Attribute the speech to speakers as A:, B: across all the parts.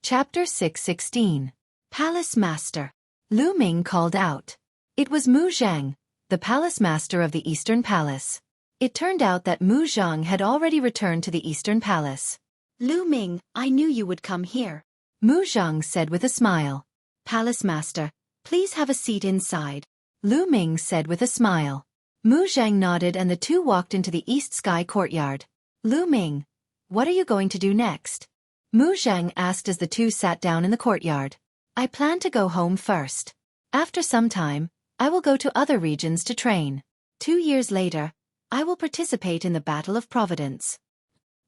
A: Chapter 616. Palace Master. Lu Ming called out. It was Mu Zhang, the palace master of the Eastern Palace. It turned out that Mu Zhang had already returned to the Eastern Palace.
B: Lu Ming, I knew you would come here.
A: Mu Zhang said with a smile.
B: Palace Master, please have a seat inside.
A: Lu Ming said with a smile. Mu Zhang nodded and the two walked into the East Sky courtyard. Lu Ming, what are you going to do next? Mu Zhang asked as the two sat down in the courtyard. I plan to go home first. After some time, I will go to other regions to train. 2 years later, I will participate in the Battle of Providence.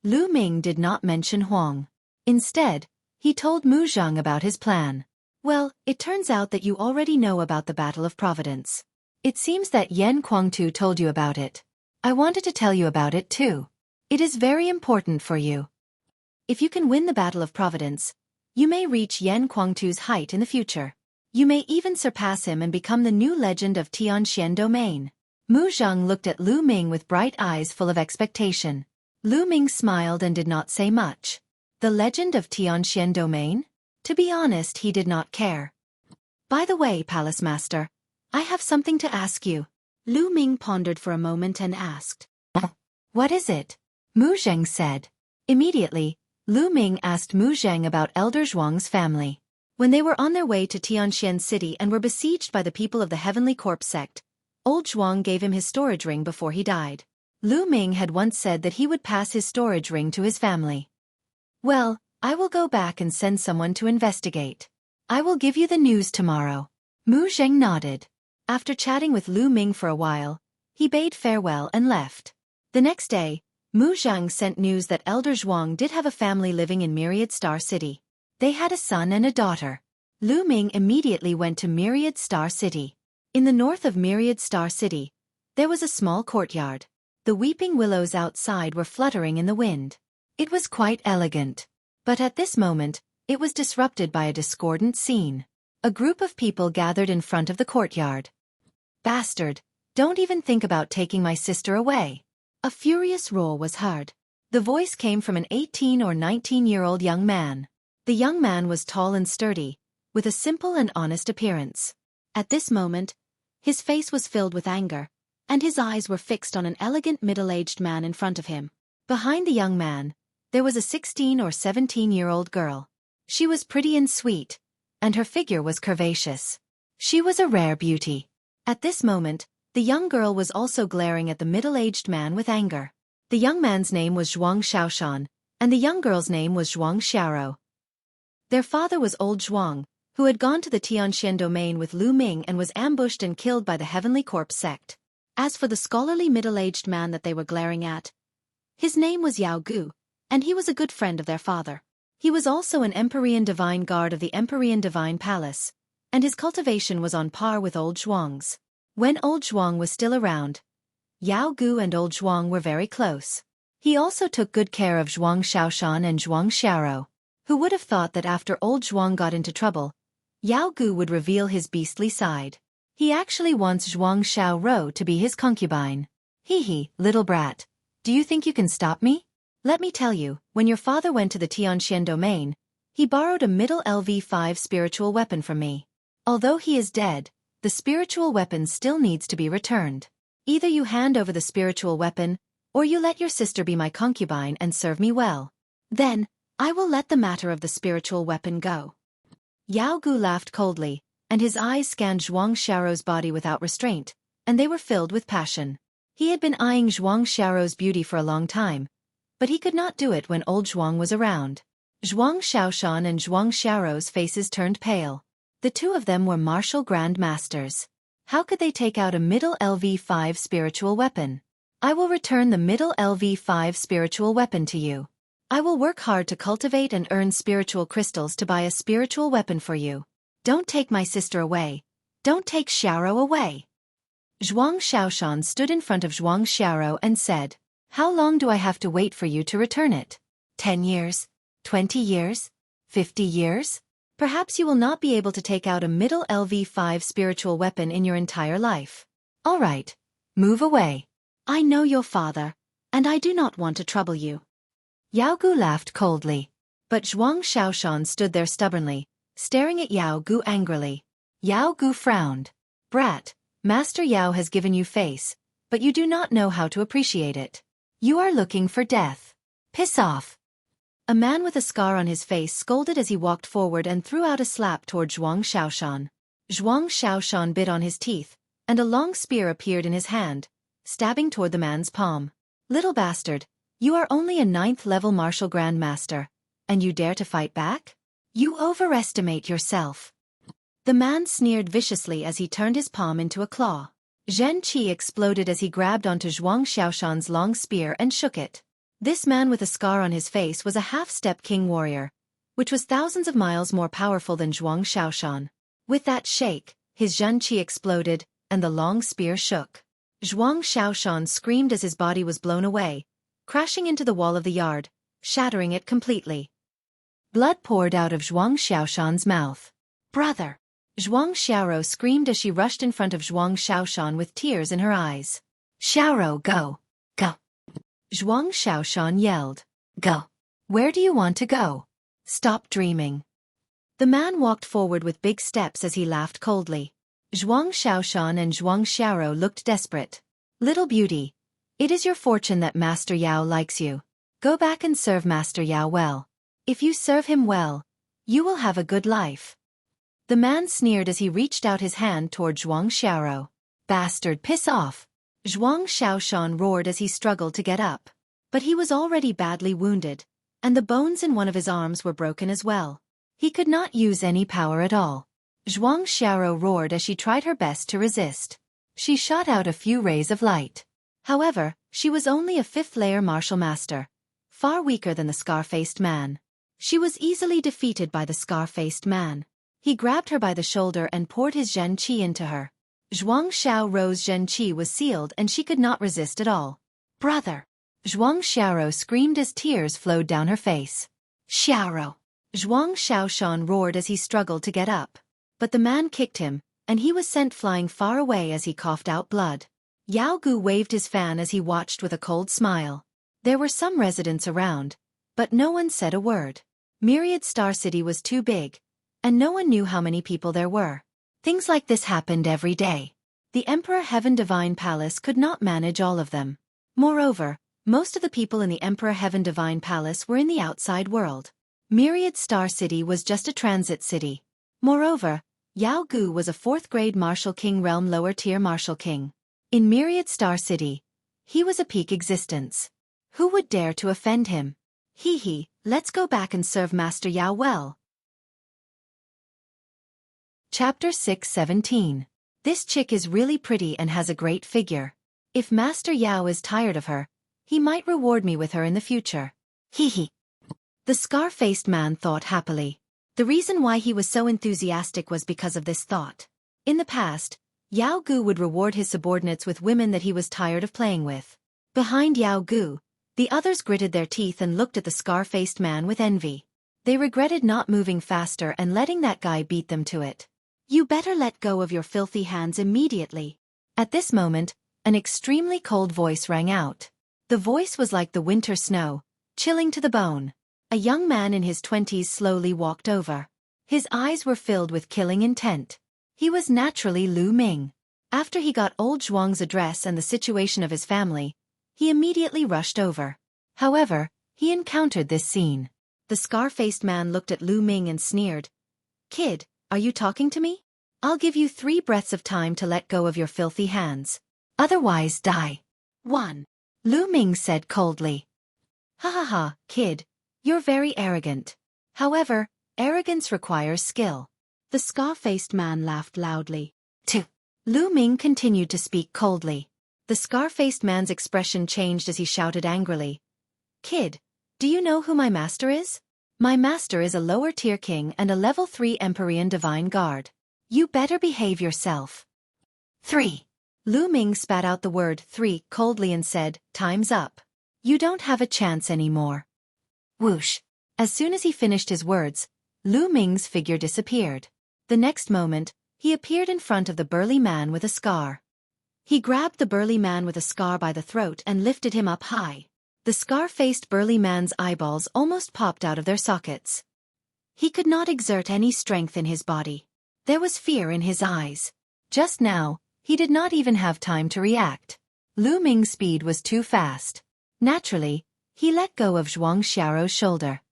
A: Lu Ming did not mention Huang. Instead, he told Mu Zhang about his plan. Well, it turns out that you already know about the Battle of Providence. It seems that Yan Kuangtu told you about it. I wanted to tell you about it too. It is very important for you. If you can win the Battle of Providence, you may reach Yan Kuangtu's height in the future. You may even surpass him and become the new legend of Tianxian Domain. Mu Zhang looked at Lu Ming with bright eyes full of expectation. Lu Ming smiled and did not say much. The legend of Tianxian Domain? To be honest, he did not care. By the way, Palace Master, I have something to ask you.
B: Lu Ming pondered for a moment and asked.
A: What is it? Mu Zhang said. Immediately, Lu Ming asked Mu Zhang about Elder Zhuang's family. When they were on their way to Tianxian City and were besieged by the people of the Heavenly Corpse sect, old Zhuang gave him his storage ring before he died. Lu Ming had once said that he would pass his storage ring to his family. Well, I will go back and send someone to investigate. I will give you the news tomorrow. Mu Zhang nodded. After chatting with Lu Ming for a while, he bade farewell and left. The next day, Mu Zhang sent news that Elder Zhuang did have a family living in Myriad Star City. They had a son and a daughter. Lu Ming immediately went to Myriad Star City. In the north of Myriad Star City, there was a small courtyard. The weeping willows outside were fluttering in the wind. It was quite elegant. But at this moment, it was disrupted by a discordant scene. A group of people gathered in front of the courtyard. Bastard, don't even think about taking my sister away. A furious roar was heard. The voice came from an 18 or 19-year-old young man. The young man was tall and sturdy, with a simple and honest appearance. At this moment, his face was filled with anger, and his eyes were fixed on an elegant middle-aged man in front of him. Behind the young man, there was a 16 or 17-year-old girl. She was pretty and sweet, and her figure was curvaceous. She was a rare beauty. At this moment, the young girl was also glaring at the middle-aged man with anger. The young man's name was Zhuang Shaoshan, and the young girl's name was Zhuang Xiaoro. Their father was old Zhuang, who had gone to the Tianxian Domain with Lu Ming and was ambushed and killed by the Heavenly Corpse sect. As for the scholarly middle-aged man that they were glaring at, his name was Yao Gu, and he was a good friend of their father. He was also an Empyrean Divine Guard of the Empyrean Divine Palace, and his cultivation was on par with old Zhuang's. When old Zhuang was still around, Yao Gu and old Zhuang were very close. He also took good care of Zhuang Shaoshan and Zhuang Xiaoro. Who would have thought that after old Zhuang got into trouble, Yao Gu would reveal his beastly side. He actually wants Zhuang Xiaoro to be his concubine. Hee, little brat. Do you think you can stop me? Let me tell you, when your father went to the Tianxian Domain, he borrowed a middle LV5 spiritual weapon from me. Although he is dead, the spiritual weapon still needs to be returned. Either you hand over the spiritual weapon, or you let your sister be my concubine and serve me well. Then, I will let the matter of the spiritual weapon go. Yao Gu laughed coldly, and his eyes scanned Zhuang Xiaoro's body without restraint, and they were filled with passion. He had been eyeing Zhuang Xiaoro's beauty for a long time, but he could not do it when old Zhuang was around. Zhuang Shaoshan and Zhuang Xiaoro's faces turned pale. The two of them were martial grand masters. How could they take out a middle LV5 spiritual weapon? I will return the middle LV5 spiritual weapon to you. I will work hard to cultivate and earn spiritual crystals to buy a spiritual weapon for you. Don't take my sister away. Don't take Xiaoro away. Zhuang Shaoshan stood in front of Zhuang Xiaoro and said, How long do I have to wait for you to return it? 10 years? 20 years? 50 years? Perhaps you will not be able to take out a middle LV5 spiritual weapon in your entire life. All right. Move away. I know your father, and I do not want to trouble you. Yao Gu laughed coldly. But Zhuang Xiaoshan stood there stubbornly, staring at Yao Gu angrily. Yao Gu frowned. Brat, Master Yao has given you face, but you do not know how to appreciate it. You are looking for death. Piss off. A man with a scar on his face scolded as he walked forward and threw out a slap toward Zhuang Xiaoshan. Zhuang Xiaoshan bit on his teeth, and a long spear appeared in his hand, stabbing toward the man's palm. Little bastard, you are only a 9th-level martial grandmaster, and you dare to fight back? You overestimate yourself. The man sneered viciously as he turned his palm into a claw. Zhen Qi exploded as he grabbed onto Zhuang Xiaoshan's long spear and shook it. This man with a scar on his face was a half-step king warrior, which was thousands of miles more powerful than Zhuang Xiaoshan. With that shake, his Zhen Qi exploded, and the long spear shook. Zhuang Xiaoshan screamed as his body was blown away, crashing into the wall of the yard, shattering it completely. Blood poured out of Zhuang Xiaoshan's mouth. Brother! Zhuang Xiaoro screamed as she rushed in front of Zhuang Xiaoshan with tears in her eyes. Xiaoro, go! Go! Zhuang Xiaoshan yelled. Go! Where do you want to go? Stop dreaming. The man walked forward with big steps as he laughed coldly. Zhuang Xiaoshan and Zhuang Xiaoro looked desperate. Little beauty, it is your fortune that Master Yao likes you. Go back and serve Master Yao well. If you serve him well, you will have a good life. The man sneered as he reached out his hand toward Zhuang Xiaoro. Bastard, piss off! Zhuang Xiaoshan roared as he struggled to get up. But he was already badly wounded, and the bones in one of his arms were broken as well. He could not use any power at all. Zhuang Xiaoro roared as she tried her best to resist. She shot out a few rays of light. However, she was only a 5th-layer martial master, far weaker than the scar-faced man. She was easily defeated by the scar-faced man. He grabbed her by the shoulder and poured his Zhen Qi into her. Zhuang Xiaoro's Zhen Qi was sealed and she could not resist at all. Brother! Zhuang Xiaoro screamed as tears flowed down her face. Xiaoro! Zhuang Xiaoshan roared as he struggled to get up. But the man kicked him, and he was sent flying far away as he coughed out blood. Yao Gu waved his fan as he watched with a cold smile. There were some residents around, but no one said a word. Myriad Star City was too big, and no one knew how many people there were. Things like this happened every day. The Emperor Heaven Divine Palace could not manage all of them. Moreover, most of the people in the Emperor Heaven Divine Palace were in the outside world. Myriad Star City was just a transit city. Moreover, Yao Gu was a 4th-grade Martial King realm lower-tier Martial King. In Myriad Star City, he was a peak existence. Who would dare to offend him? Hee, let's go back and serve Master Yao well. Chapter 6:17. This chick is really pretty and has a great figure. If Master Yao is tired of her, he might reward me with her in the future. Hee. The scar-faced man thought happily. The reason why he was so enthusiastic was because of this thought. In the past, Yao Gu would reward his subordinates with women that he was tired of playing with. Behind Yao Gu, the others gritted their teeth and looked at the scar-faced man with envy. They regretted not moving faster and letting that guy beat them to it. You better let go of your filthy hands immediately. At this moment, an extremely cold voice rang out. The voice was like the winter snow, chilling to the bone. A young man in his 20s slowly walked over. His eyes were filled with killing intent. He was naturally Lu Ming. After he got old Zhuang's address and the situation of his family, he immediately rushed over. However, he encountered this scene. The scar-faced man looked at Lu Ming and sneered. Kid, are you talking to me? I'll give you 3 breaths of time to let go of your filthy hands. Otherwise die. 1. Lu Ming said coldly. Ha, kid, you're very arrogant. However, arrogance requires skill. The scar-faced man laughed loudly. 2. Lu Ming continued to speak coldly. The scar-faced man's expression changed as he shouted angrily. Kid, do you know who my master is? My master is a lower-tier king and a level 3 Empyrean Divine Guard. You better behave yourself. 3. Lu Ming spat out the word 3 coldly and said, Time's up. You don't have a chance anymore. Whoosh. As soon as he finished his words, Lu Ming's figure disappeared. The next moment, he appeared in front of the burly man with a scar. He grabbed the burly man with a scar by the throat and lifted him up high. The scar-faced burly man's eyeballs almost popped out of their sockets. He could not exert any strength in his body. There was fear in his eyes. Just now, he did not even have time to react. Lu Ming's speed was too fast. Naturally, he let go of Zhuang Xiaorou's shoulder.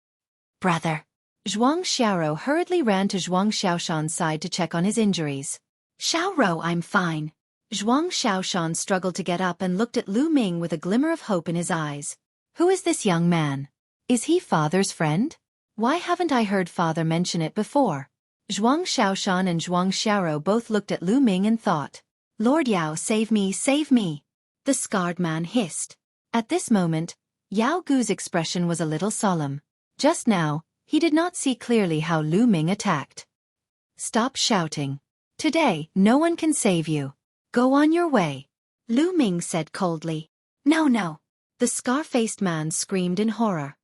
A: "Brother." Zhuang Xiaorou hurriedly ran to Zhuang Xiaoshan's side to check on his injuries. "Xiaorou, I'm fine." Zhuang Xiaoshan struggled to get up and looked at Lu Ming with a glimmer of hope in his eyes. Who is this young man? Is he father's friend? Why haven't I heard father mention it before? Zhuang Xiaoshan and Zhuang Xiaorou both looked at Lu Ming and thought, "Lord Yao, save me, save me." The scarred man hissed. At this moment, Yao Gu's expression was a little solemn. Just now, he did not see clearly how Lu Ming attacked. "Stop shouting. Today, no one can save you. Go on your way," Lu Ming said coldly. "No, no." The scar-faced man screamed in horror.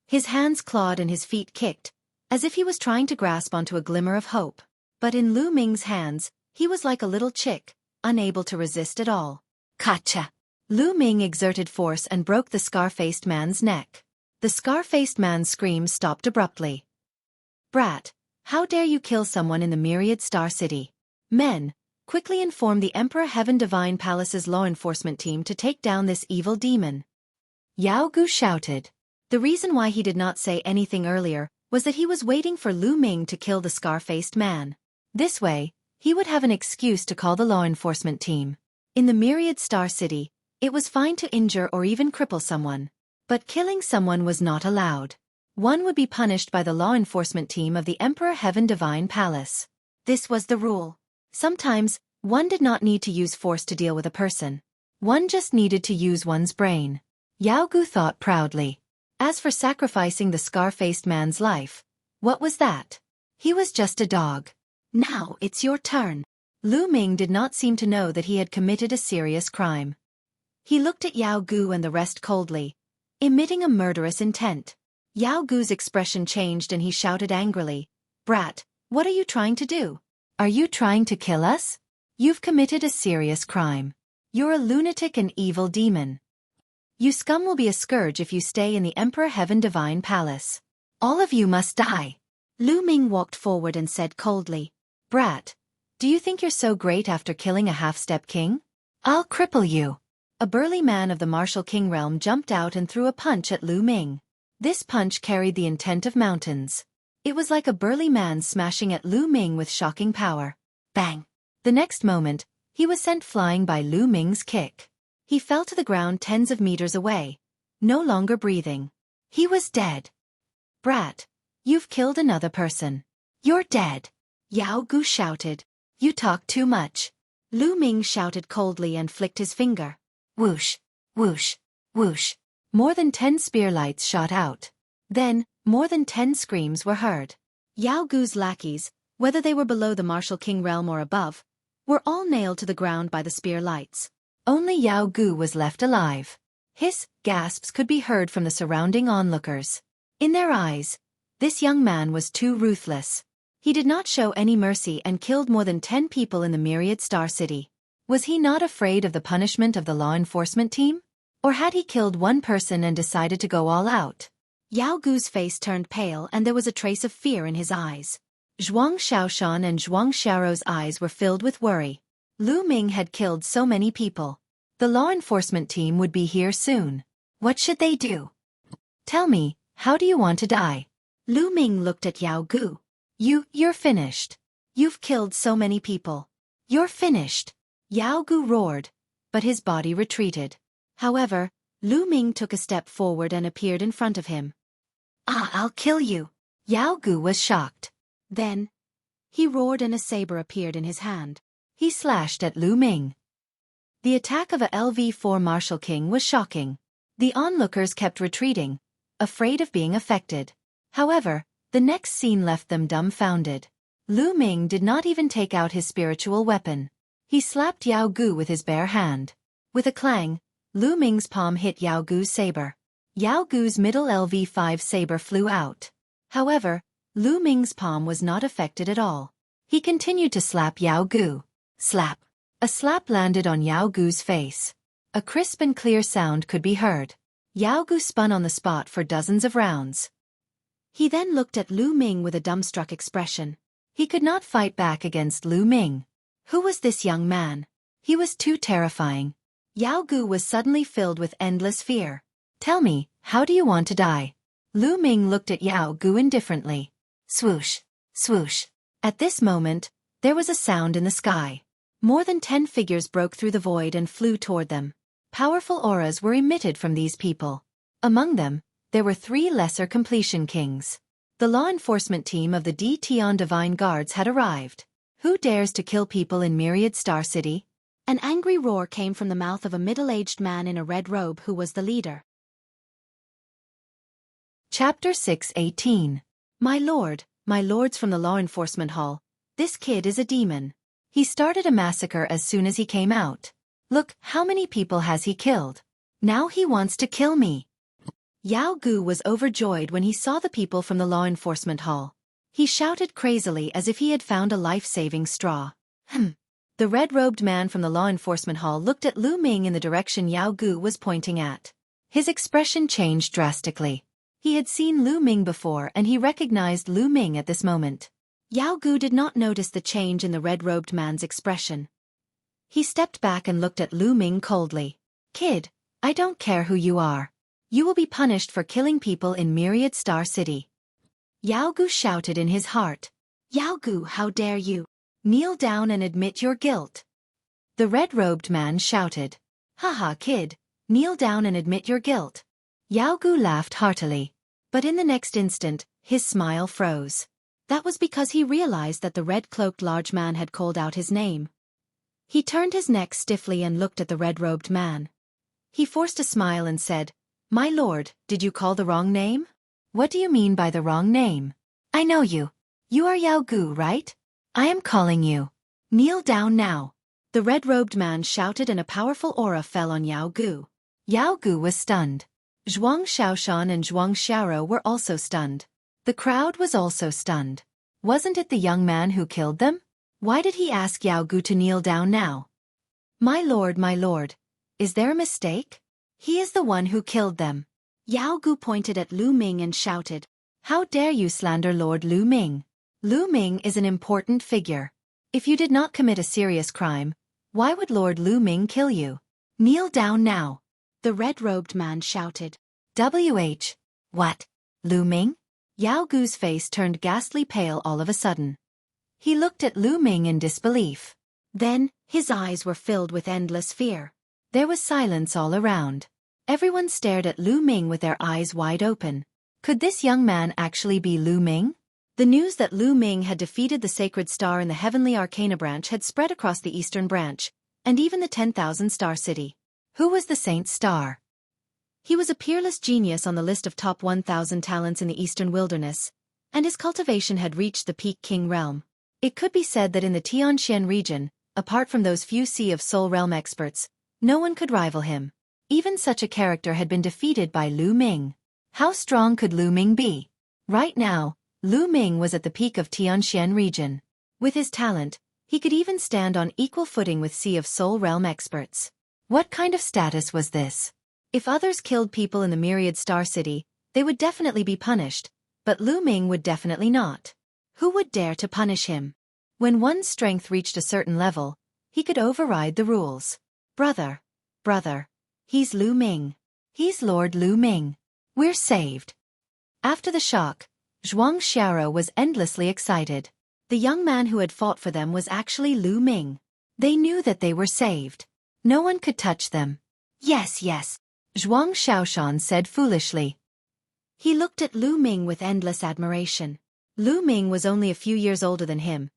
A: His hands clawed and his feet kicked, as if he was trying to grasp onto a glimmer of hope. But in Lu Ming's hands, he was like a little chick, unable to resist at all. "Gotcha!" Lu Ming exerted force and broke the scar-faced man's neck. The scar-faced man's scream stopped abruptly. "Brat, how dare you kill someone in the Myriad Star City? Men, quickly inform the Emperor Heaven Divine Palace's law enforcement team to take down this evil demon." Yao Gu shouted. The reason why he did not say anything earlier was that he was waiting for Lu Ming to kill the scar-faced man. This way, he would have an excuse to call the law enforcement team. In the Myriad Star City, it was fine to injure or even cripple someone. But killing someone was not allowed. One would be punished by the law enforcement team of the Emperor Heaven Divine Palace. This was the rule. Sometimes, one did not need to use force to deal with a person. One just needed to use one's brain. Yao Gu thought proudly. As for sacrificing the scar-faced man's life, what was that? He was just a dog. "Now it's your turn." Lu Ming did not seem to know that he had committed a serious crime. He looked at Yao Gu and the rest coldly, emitting a murderous intent. Yao Gu's expression changed and he shouted angrily, "Brat, what are you trying to do? Are you trying to kill us? You've committed a serious crime. You're a lunatic and evil demon. You scum will be a scourge if you stay in the Emperor Heaven Divine Palace. All of you must die." Lu Ming walked forward and said coldly, "Brat, do you think you're so great after killing a half-step king? I'll cripple you." A burly man of the martial king realm jumped out and threw a punch at Lu Ming. This punch carried the intent of mountains. It was like a burly man smashing at Lu Ming with shocking power. Bang! The next moment, he was sent flying by Lu Ming's kick. He fell to the ground tens of meters away, no longer breathing. He was dead. "Brat, you've killed another person. You're dead." Yao Gu shouted. "You talk too much." Lu Ming shouted coldly and flicked his finger. Whoosh, whoosh, whoosh. More than 10 spear lights shot out. Then, more than 10 screams were heard. Yao Gu's lackeys, whether they were below the martial king realm or above, were all nailed to the ground by the spear lights. Only Yao Gu was left alive. His gasps could be heard from the surrounding onlookers. In their eyes, this young man was too ruthless. He did not show any mercy and killed more than 10 people in the Myriad Star City. Was he not afraid of the punishment of the law enforcement team? Or had he killed one person and decided to go all out? Yao Gu's face turned pale and there was a trace of fear in his eyes. Zhuang Xiaoshan and Zhuang Xiaorou's eyes were filled with worry. Lu Ming had killed so many people. The law enforcement team would be here soon. What should they do? "Tell me, how do you want to die?" Lu Ming looked at Yao Gu. You're finished. You've killed so many people. You're finished." Yao Gu roared, but his body retreated. However, Lu Ming took a step forward and appeared in front of him. I'll kill you." Yao Gu was shocked. Then, he roared and a saber appeared in his hand. He slashed at Lu Ming. The attack of a LV4 Martial King was shocking. The onlookers kept retreating, afraid of being affected. However, the next scene left them dumbfounded. Lu Ming did not even take out his spiritual weapon. He slapped Yao Gu with his bare hand. With a clang, Lu Ming's palm hit Yao Gu's saber. Yao Gu's middle LV5 saber flew out. However, Lu Ming's palm was not affected at all. He continued to slap Yao Gu. Slap. A slap landed on Yao Gu's face. A crisp and clear sound could be heard. Yao Gu spun on the spot for dozens of rounds. He then looked at Lu Ming with a dumbstruck expression. He could not fight back against Lu Ming. Who was this young man? He was too terrifying. Yao Gu was suddenly filled with endless fear. Tell me, how do you want to die? Lu Ming looked at Yao Gu indifferently. Swoosh, swoosh. At this moment, there was a sound in the sky. More than 10 figures broke through the void and flew toward them. Powerful auras were emitted from these people. Among them, there were 3 lesser completion kings. The law enforcement team of the Tian Divine Guards had arrived. Who dares to kill people in Myriad Star City?
B: An angry roar came from the mouth of a middle-aged man in a red robe who was the leader.
A: Chapter 6:18. My lords from the law enforcement hall, this kid is a demon. He started a massacre as soon as he came out. Look, how many people has he killed? Now he wants to kill me. Yao Gu was overjoyed when he saw the people from the law enforcement hall. He shouted crazily as if he had found a life-saving straw. The red-robed man from the law enforcement hall looked at Lu Ming in the direction Yao Gu was pointing at. His expression changed drastically. He had seen Lu Ming before and he recognized Lu Ming at this moment. Yao Gu did not notice the change in the red-robed man's expression. He stepped back and looked at Lu Ming coldly. Kid, I don't care who you are. You will be punished for killing people in Myriad Star City. Yao Gu shouted in his heart. Yao Gu, how dare you? Kneel down and admit your guilt. The red-robed man shouted. Haha, kid, kneel down and admit your guilt. Yao Gu laughed heartily. But in the next instant, his smile froze. That was because he realized that the red-cloaked large man had called out his name. He turned his neck stiffly and looked at the red-robed man. He forced a smile and said, My lord, did you call the wrong name? What do you mean by the wrong name? I know you. You are Yao Gu, right? I am calling you. Kneel down now. The red-robed man shouted and a powerful aura fell on Yao Gu. Yao Gu was stunned. Zhuang Xiaoshan and Zhuang Xiaoro were also stunned. The crowd was also stunned. Wasn't it the young man who killed them? Why did he ask Yao Gu to kneel down now? My lord, is there a mistake? He is the one who killed them. Yao Gu pointed at Lu Ming and shouted, How dare you slander Lord Lu Ming? Lu Ming is an important figure. If you did not commit a serious crime, why would Lord Lu Ming kill you? Kneel down now. The red-robed man shouted. WH. What? Lu Ming? Yao Gu's face turned ghastly pale all of a sudden. He looked at Lu Ming in disbelief. Then, his eyes were filled with endless fear. There was silence all around. Everyone stared at Lu Ming with their eyes wide open. Could this young man actually be Lu Ming? The news that Lu Ming had defeated the Sacred Star in the Heavenly Arcana branch had spread across the Eastern branch, and even the 10,000 Star City. Who was the Saint Star? He was a peerless genius on the list of top 1,000 talents in the Eastern Wilderness, and his cultivation had reached the peak king realm. It could be said that in the Tianxian region, apart from those few Sea of Soul realm experts, no one could rival him. Even such a character had been defeated by Lu Ming. How strong could Lu Ming be? Right now, Lu Ming was at the peak of Tianxian region. With his talent, he could even stand on equal footing with Sea of Soul realm experts. What kind of status was this? If others killed people in the Myriad Star City, they would definitely be punished, but Lu Ming would definitely not. Who would dare to punish him? When one's strength reached a certain level, he could override the rules. Brother, he's Lu Ming. He's Lord Lu Ming. We're saved. After the shock, Zhuang Xiaoro was endlessly excited. The young man who had fought for them was actually Lu Ming. They knew that they were saved. No one could touch them. Yes, Zhuang Xiaoshan said foolishly. He looked at Lu Ming with endless admiration. Lu Ming was only a few years older than him,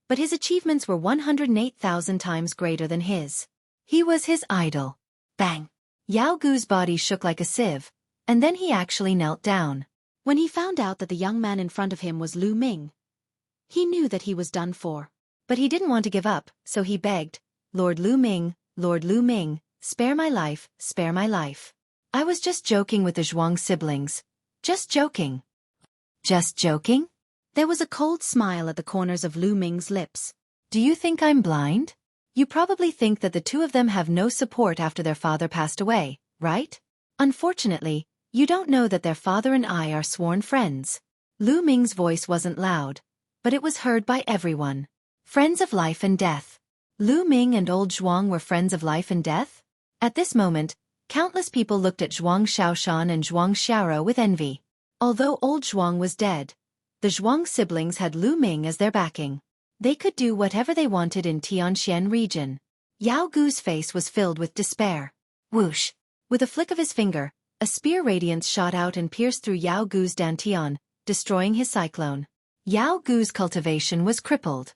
A: but his achievements were 108,000 times greater than his. He was his idol. Bang! Yao Gu's body shook like a sieve, and then he actually knelt down. When he found out that the young man in front of him was Lu Ming, he knew that he was done for. But he didn't want to give up, so he begged, Lord Lu Ming, spare my life, spare my life. I was just joking with the Zhuang siblings. Just joking. Just joking? There was a cold smile at the corners of Lu Ming's lips. Do you think I'm blind? You probably think that the two of them have no support after their father passed away, right? Unfortunately, you don't know that their father and I are sworn friends. Lu Ming's voice wasn't loud, but it was heard by everyone. Friends of life and death. Lu Ming and old Zhuang were friends of life and death? At this moment, countless people looked at Zhuang Xiaoshan and Zhuang Xiaoro with envy. Although old Zhuang was dead, the Zhuang siblings had Lu Ming as their backing. They could do whatever they wanted in Tianxian region. Yao Gu's face was filled with despair. Whoosh! With a flick of his finger, a spear radiance shot out and pierced through Yao Gu's dantian, destroying his cyclone. Yao Gu's cultivation was crippled.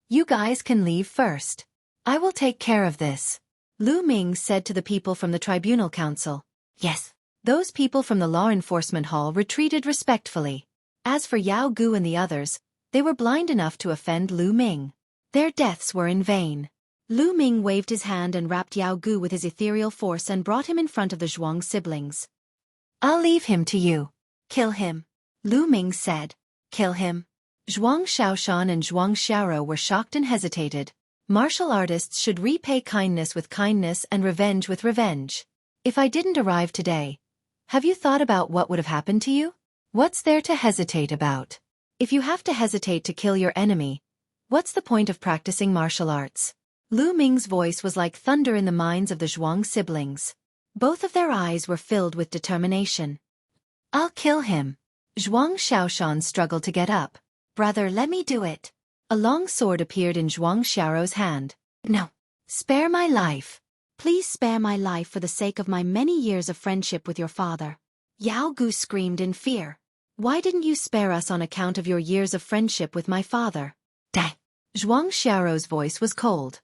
A: You guys can leave first. I will take care of this. Lu Ming said to the people from the tribunal council. Yes. Those people from the law enforcement hall retreated respectfully. As for Yao Gu and the others, they were blind enough to offend Lu Ming. Their deaths were in vain. Lu Ming waved his hand and wrapped Yao Gu with his ethereal force and brought him in front of the Zhuang siblings. I'll leave him to you. Kill him. Lu Ming said. Kill him. Zhuang Xiaoshan and Zhuang Xiaoro were shocked and hesitated. Martial artists should repay kindness with kindness and revenge with revenge. If I didn't arrive today, have you thought about what would have happened to you? What's there to hesitate about? If you have to hesitate to kill your enemy, what's the point of practicing martial arts? Lu Ming's voice was like thunder in the minds of the Zhuang siblings. Both of their eyes were filled with determination. I'll kill him. Zhuang Xiaoshan struggled to get up. Brother, let me do it. A long sword appeared in Zhuang Xiaoro's hand. No. Spare my life.
B: Please spare my life for the sake of my many years of friendship with your father.
A: Yao Gu screamed in fear. Why didn't you spare us on account of your years of friendship with my father? Dai. Zhuang Xiaoro's voice was cold.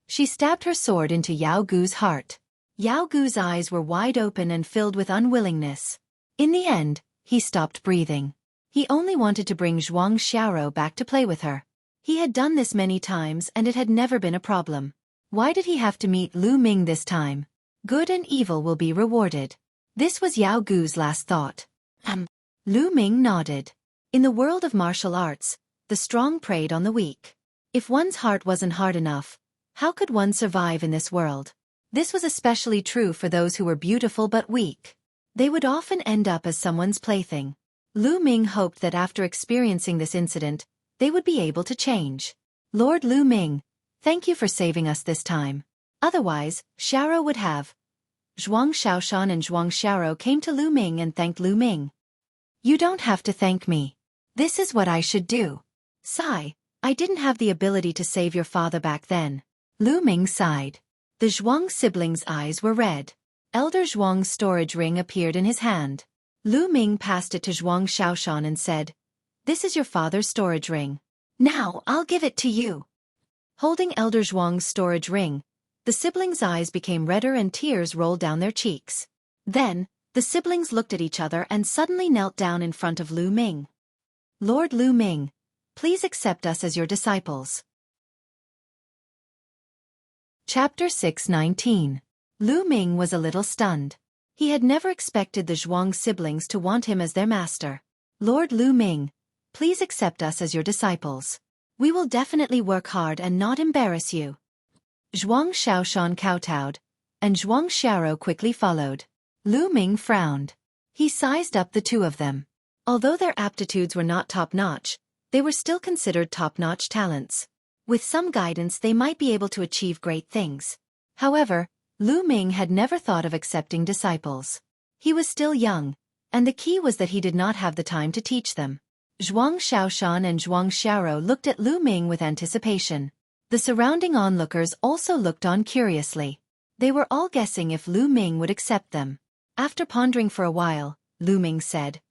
A: She stabbed her sword into Yao Gu's heart. Yao Gu's eyes were wide open and filled with unwillingness. In the end, he stopped breathing. He only wanted to bring Zhuang Xiaoro back to play with her. He had done this many times and it had never been a problem. Why did he have to meet Lu Ming this time? Good and evil will be rewarded. This was Yao Gu's last thought. Lu Ming nodded. In the world of martial arts, the strong preyed on the weak. If one's heart wasn't hard enough, how could one survive in this world? This was especially true for those who were beautiful but weak. They would often end up as someone's plaything. Lu Ming hoped that after experiencing this incident, they would be able to change. Lord Lu Ming, thank you for saving us this time. Otherwise, Xiaoro would have. Zhuang Xiaoshan and Zhuang Xiaoro came to Lu Ming and thanked Lu Ming. You don't have to thank me. This is what I should do. Sigh, I didn't have the ability to save your father back then. Lu Ming sighed. The Zhuang siblings' eyes were red. Elder Zhuang's storage ring appeared in his hand. Lu Ming passed it to Zhuang Xiaoshan and said, This is your father's storage ring. Now I'll give it to you. Holding Elder Zhuang's storage ring, the siblings' eyes became redder and tears rolled down their cheeks. Then, the siblings looked at each other and suddenly knelt down in front of Lu Ming. Lord Lu Ming, please accept us as your disciples. Chapter 619. Lu Ming was a little stunned. He had never expected the Zhuang siblings to want him as their master. Lord Lu Ming, please accept us as your disciples. We will definitely work hard and not embarrass you. Zhuang Xiaoshan kowtowed, and Zhuang Xiaoro quickly followed. Lu Ming frowned. He sized up the two of them. Although their aptitudes were not top-notch, they were still considered top-notch talents. With some guidance they might be able to achieve great things. However, Lu Ming had never thought of accepting disciples. He was still young, and the key was that he did not have the time to teach them. Zhuang Xiaoshan and Zhuang Xiaoro looked at Lu Ming with anticipation. The surrounding onlookers also looked on curiously. They were all guessing if Lu Ming would accept them. After pondering for a while, Lu Ming said,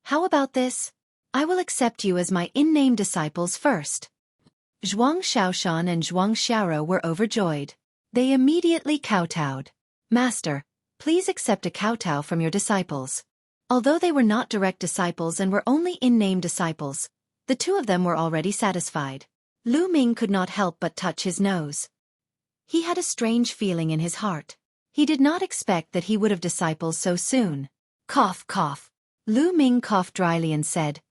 A: How about this? I will accept you as my in-name disciples first. Zhuang Xiaoshan and Zhuang Xiaoro were overjoyed. They immediately kowtowed. Master, please accept a kowtow from your disciples. Although they were not direct disciples and were only in-name disciples, the two of them were already satisfied. Lu Ming could not help but touch his nose. He had a strange feeling in his heart. He did not expect that he would have disciples so soon. Cough, cough. Lu Ming coughed dryly and said,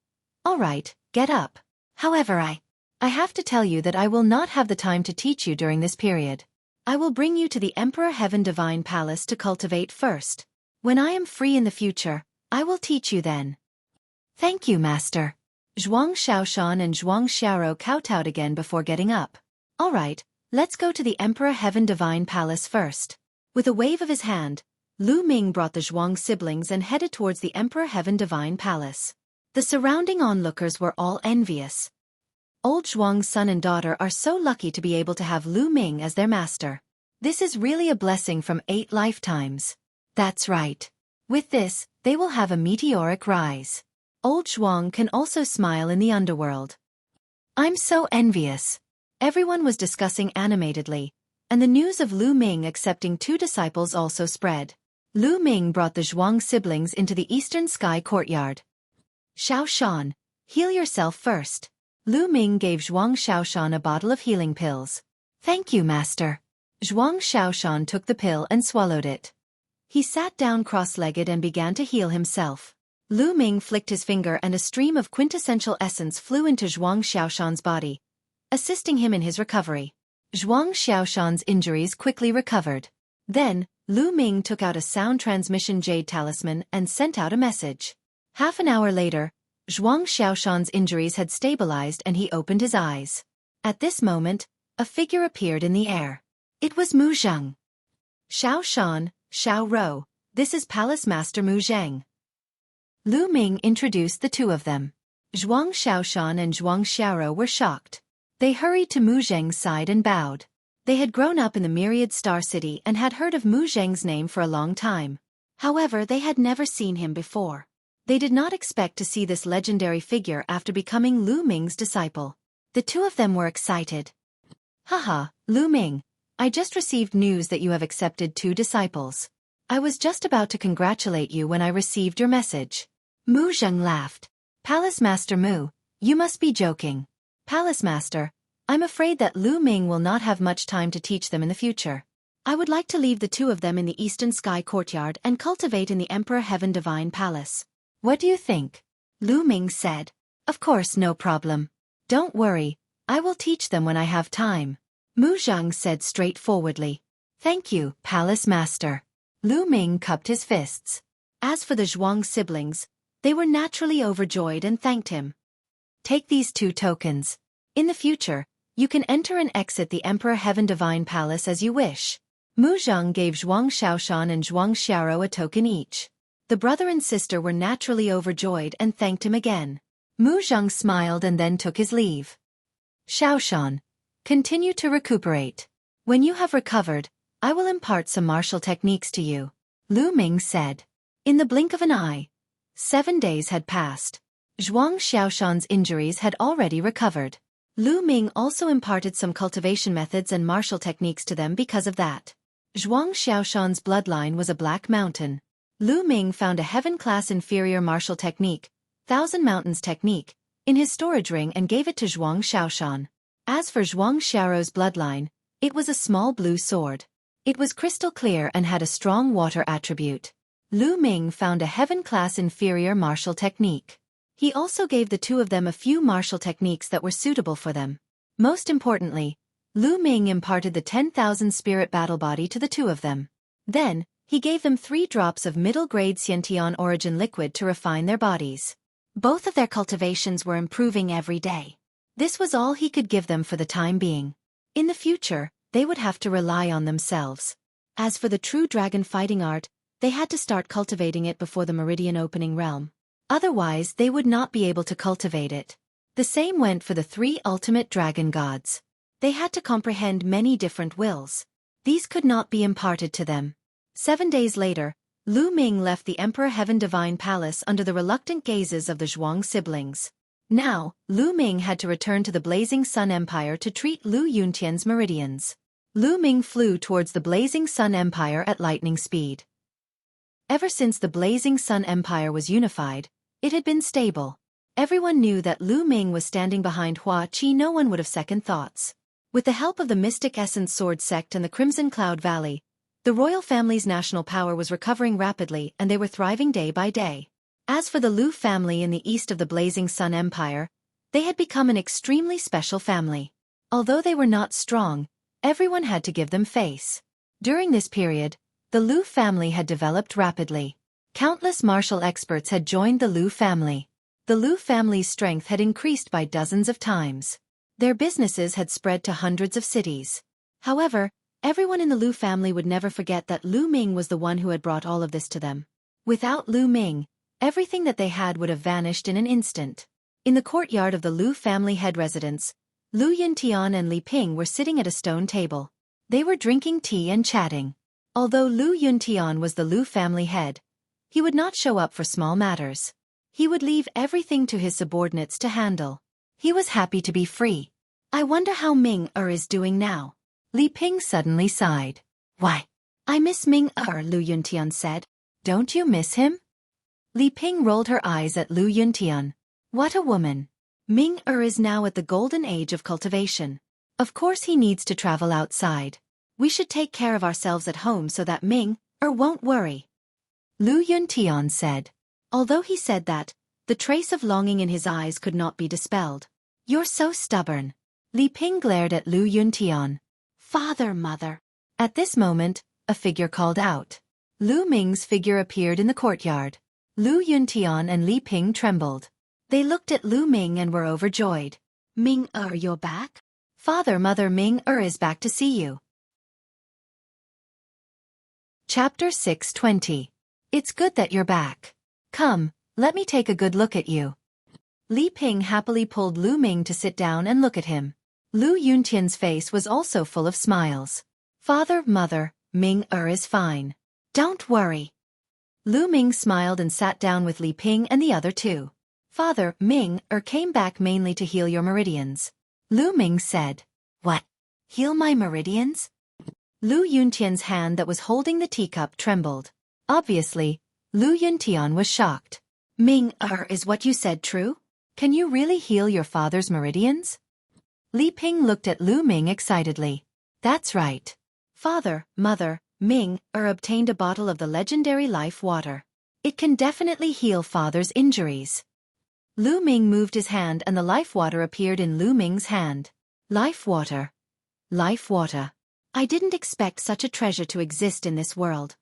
A: All right, get up. However, I have to tell you that I will not have the time to teach you during this period. I will bring you to the Emperor Heaven Divine Palace to cultivate first. When I am free in the future, I will teach you then. Thank you, Master. Zhuang Xiaoshan and Zhuang Xiaoro kowtowed again before getting up. All right, let's go to the Emperor Heaven Divine Palace first. With a wave of his hand, Lu Ming brought the Zhuang siblings and headed towards the Emperor Heaven Divine Palace. The surrounding onlookers were all envious. Old Zhuang's son and daughter are so lucky to be able to have Lu Ming as their master. This is really a blessing from 8 lifetimes. That's right. With this, they will have a meteoric rise. Old Zhuang can also smile in the underworld. I'm so envious. Everyone was discussing animatedly, and the news of Lu Ming accepting 2 disciples also spread. Lu Ming brought the Zhuang siblings into the Eastern Sky courtyard. Xiaoshan, heal yourself first. Lu Ming gave Zhuang Xiaoshan a bottle of healing pills. Thank you, Master. Zhuang Xiaoshan took the pill and swallowed it. He sat down cross-legged and began to heal himself. Lu Ming flicked his finger and a stream of quintessential essence flew into Zhuang Xiaoshan's body, assisting him in his recovery. Zhuang Xiaoshan's injuries quickly recovered. Then, Lu Ming took out a sound transmission jade talisman and sent out a message. Half an hour later, Zhuang Xiaoshan's injuries had stabilized and he opened his eyes. At this moment, a figure appeared in the air. It was Mu Zheng. Xiaoshan, Xiao Rou, this is Palace Master Mu Zheng. Lu Ming introduced the 2 of them. Zhuang Xiaoshan and Zhuang Xiaoro were shocked. They hurried to Mu Zheng's side and bowed. They had grown up in the Myriad Star City and had heard of Mu Zheng's name for a long time. However, they had never seen him before. They did not expect to see this legendary figure after becoming Lu Ming's disciple. The 2 of them were excited. Haha, Lu Ming, I just received news that you have accepted 2 disciples. I was just about to congratulate you when I received your message. Mu Zheng laughed. Palace Master Mu, you must be joking. Palace Master, I'm afraid that Lu Ming will not have much time to teach them in the future. I would like to leave the 2 of them in the Eastern Sky courtyard and cultivate in the Emperor Heaven Divine Palace. What do you think? Lu Ming said. Of course, no problem. Don't worry, I will teach them when I have time. Mu Zheng said straightforwardly. Thank you, Palace Master. Lu Ming cupped his fists. As for the Zhuang siblings, they were naturally overjoyed and thanked him. Take these 2 tokens. In the future, you can enter and exit the Emperor Heaven Divine Palace as you wish. Mu Zheng gave Zhuang Xiaoshan and Zhuang Xiaoro a token each. The brother and sister were naturally overjoyed and thanked him again. Mu Zheng smiled and then took his leave. Xiaoshan, continue to recuperate. When you have recovered, I will impart some martial techniques to you. Lu Ming said. In the blink of an eye, 7 days had passed. Zhuang Xiaoshan's injuries had already recovered. Lu Ming also imparted some cultivation methods and martial techniques to them because of that. Zhuang Xiaoshan's bloodline was a black mountain. Lu Ming found a heaven-class inferior martial technique, Thousand Mountains technique, in his storage ring and gave it to Zhuang Xiaoshan. As for Zhuang Xiaoro's bloodline, it was a small blue sword. It was crystal clear and had a strong water attribute. Lu Ming found a heaven-class inferior martial technique. He also gave the 2 of them a few martial techniques that were suitable for them. Most importantly, Lu Ming imparted the 10,000 spirit battle body to the 2 of them. Then, he gave them 3 drops of middle-grade Xiantian origin liquid to refine their bodies. Both of their cultivations were improving every day. This was all he could give them for the time being. In the future, they would have to rely on themselves. As for the true dragon fighting art, they had to start cultivating it before the Meridian opening realm. Otherwise, they would not be able to cultivate it. The same went for the 3 ultimate dragon gods. They had to comprehend many different wills. These could not be imparted to them. 7 days later, Lu Ming left the Emperor Heaven Divine Palace under the reluctant gazes of the Zhuang siblings. Now, Lu Ming had to return to the Blazing Sun Empire to treat Lu Yuntian's meridians. Lu Ming flew towards the Blazing Sun Empire at lightning speed. Ever since the Blazing Sun Empire was unified, it had been stable. Everyone knew that Lu Ming was standing behind Hua Qi. No one would have second thoughts. With the help of the Mystic Essence Sword Sect and the Crimson Cloud Valley, the royal family's national power was recovering rapidly and they were thriving day by day. As for the Lu family in the east of the Blazing Sun Empire, they had become an extremely special family. Although they were not strong, everyone had to give them face. During this period, the Lu family had developed rapidly. Countless martial experts had joined the Lu family. The Lu family's strength had increased by dozens of times. Their businesses had spread to hundreds of cities. However, everyone in the Lu family would never forget that Lu Ming was the one who had brought all of this to them. Without Lu Ming, everything that they had would have vanished in an instant. In the courtyard of the Lu family head residence, Lu Yuntian and Li Ping were sitting at a stone table. They were drinking tea and chatting. Although Lu Yuntian was the Lu family head, he would not show up for small matters. He would leave everything to his subordinates to handle. He was happy to be free. I wonder how Ming-er is doing now. Li Ping suddenly sighed. Why? I miss Ming-er, Lu Yuntian said. Don't you miss him? Li Ping rolled her eyes at Lu Yuntian. What a woman. Ming-er is now at the golden age of cultivation. Of course he needs to travel outside. We should take care of ourselves at home so that Ming-er won't worry. Lu Yuntian said. Although he said that, the trace of longing in his eyes could not be dispelled. You're so stubborn. Li Ping glared at Lu Yuntian. Father, mother. At this moment, a figure called out. Lu Ming's figure appeared in the courtyard. Lu Yuntian and Li Ping trembled. They looked at Lu Ming and were overjoyed. Ming-er, you're back? Father, mother, Ming-er is back to see you. Chapter 620. It's good that you're back. Come, let me take a good look at you. Li Ping happily pulled Lu Ming to sit down and look at him. Lu Yuntian's face was also full of smiles. Father, mother, Ming-er is fine. Don't worry. Lu Ming smiled and sat down with Li Ping and the other two. Father, Ming-er came back mainly to heal your meridians. Lu Ming said. What? Heal my meridians? Lu Yuntian's hand that was holding the teacup trembled. Obviously, Lu Yuntian was shocked. Ming-er, is what you said true? Can you really heal your father's meridians? Li Ping looked at Lu Ming excitedly. That's right. Father, mother, Ming-er obtained a bottle of the legendary life water. It can definitely heal father's injuries. Lu Ming moved his hand and the life water appeared in Lu Ming's hand. Life water. Life water. I didn't expect such a treasure to exist in this world.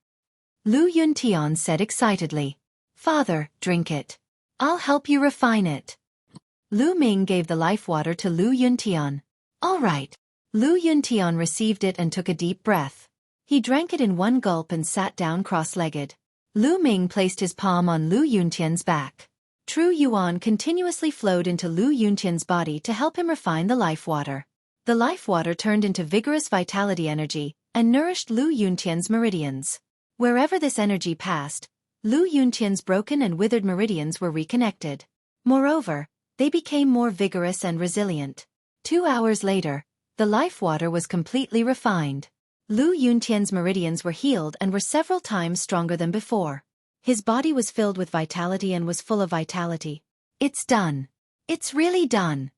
A: Lu Yuntian said excitedly. Father, drink it. I'll help you refine it. Lu Ming gave the life water to Lu Yuntian. All right. Lu Yuntian received it and took a deep breath. He drank it in one gulp and sat down cross-legged. Lu Ming placed his palm on Lu Yuntian's back. True yuan continuously flowed into Lu Yuntian's body to help him refine the life water. The life water turned into vigorous vitality energy and nourished Lu Yuntian's meridians. Wherever this energy passed, Lu Yuntian's broken and withered meridians were reconnected. Moreover, they became more vigorous and resilient. 2 hours later, the life water was completely refined. Lu Yuntian's meridians were healed and were several times stronger than before. His body was filled with vitality and was full of vitality. It's done. It's really done.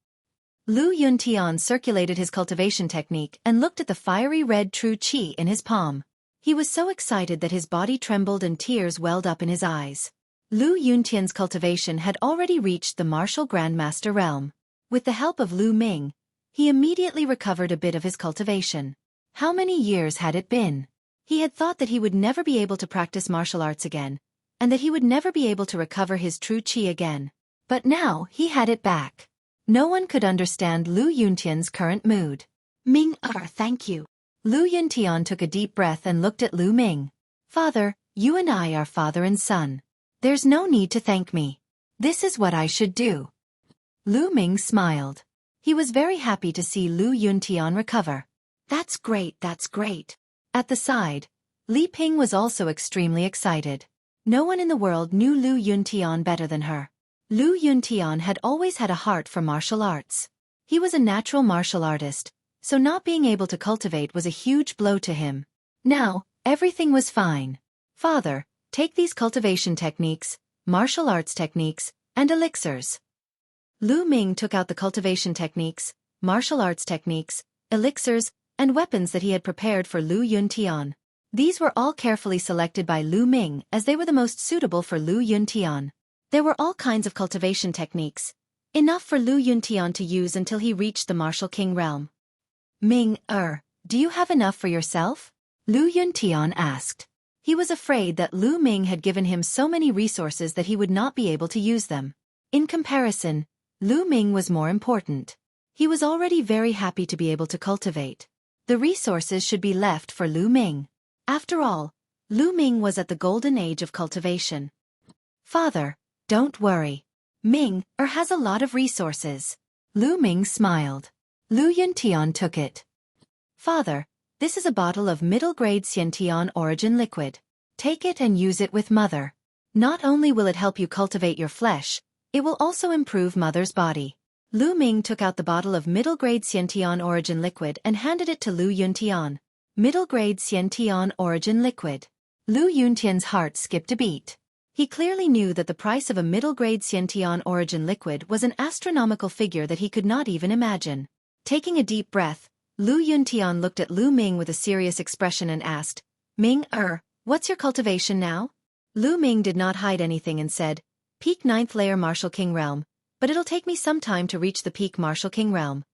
A: Lu Yuntian circulated his cultivation technique and looked at the fiery red true qi in his palm. He was so excited that his body trembled and tears welled up in his eyes. Lu Yuntian's cultivation had already reached the martial grandmaster realm. With the help of Lu Ming, he immediately recovered a bit of his cultivation. How many years had it been? He had thought that he would never be able to practice martial arts again, and that he would never be able to recover his true qi again. But now he had it back. No one could understand Lu Yuntian's current mood. Ming-er, thank you. Lu Yuntian took a deep breath and looked at Lu Ming. Father, you and I are father and son. There's no need to thank me. This is what I should do. Lu Ming smiled. He was very happy to see Lu Yuntian recover. That's great, that's great. At the side, Li Ping was also extremely excited. No one in the world knew Lu Yuntian better than her. Lu Yuntian had always had a heart for martial arts. He was a natural martial artist, so not being able to cultivate was a huge blow to him. Now, everything was fine. Father, take these cultivation techniques, martial arts techniques, and elixirs. Lu Ming took out the cultivation techniques, martial arts techniques, elixirs, and weapons that he had prepared for Lu Yuntian. These were all carefully selected by Lu Ming as they were the most suitable for Lu Yuntian. There were all kinds of cultivation techniques, enough for Lu Yuntian to use until he reached the martial king realm. Ming-er, Do you have enough for yourself? Lu Yuntian asked. He was afraid that Lu Ming had given him so many resources that he would not be able to use them. In comparison, Lu Ming was more important. He was already very happy to be able to cultivate. The resources should be left for Lu Ming. After all, Lu Ming was at the golden age of cultivation. Father, don't worry. Ming has a lot of resources. Lu Ming smiled. Lu Yuntian took it. Father, this is a bottle of middle-grade Xiantian origin liquid. Take it and use it with Mother. Not only will it help you cultivate your flesh, it will also improve Mother's body. Lu Ming took out the bottle of middle-grade Xiantian origin liquid and handed it to Lu Yuntian. Middle-grade Xiantian origin liquid. Lu Yuntian's heart skipped a beat. He clearly knew that the price of a middle-grade Xiantian origin liquid was an astronomical figure that he could not even imagine. Taking a deep breath, Lu Yuntian looked at Lu Ming with a serious expression and asked, Ming, what's your cultivation now? Lu Ming did not hide anything and said, Peak 9th layer Martial King Realm, but it'll take me some time to reach the peak Martial King Realm.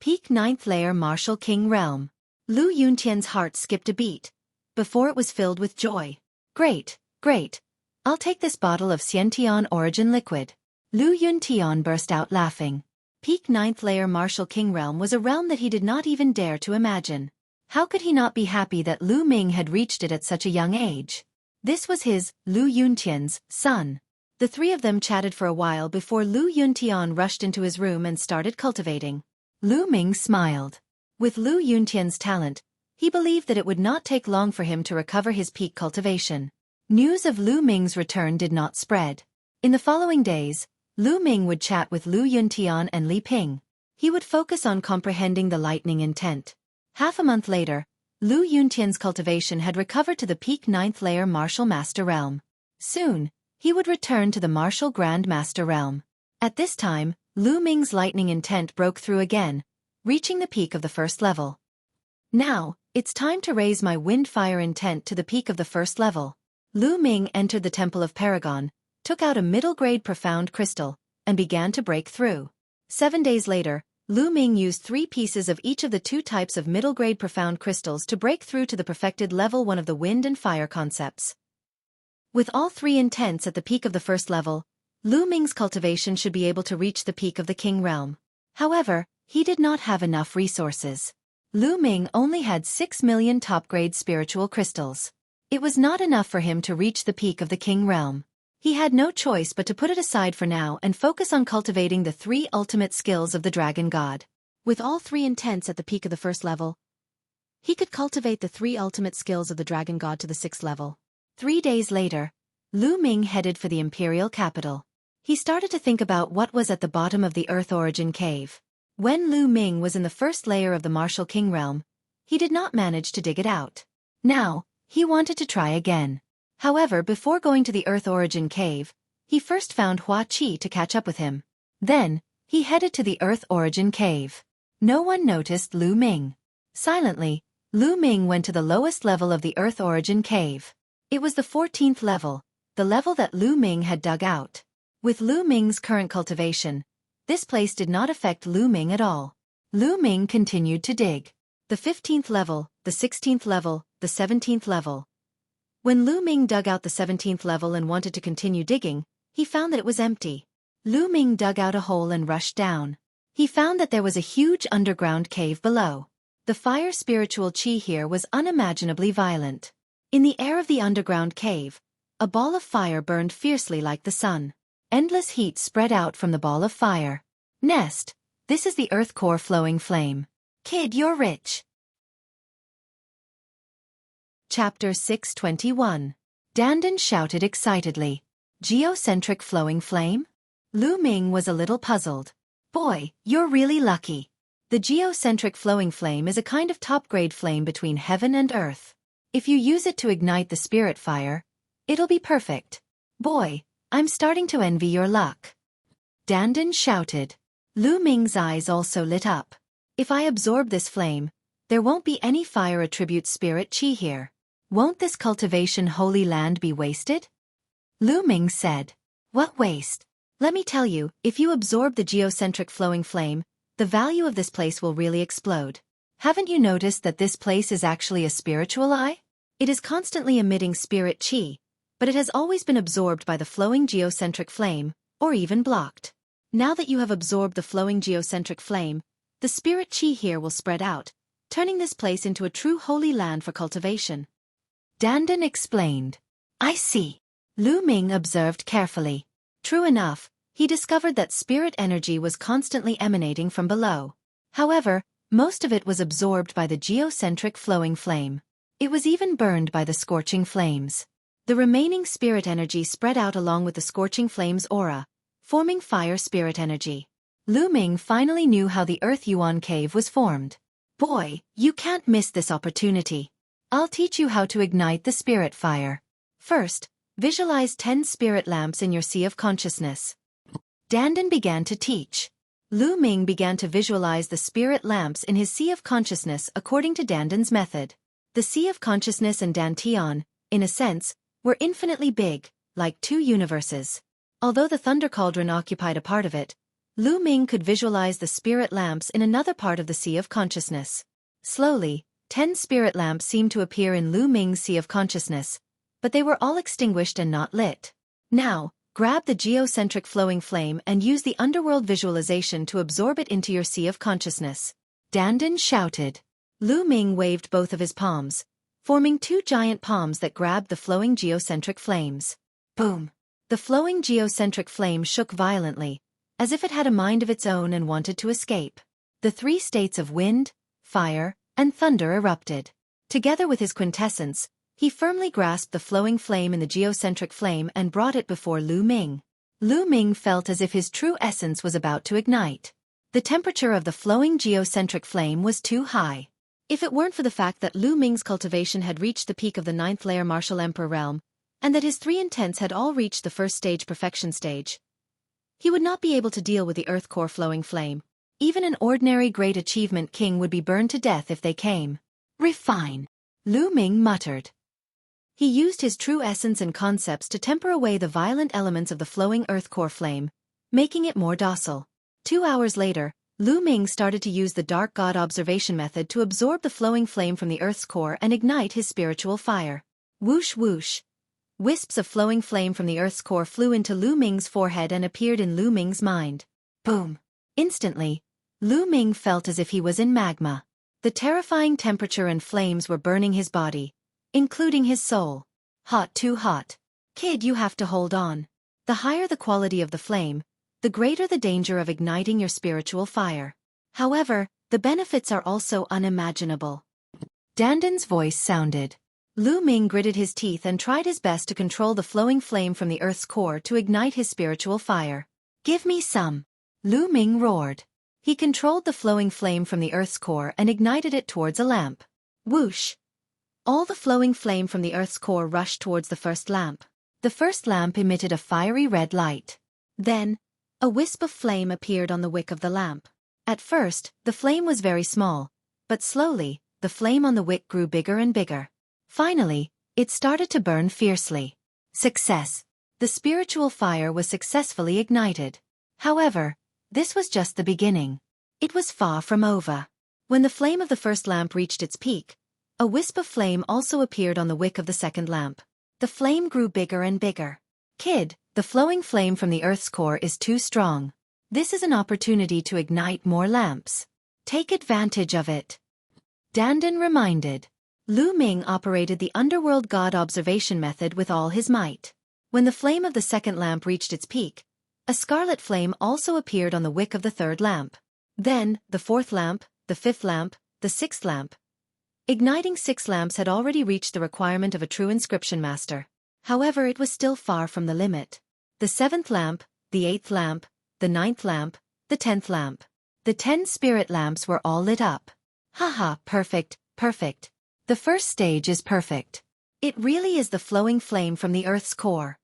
A: Peak 9th layer Martial King Realm. Lu Yuntian's heart skipped a beat. Before it was filled with joy. Great, great. I'll take this bottle of Xiantian origin liquid. Lu Yuntian burst out laughing. Peak 9th layer Martial King Realm was a realm that he did not even dare to imagine. How could he not be happy that Lu Ming had reached it at such a young age? This was his, Lu Yuntian's, son. The three of them chatted for a while before Lu Yuntian rushed into his room and started cultivating. Lu Ming smiled. With Lu Yuntian's talent, he believed that it would not take long for him to recover his peak cultivation. News of Lu Ming's return did not spread. In the following days, Lu Ming would chat with Lu Yuntian and Li Ping. He would focus on comprehending the lightning intent. Half a month later, Lu Yuntian's cultivation had recovered to the peak 9th layer Martial Master Realm. Soon, he would return to the Martial Grand Master Realm. At this time, Lu Ming's lightning intent broke through again, reaching the peak of the first level. Now, it's time to raise my wind-fire intent to the peak of the first level. Lu Ming entered the Temple of Paragon, took out a middle-grade profound crystal, and began to break through. 7 days later, Lu Ming used 3 pieces of each of the 2 types of middle-grade profound crystals to break through to the perfected level 1 of the wind and fire concepts. With all 3 intents at the peak of the first level, Lu Ming's cultivation should be able to reach the peak of the King Realm. However, he did not have enough resources. Lu Ming only had 6 million top-grade spiritual crystals. It was not enough for him to reach the peak of the King Realm. He had no choice but to put it aside for now and focus on cultivating the 3 ultimate skills of the Dragon God. With all 3 intents at the peak of the first level, he could cultivate the 3 ultimate skills of the Dragon God to the 6th level. 3 days later, Lu Ming headed for the imperial capital. He started to think about what was at the bottom of the Earth Origin Cave. When Lu Ming was in the first layer of the Martial King Realm, he did not manage to dig it out. Now, he wanted to try again. However, before going to the Earth Origin Cave, he first found Xueqi to catch up with him. Then, he headed to the Earth Origin Cave. No one noticed Lu Ming. Silently, Lu Ming went to the lowest level of the Earth Origin Cave. It was the 14th level, the level that Lu Ming had dug out. With Lu Ming's current cultivation, this place did not affect Lu Ming at all. Lu Ming continued to dig. The 15th level, the 16th level, the 17th level. When Lu Ming dug out the 17th level and wanted to continue digging, he found that it was empty. Lu Ming dug out a hole and rushed down. He found that there was a huge underground cave below. The fire spiritual chi here was unimaginably violent. In the air of the underground cave, a ball of fire burned fiercely like the sun. Endless heat spread out from the ball of fire. Nest, this is the earth core flowing flame. Kid, you're rich. Chapter 621. Dandan shouted excitedly. Geocentric flowing flame? Lu Ming was a little puzzled. Boy, you're really lucky. The geocentric flowing flame is a kind of top-grade flame between heaven and earth. If you use it to ignite the spirit fire, it'll be perfect. Boy, I'm starting to envy your luck. Dandan shouted. Lu Ming's eyes also lit up. If I absorb this flame, there won't be any fire attribute spirit chi here. Won't this cultivation holy land be wasted? Lu Ming said. What waste? Let me tell you, if you absorb the geocentric flowing flame, the value of this place will really explode. Haven't you noticed that this place is actually a spiritual eye? It is constantly emitting spirit chi, but it has always been absorbed by the flowing geocentric flame, or even blocked. Now that you have absorbed the flowing geocentric flame, the spirit chi here will spread out, turning this place into a true holy land for cultivation. Dandan explained. I see. Lu Ming observed carefully. True enough, he discovered that spirit energy was constantly emanating from below. However, most of it was absorbed by the geocentric flowing flame. It was even burned by the scorching flames. The remaining spirit energy spread out along with the scorching flame's aura, forming fire spirit energy. Lu Ming finally knew how the Earth Yuan cave was formed. Boy, you can't miss this opportunity. I'll teach you how to ignite the spirit fire. First, visualize 10 spirit lamps in your sea of consciousness. Dandan began to teach. Lu Ming began to visualize the spirit lamps in his sea of consciousness according to Dandan's method. The sea of consciousness and Dantian, in a sense, were infinitely big, like two universes. Although the thunder cauldron occupied a part of it, Lu Ming could visualize the spirit lamps in another part of the sea of consciousness. Slowly, 10 spirit lamps seemed to appear in Lu Ming's sea of consciousness, but they were all extinguished and not lit. Now, grab the geocentric flowing flame and use the underworld visualization to absorb it into your sea of consciousness. Dandan shouted. Lu Ming waved both of his palms, forming two giant palms that grabbed the flowing geocentric flames. Boom! The flowing geocentric flame shook violently, as if it had a mind of its own and wanted to escape. The three states of wind, fire, and thunder erupted. Together with his quintessence, he firmly grasped the flowing flame in the geocentric flame and brought it before Lu Ming. Lu Ming felt as if his true essence was about to ignite. The temperature of the flowing geocentric flame was too high. If it weren't for the fact that Lu Ming's cultivation had reached the peak of the 9th layer martial emperor realm, and that his three intents had all reached the first stage perfection stage, he would not be able to deal with the earth core flowing flame. Even an ordinary great achievement king would be burned to death if they came. Refine, Lu Ming muttered. He used his true essence and concepts to temper away the violent elements of the flowing earth core flame, making it more docile. 2 hours later, Lu Ming started to use the dark god observation method to absorb the flowing flame from the earth's core and ignite his spiritual fire. Whoosh whoosh. Wisps of flowing flame from the earth's core flew into Lu Ming's forehead and appeared in Lu Ming's mind. Boom. Instantly, Lu Ming felt as if he was in magma. The terrifying temperature and flames were burning his body, including his soul. Hot, too hot. Kid, you have to hold on. The higher the quality of the flame, the greater the danger of igniting your spiritual fire. However, the benefits are also unimaginable. Dandan's voice sounded. Lu Ming gritted his teeth and tried his best to control the flowing flame from the earth's core to ignite his spiritual fire. Give me some. Lu Ming roared. He controlled the flowing flame from the earth's core and ignited it towards a lamp. Whoosh! All the flowing flame from the earth's core rushed towards the first lamp. The first lamp emitted a fiery red light. Then, a wisp of flame appeared on the wick of the lamp. At first, the flame was very small, but slowly, the flame on the wick grew bigger and bigger. Finally, it started to burn fiercely. Success! The spiritual fire was successfully ignited. However, this was just the beginning. It was far from over. When the flame of the first lamp reached its peak, a wisp of flame also appeared on the wick of the second lamp. The flame grew bigger and bigger. Kid, the flowing flame from the earth's core is too strong. This is an opportunity to ignite more lamps. Take advantage of it. Dandan reminded. Lu Ming operated the underworld god observation method with all his might. When the flame of the second lamp reached its peak, a scarlet flame also appeared on the wick of the third lamp. Then, the fourth lamp, the fifth lamp, the sixth lamp. Igniting 6 lamps had already reached the requirement of a true inscription master. However, it was still far from the limit. The 7th lamp, the 8th lamp, the 9th lamp, the 10th lamp. The 10 spirit lamps were all lit up. Haha, perfect, perfect. The first stage is perfect. It really is the flowing flame from the earth's core.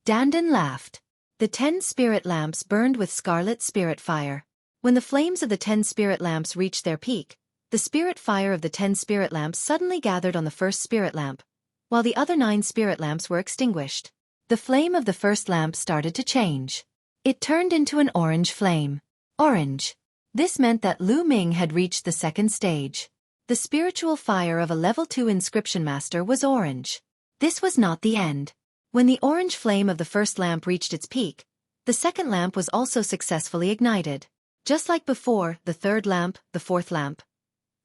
A: Dandan laughed. The 10 spirit lamps burned with scarlet spirit fire. When the flames of the 10 spirit lamps reached their peak, the spirit fire of the 10 spirit lamps suddenly gathered on the first spirit lamp, while the other 9 spirit lamps were extinguished. The flame of the first lamp started to change. It turned into an orange flame. Orange. This meant that Lu Ming had reached the second stage. The spiritual fire of a level 2 inscription master was orange. This was not the end. When the orange flame of the first lamp reached its peak, the second lamp was also successfully ignited. Just like before, the third lamp, the fourth lamp.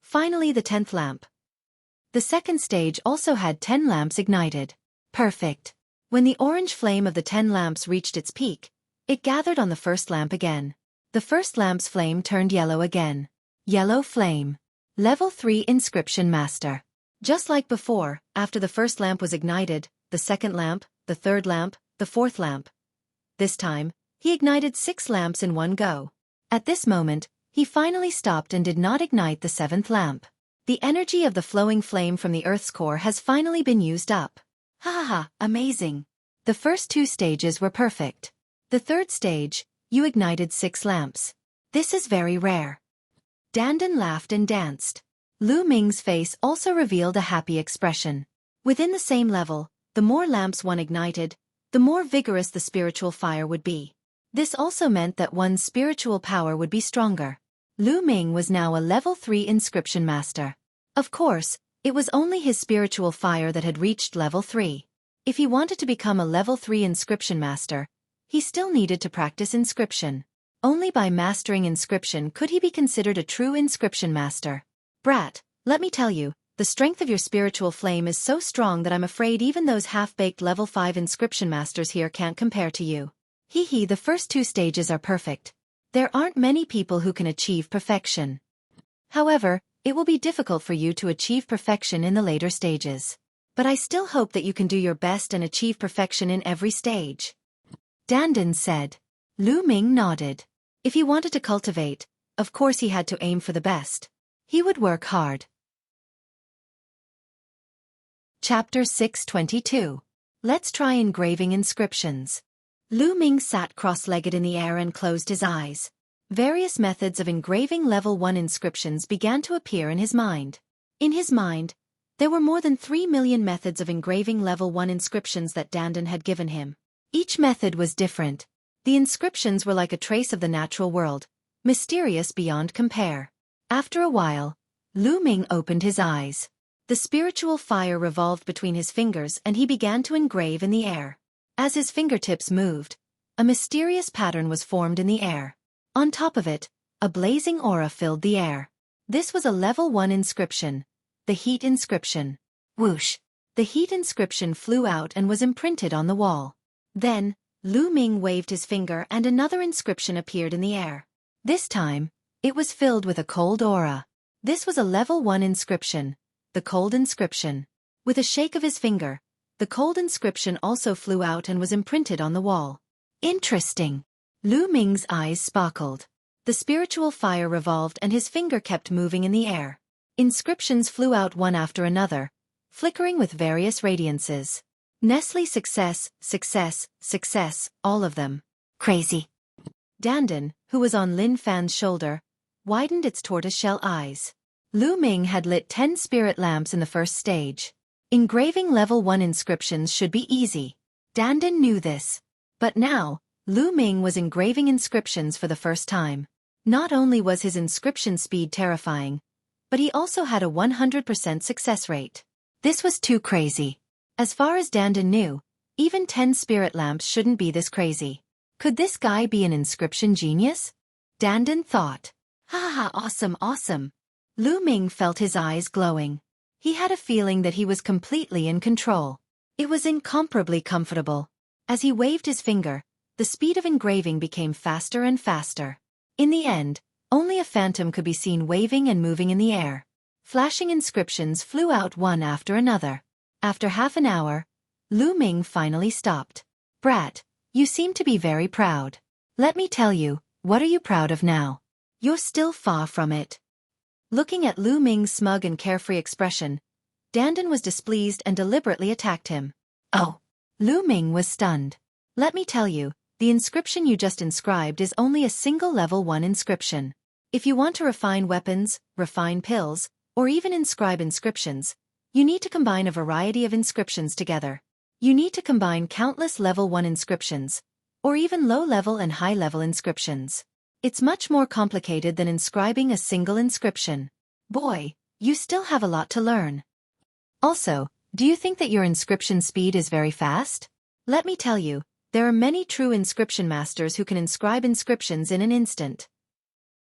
A: Finally, the 10th lamp. The second stage also had 10 lamps ignited. Perfect. When the orange flame of the 10 lamps reached its peak, it gathered on the first lamp again. The first lamp's flame turned yellow again. Yellow flame. Level 3 Inscription Master. Just like before, after the first lamp was ignited, the second lamp, the third lamp, the fourth lamp. This time, he ignited 6 lamps in one go. At this moment, he finally stopped and did not ignite the 7th lamp. The energy of the flowing flame from the Earth's core has finally been used up. Ha ha ha, amazing. The first 2 stages were perfect. The third stage, you ignited 6 lamps. This is very rare. Dandan laughed and danced. Lu Ming's face also revealed a happy expression. Within the same level, the more lamps one ignited, the more vigorous the spiritual fire would be. This also meant that one's spiritual power would be stronger. Lu Ming was now a level 3 inscription master. Of course, it was only his spiritual fire that had reached level 3. If he wanted to become a level 3 inscription master, he still needed to practice inscription. Only by mastering inscription could he be considered a true inscription master. Brat, let me tell you, the strength of your spiritual flame is so strong that I'm afraid even those half-baked level 5 inscription masters here can't compare to you. Hee, the first 2 stages are perfect. There aren't many people who can achieve perfection. However, it will be difficult for you to achieve perfection in the later stages. But I still hope that you can do your best and achieve perfection in every stage. Dandan said. Lu Ming nodded. If he wanted to cultivate, of course he had to aim for the best. He would work hard. Chapter 622. Let's try engraving inscriptions. Lu Ming sat cross-legged in the air and closed his eyes. Various methods of engraving level 1 inscriptions began to appear in his mind. In his mind, there were more than 3 million methods of engraving level 1 inscriptions that Dandan had given him. Each method was different. The inscriptions were like a trace of the natural world, mysterious beyond compare. After a while, Lu Ming opened his eyes. The spiritual fire revolved between his fingers and he began to engrave in the air. As his fingertips moved, a mysterious pattern was formed in the air. On top of it, a blazing aura filled the air. This was a level 1 inscription, the heat inscription. Whoosh! The heat inscription flew out and was imprinted on the wall. Then, Lu Ming waved his finger and another inscription appeared in the air. This time, it was filled with a cold aura. This was a level 1 inscription, the cold inscription. With a shake of his finger, the cold inscription also flew out and was imprinted on the wall. Interesting. Lu Ming's eyes sparkled. The spiritual fire revolved and his finger kept moving in the air. Inscriptions flew out one after another, flickering with various radiances. Nestle success, success, success, all of them. Crazy. Dandan, who was on Lin Fan's shoulder, widened its tortoiseshell eyes. Lu Ming had lit 10 spirit lamps in the first stage. Engraving level 1 inscriptions should be easy. Dandan knew this. But now, Lu Ming was engraving inscriptions for the first time. Not only was his inscription speed terrifying, but he also had a 100% success rate. This was too crazy. As far as Dandan knew, even 10 spirit lamps shouldn't be this crazy. Could this guy be an inscription genius? Dandan thought. Ha ha, awesome, awesome. Lu Ming felt his eyes glowing. He had a feeling that he was completely in control. It was incomparably comfortable. As he waved his finger, the speed of engraving became faster and faster. In the end, only a phantom could be seen waving and moving in the air. Flashing inscriptions flew out one after another. After half an hour, Lu Ming finally stopped. Brat, you seem to be very proud. Let me tell you, what are you proud of now? You're still far from it. Looking at Lu Ming's smug and carefree expression, Dandan was displeased and deliberately attacked him. Oh! Lu Ming was stunned. Let me tell you, the inscription you just inscribed is only a single level 1 inscription. If you want to refine weapons, refine pills, or even inscribe inscriptions, you need to combine a variety of inscriptions together. You need to combine countless level 1 inscriptions, or even low-level and high-level inscriptions. It's much more complicated than inscribing a single inscription. Boy, you still have a lot to learn. Also, do you think that your inscription speed is very fast? Let me tell you, there are many true inscription masters who can inscribe inscriptions in an instant.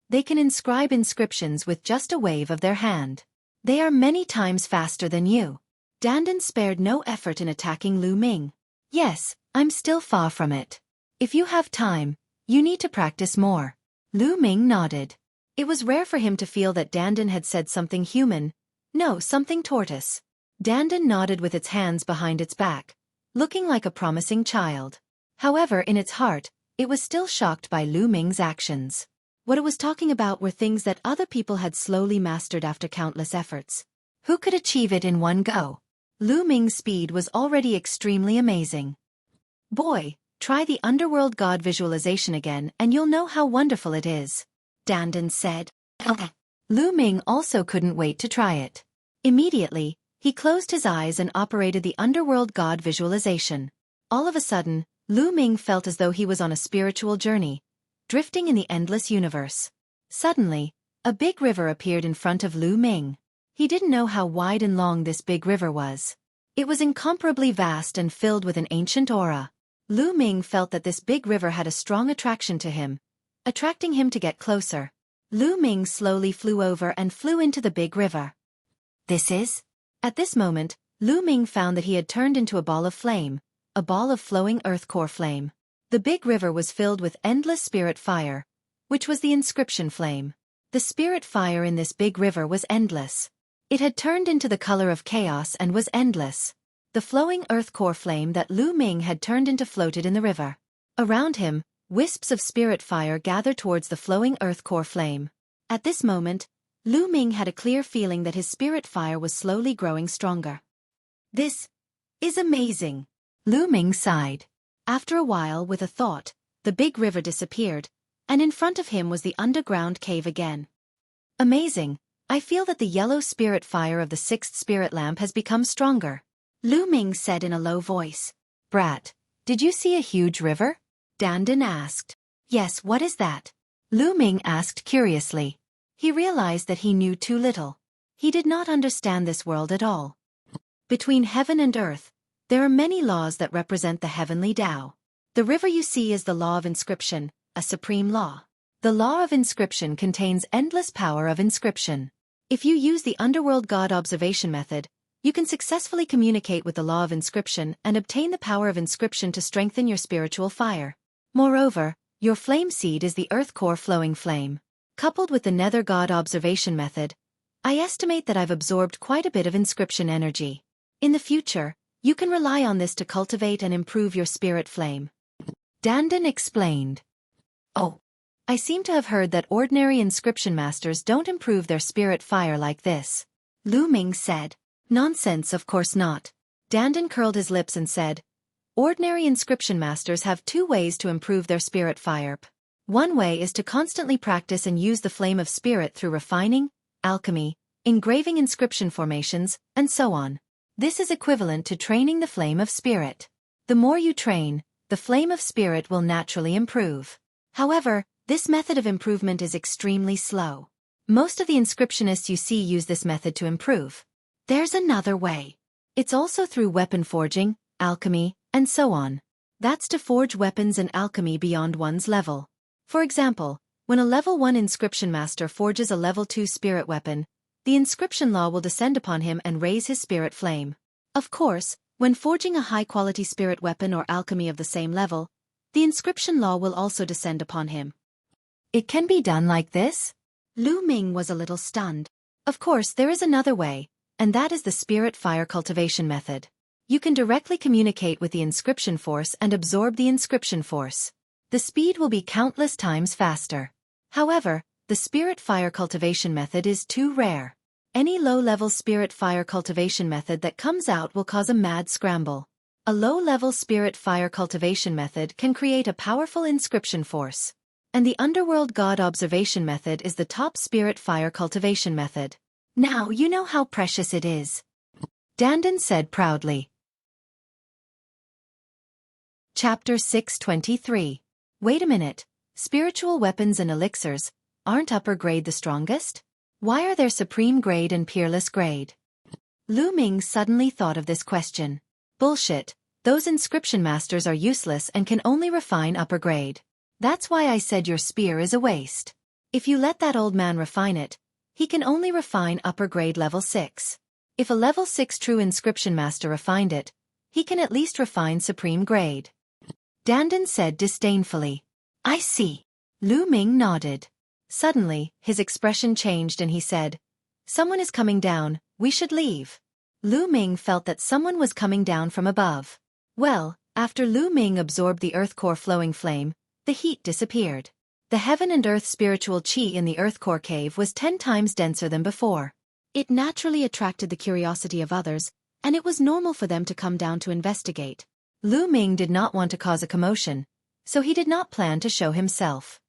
A: They can inscribe inscriptions with just a wave of their hand. They are many times faster than you. Dandan spared no effort in attacking Lu Ming. Yes, I'm still far from it. If you have time, you need to practice more. Lu Ming nodded. It was rare for him to feel that Dandan had said something human. No, something tortoise. Dandan nodded with its hands behind its back, looking like a promising child. However, in its heart, it was still shocked by Lu Ming's actions. What it was talking about were things that other people had slowly mastered after countless efforts. Who could achieve it in one go? Lu Ming's speed was already extremely amazing. Boy, try the underworld god visualization again and you'll know how wonderful it is, Dandan said. Lu Ming also couldn't wait to try it. Immediately, he closed his eyes and operated the underworld god visualization. All of a sudden, Lu Ming felt as though he was on a spiritual journey, drifting in the endless universe. Suddenly, a big river appeared in front of Lu Ming. He didn't know how wide and long this big river was. It was incomparably vast and filled with an ancient aura. Lu Ming felt that this big river had a strong attraction to him, attracting him to get closer. Lu Ming slowly flew over and flew into the big river. This is? At this moment, Lu Ming found that he had turned into a ball of flame, a ball of flowing earth core flame. The big river was filled with endless spirit fire, which was the inscription flame. The spirit fire in this big river was endless. It had turned into the color of chaos and was endless. The flowing earth core flame that Lu Ming had turned into floated in the river. Around him, wisps of spirit fire gathered towards the flowing earth core flame. At this moment, Lu Ming had a clear feeling that his spirit fire was slowly growing stronger. This is amazing. Lu Ming sighed. After a while, with a thought, the big river disappeared, and in front of him was the underground cave again. Amazing. I feel that the yellow spirit fire of the sixth spirit lamp has become stronger, Lu Ming said in a low voice. Brat, did you see a huge river? Dandan asked. Yes, what is that? Lu Ming asked curiously. He realized that he knew too little. He did not understand this world at all. Between heaven and earth, there are many laws that represent the heavenly Tao. The river you see is the law of inscription, a supreme law. The law of inscription contains endless power of inscription. If you use the underworld god observation method, you can successfully communicate with the law of inscription and obtain the power of inscription to strengthen your spiritual fire. Moreover, your flame seed is the earth core flowing flame. Coupled with the nether god observation method, I estimate that I've absorbed quite a bit of inscription energy. In the future, you can rely on this to cultivate and improve your spirit flame. Dandan explained. Oh. I seem to have heard that ordinary inscription masters don't improve their spirit fire like this. Lu Ming said. Nonsense, of course not. Dandan curled his lips and said, ordinary inscription masters have two ways to improve their spirit fire. One way is to constantly practice and use the flame of spirit through refining, alchemy, engraving inscription formations, and so on. This is equivalent to training the flame of spirit. The more you train, the flame of spirit will naturally improve. However, this method of improvement is extremely slow. Most of the inscriptionists you see use this method to improve. There's another way. It's also through weapon forging, alchemy, and so on. That's to forge weapons and alchemy beyond one's level. For example, when a level 1 inscription master forges a level 2 spirit weapon, the inscription law will descend upon him and raise his spirit flame. Of course, when forging a high-quality spirit weapon or alchemy of the same level, the inscription law will also descend upon him. It can be done like this? Lu Ming was a little stunned. Of course, there is another way, and that is the spirit fire cultivation method. You can directly communicate with the inscription force and absorb the inscription force. The speed will be countless times faster. However, the spirit fire cultivation method is too rare. Any low-level spirit fire cultivation method that comes out will cause a mad scramble. A low-level spirit fire cultivation method can create a powerful inscription force. And the underworld god observation method is the top spirit fire cultivation method. Now you know how precious it is, Dandan said proudly. Chapter 623. Wait a minute. Spiritual weapons and elixirs, aren't upper grade the strongest? Why are there supreme grade and peerless grade? Lu Ming suddenly thought of this question. Bullshit, those inscription masters are useless and can only refine upper grade. That's why I said your spear is a waste. If you let that old man refine it, he can only refine upper grade level 6. If a level 6 true inscription master refined it, he can at least refine supreme grade. Dandan said disdainfully. I see. Lu Ming nodded. Suddenly, his expression changed and he said, Someone is coming down, we should leave. Lu Ming felt that someone was coming down from above. Well, after Lu Ming absorbed the earth core flowing flame, the heat disappeared. The heaven and earth spiritual qi in the earth core cave was 10 times denser than before.
B: It naturally attracted the curiosity of others, and it was normal for them to come down to investigate.
A: Lu Ming did not want to cause a commotion, so he did not plan to show himself.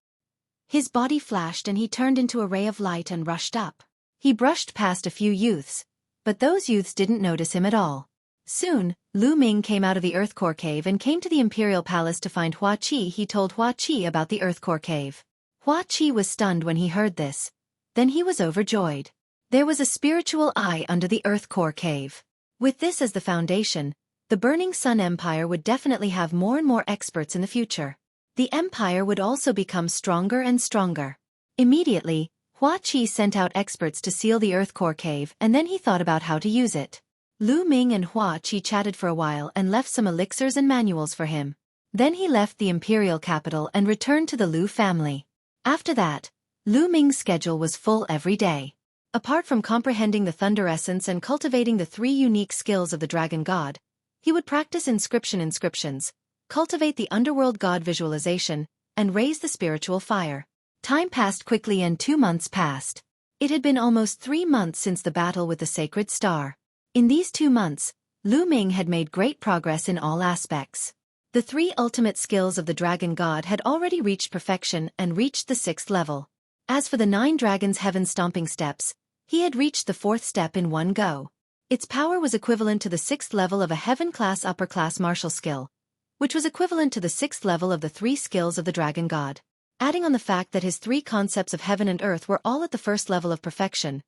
B: His body flashed and he turned into a ray of light and rushed up.
A: He brushed past a few youths, but those youths didn't notice him at all. Soon, Lu Ming came out of the earth core cave and came to the imperial palace to find Xueqi. He told Xueqi about the earth core cave. Xueqi was stunned when he heard this. Then he was overjoyed. There was a spiritual eye under the earth core cave. With this as the foundation, the Burning Sun Empire would definitely have more and more experts in the future. The empire would also become stronger and stronger. Immediately, Xueqi sent out experts to seal the earth core cave and then he thought about how to use it. Lu Ming and Xueqi chatted for a while and left some elixirs and manuals for him. Then he left the imperial capital and returned to the Lu family. After that, Lu Ming's schedule was full every day. Apart from comprehending the thunder essence and cultivating the 3 unique skills of the dragon god, he would practice inscriptions, cultivate the underworld god visualization, and raise the spiritual fire. Time passed quickly and 2 months passed. It had been almost 3 months since the battle with the sacred star. In these 2 months, Lu Ming had made great progress in all aspects. The 3 ultimate skills of the dragon god had already reached perfection and reached the 6th level. As for the 9 dragons' heaven stomping steps, he had reached the 4th step in one go. Its power was equivalent to the 6th level of a heaven-class upper-class martial skill, which was equivalent to the 6th level of the 3 skills of the dragon god. Adding on the fact that his 3 concepts of heaven and earth were all at the 1st level of perfection,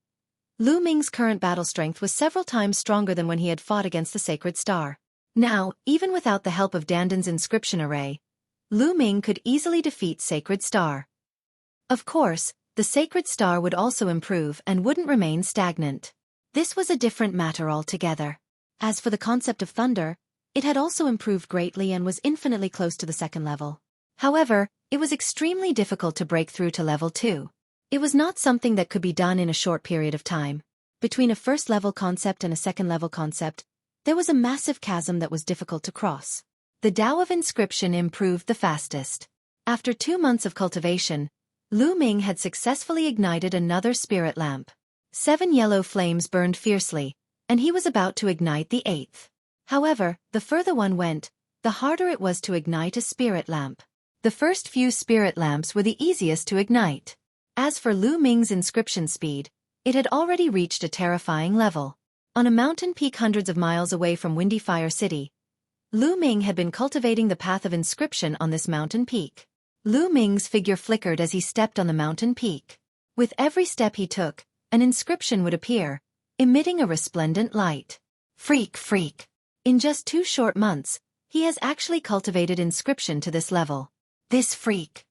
A: Lu Ming's current battle strength was several times stronger than when he had fought against the sacred star. Now, even without the help of Dandan's inscription array, Lu Ming could easily defeat Sacred Star. Of course, the Sacred Star would also improve and wouldn't remain stagnant. This was a different matter altogether. As for the concept of thunder, it had also improved greatly and was infinitely close to the 2nd level. However, it was extremely difficult to break through to level 2. It was not something that could be done in a short period of time. Between a 1st level concept and a 2nd level concept, there was a massive chasm that was difficult to cross. The Tao of Inscription improved the fastest. After 2 months of cultivation, Lu Ming had successfully ignited another spirit lamp. 7 yellow flames burned fiercely, and he was about to ignite the 8th. However, the further one went, the harder it was to ignite a spirit lamp. The first few spirit lamps were the easiest to ignite. As for Lu Ming's inscription speed, it had already reached a terrifying level. On a mountain peak hundreds of miles away from Windy Fire City, Lu Ming had been cultivating the path of inscription on this mountain peak. Lu Ming's figure flickered as he stepped on the mountain peak. With every step he took, an inscription would appear, emitting a resplendent light. Freak. In just 2 short months, he has actually cultivated inscription to this level. This freak.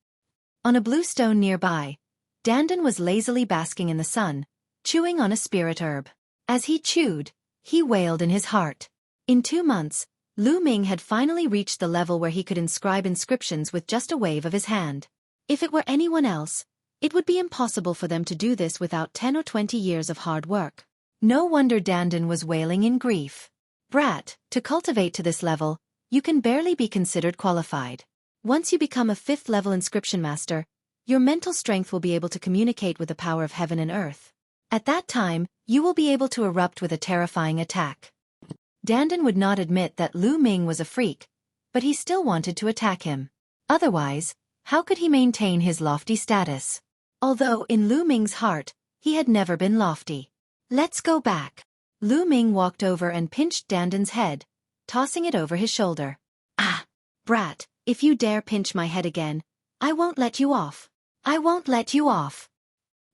A: On a blue stone nearby, Dandan was lazily basking in the sun, chewing on a spirit herb. As he chewed, he wailed in his heart. In 2 months, Lu Ming had finally reached the level where he could inscribe inscriptions with just a wave of his hand. If it were anyone else, it would be impossible for them to do this without 10 or 20 years of hard work. No wonder Dandan was wailing in grief. Brat, to cultivate to this level, you can barely be considered qualified. Once you become a 5th level inscription master, your mental strength will be able to communicate with the power of heaven and earth. At that time, you will be able to erupt with a terrifying attack. Dandan would not admit that Lu Ming was a freak, but he still wanted to attack him. Otherwise, how could he maintain his lofty status? Although in Lu Ming's heart, he had never been lofty. Let's go back. Lu Ming walked over and pinched Dandan's head, tossing it over his shoulder. Ah! Brat, if you dare pinch my head again, I won't let you off. I won't let you off.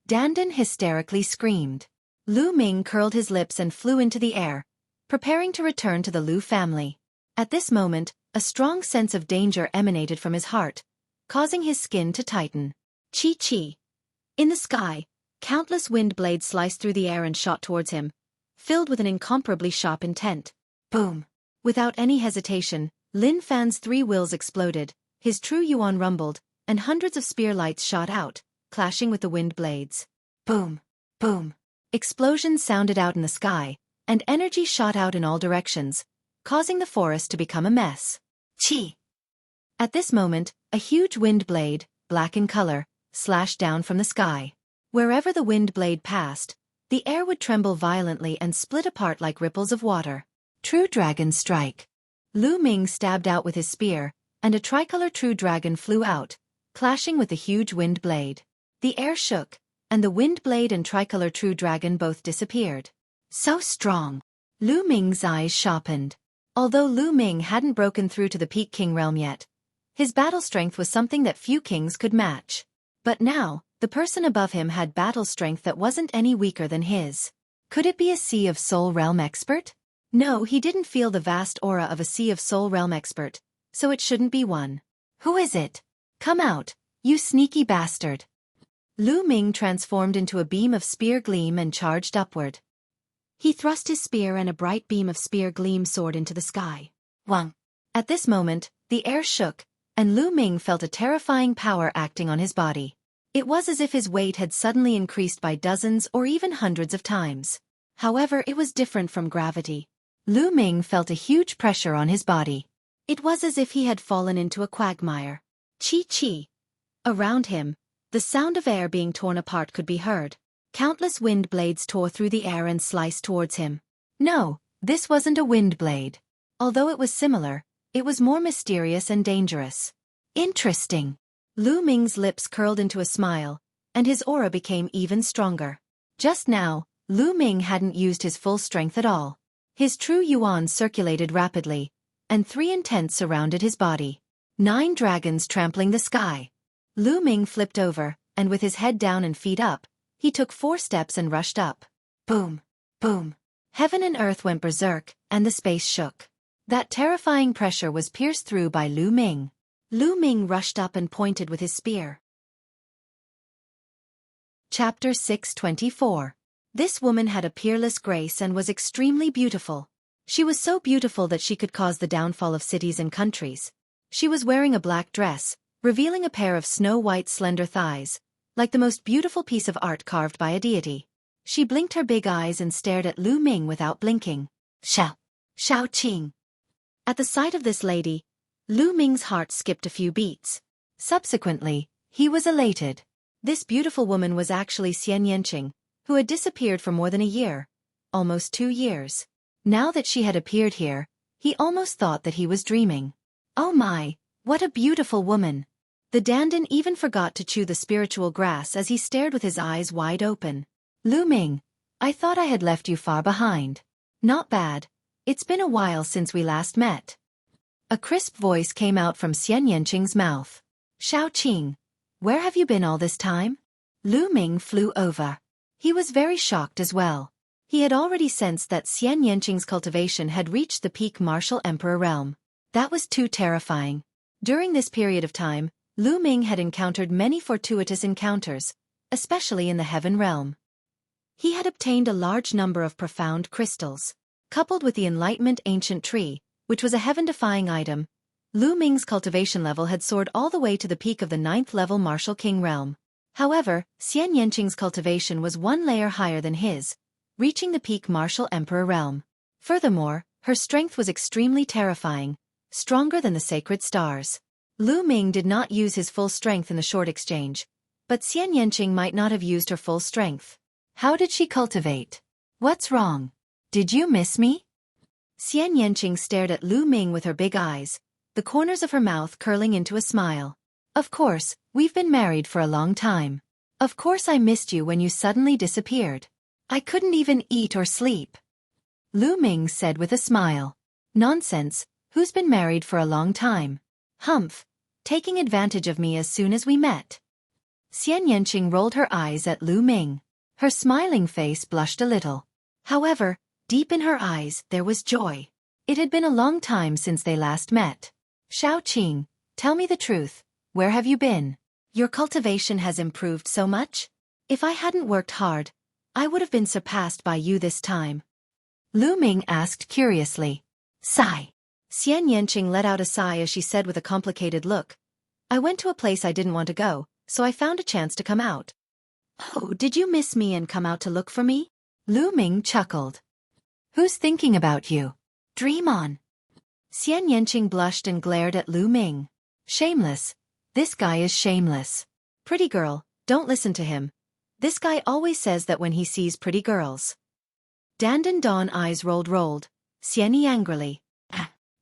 A: Dandan hysterically screamed. Lu Ming curled his lips and flew into the air, preparing to return to the Lu family. At this moment, a strong sense of danger emanated from his heart, causing his skin to tighten. Chi. In the sky, countless wind blades sliced through the air and shot towards him, filled with an incomparably sharp intent. Boom! Without any hesitation, Lin Fan's 3 wheels exploded, his true yuan rumbled, and hundreds of spear lights shot out, clashing with the wind blades. Boom! Boom! Explosions sounded out in the sky, and energy shot out in all directions, causing the forest to become a mess. Chi! At this moment, a huge wind blade, black in color, slashed down from the sky. Wherever the wind blade passed, the air would tremble violently and split apart like ripples of water. True Dragon Strike. Lu Ming stabbed out with his spear, and a tricolor true dragon flew out, clashing with the huge wind blade. The air shook, and the wind blade and tricolor true dragon both disappeared. So strong! Lu Ming's eyes sharpened. Although Lu Ming hadn't broken through to the Peak King realm yet, his battle strength was something that few kings could match. But now, the person above him had battle strength that wasn't any weaker than his. Could it be a Sea of Soul Realm expert? No, he didn't feel the vast aura of a Sea of Soul Realm expert, so it shouldn't be one. Who is it? Come out, you sneaky bastard. Lu Ming transformed into a beam of spear gleam and charged upward. He thrust his spear and a bright beam of spear gleam soared into the sky. Wang! At this moment, the air shook, and Lu Ming felt a terrifying power acting on his body. It was as if his weight had suddenly increased by dozens or even hundreds of times. However, it was different from gravity. Lu Ming felt a huge pressure on his body. It was as if he had fallen into a quagmire. Chi. Around him, the sound of air being torn apart could be heard. Countless wind blades tore through the air and sliced towards him. No, this wasn't a wind blade. Although it was similar, it was more mysterious and dangerous. Interesting. Lu Ming's lips curled into a smile, and his aura became even stronger. Just now, Lu Ming hadn't used his full strength at all. His true yuan circulated rapidly, and 3 intents surrounded his body. 9 dragons trampling the sky. Lu Ming flipped over, and with his head down and feet up, he took 4 steps and rushed up. Boom! Boom! Heaven and earth went berserk, and the space shook. That terrifying pressure was pierced through by Lu Ming. Lu Ming rushed up and pointed with his spear. Chapter 624. This woman had a peerless grace and was extremely beautiful. She was so beautiful that she could cause the downfall of cities and countries. She was wearing a black dress, revealing a pair of snow-white slender thighs, like the most beautiful piece of art carved by a deity. She blinked her big eyes and stared at Lu Ming without blinking. Xiao Qing. At the sight of this lady, Lu Ming's heart skipped a few beats. Subsequently, he was elated. This beautiful woman was actually Xian Yanqing, who had disappeared for more than a year, almost 2 years. Now that she had appeared here, he almost thought that he was dreaming. Oh my, what a beautiful woman! The Dandan even forgot to chew the spiritual grass as he stared with his eyes wide open. Lu Ming, I thought I had left you far behind. Not bad. It's been a while since we last met. A crisp voice came out from Xian Yanqing's mouth. Qing, where have you been all this time? Lu Ming flew over. He was very shocked as well. He had already sensed that Xian Yanqing's cultivation had reached the peak martial emperor realm. That was too terrifying. During this period of time, Lu Ming had encountered many fortuitous encounters, especially in the heaven realm. He had obtained a large number of profound crystals. Coupled with the Enlightenment Ancient Tree, which was a heaven-defying item, Lu Ming's cultivation level had soared all the way to the peak of the 9th level Martial King realm. However, Xian Yanqing's cultivation was 1 layer higher than his, reaching the peak Martial Emperor realm. Furthermore, her strength was extremely terrifying, stronger than the sacred stars. Lu Ming did not use his full strength in the short exchange, but Xian Yanqing might not have used her full strength. How did she cultivate? What's wrong? Did you miss me? Xian Yanqing stared at Lu Ming with her big eyes, the corners of her mouth curling into a smile. Of course, we've been married for a long time. Of course I missed you when you suddenly disappeared. I couldn't even eat or sleep. Lu Ming said with a smile. Nonsense, who's been married for a long time? Humph, taking advantage of me as soon as we met. Xian Yanqing rolled her eyes at Lu Ming. Her smiling face blushed a little. However, deep in her eyes there was joy. It had been a long time since they last met. Xueqi, tell me the truth. Where have you been? Your cultivation has improved so much? If I hadn't worked hard, I would have been surpassed by you this time. Lu Ming asked curiously. Sigh. Xian Yanqing let out a sigh as she said with a complicated look. I went to a place I didn't want to go, so I found a chance to come out. Oh, did you miss me and come out to look for me? Lu Ming chuckled. Who's thinking about you? Dream on. Xian Yanqing blushed and glared at Lu Ming. Shameless. This guy is shameless. Pretty girl, don't listen to him. This guy always says that when he sees pretty girls. Dandan Dawn eyes rolled. Xianyi angrily.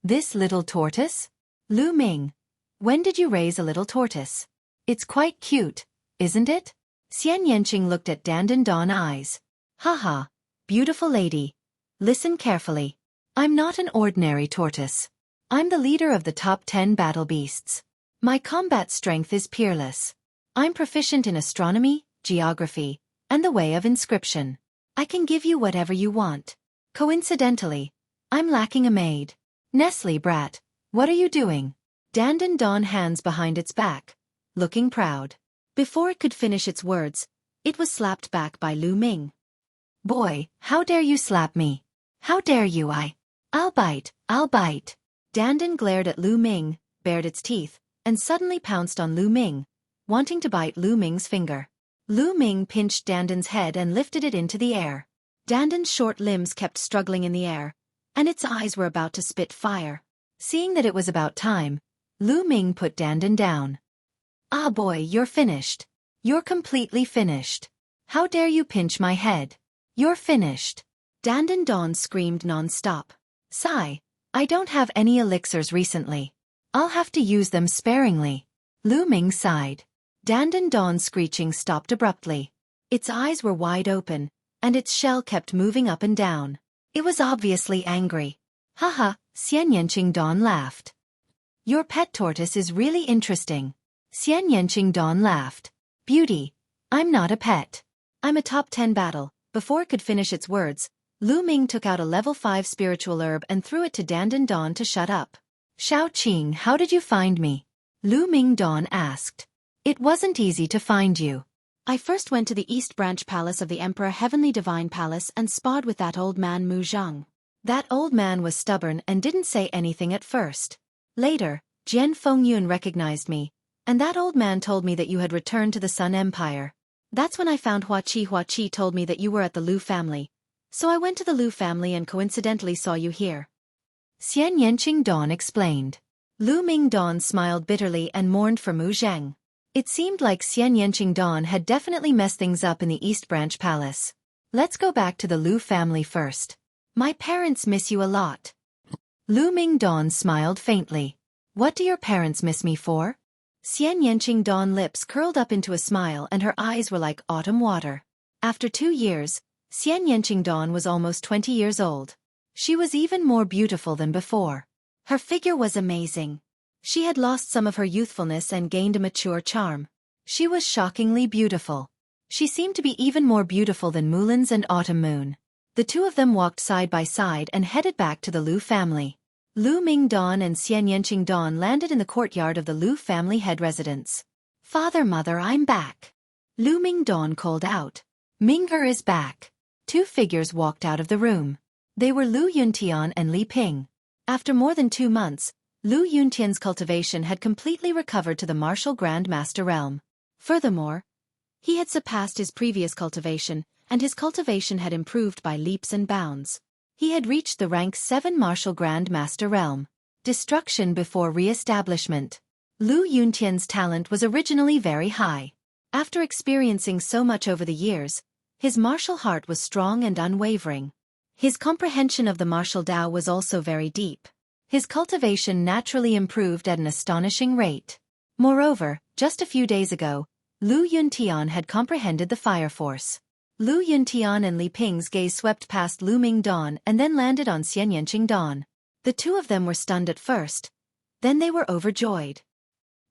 A: This little tortoise? Lu Ming. When did you raise a little tortoise? It's quite cute, isn't it? Xian Yanqing looked at Dandan Dawn eyes. Haha, beautiful lady. Listen carefully. I'm not an ordinary tortoise. I'm the leader of the top 10 battle beasts. My combat strength is peerless. I'm proficient in astronomy, geography, and the way of inscription. I can give you whatever you want. Coincidentally, I'm lacking a maid. Nestle brat, what are you doing? Dandan Dawn hands behind its back, looking proud. Before it could finish its words, it was slapped back by Lu Ming. Boy, how dare you slap me? How dare you I'll bite. Dandan glared at Lu Ming, bared its teeth, and suddenly pounced on Lu Ming, wanting to bite Lu Ming's finger. Lu Ming pinched Dandan's head and lifted it into the air. Dandan's short limbs kept struggling in the air, and its eyes were about to spit fire. Seeing that it was about time, Lu Ming put Dandan down. Ah boy, you're finished. You're completely finished. How dare you pinch my head? You're finished. Dandan Dawn screamed non-stop. Sigh, I don't have any elixirs recently. I'll have to use them sparingly. Lu Ming sighed. Dandan Dawn's screeching stopped abruptly. Its eyes were wide open, and its shell kept moving up and down. It was obviously angry. Haha, Xian Yanqing Dawn laughed. Your pet tortoise is really interesting. Xian Yanqing Dawn laughed. Beauty, I'm not a pet. I'm a top 10 battle. Before it could finish its words, Lu Ming took out a level 5 spiritual herb and threw it to Dandan Dawn to shut up. Xueqi, how did you find me? Lu Ming Dawn asked. It wasn't easy to find you. I first went to the East Branch Palace of the Emperor Heavenly Divine Palace and sparred with that old man Mu Zhang. That old man was stubborn and didn't say anything at first. Later, Jian Fengyun recognized me, and that old man told me that you had returned to the Sun Empire. That's when I found Xueqi told me that you were at the Lu family. So I went to the Lu family and coincidentally saw you here. Xian Yanqing Dawn explained. Lu Ming Dawn smiled bitterly and mourned for Mu Zhang. It seemed like Xian Yanqing Dawn had definitely messed things up in the East Branch Palace. Let's go back to the Lu family first. My parents miss you a lot. Lu Ming Dawn smiled faintly. What do your parents miss me for? Xian Yanqing Dawn lips curled up into a smile and her eyes were like autumn water. After 2 years, Xian Yanqing Dawn was almost 20 years old. She was even more beautiful than before. Her figure was amazing. She had lost some of her youthfulness and gained a mature charm. She was shockingly beautiful. She seemed to be even more beautiful than Mulan's and Autumn Moon. The two of them walked side by side and headed back to the Lu family. Lu Ming Dawn and Xian Yanqing Dawn landed in the courtyard of the Lu family head residence. Father, mother, I'm back. Lu Ming Dawn called out. Ming'er is back. 2 figures walked out of the room. They were Lu Yuntian and Li Ping. After more than 2 months, Lu Yuntian's cultivation had completely recovered to the martial Grand Master realm. Furthermore, he had surpassed his previous cultivation, and his cultivation had improved by leaps and bounds. He had reached the rank 7 martial Grand Master realm. Destruction before re-establishment. Lu Yuntian's talent was originally very high. After experiencing so much over the years, his martial heart was strong and unwavering. His comprehension of the martial Tao was also very deep. His cultivation naturally improved at an astonishing rate. Moreover, just a few days ago, Lu Yuntian had comprehended the fire force. Lu Yuntian and Li Ping's gaze swept past Lu Ming Dawn and then landed on Xian Yanqing Dawn. The two of them were stunned at first. Then they were overjoyed.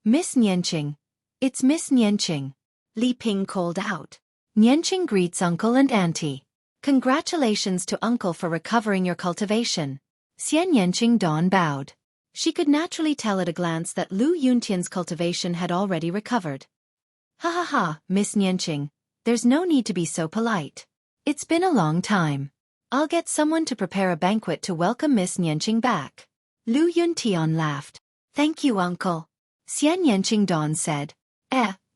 A: Miss Nianqing. It's Miss Nianqing. Li Ping called out. Nianqing greets uncle and auntie. Congratulations to uncle for recovering your cultivation. Xian Nianqing Dawn bowed. She could naturally tell at a glance that Lu Yuntian's cultivation had already recovered. Ha ha ha, Miss Nianqing. There's no need to be so polite. It's been a long time. I'll get someone to prepare a banquet to welcome Miss Nianqing back. Lu Yuntian laughed. Thank you, uncle. Xian Nianqing Dawn said.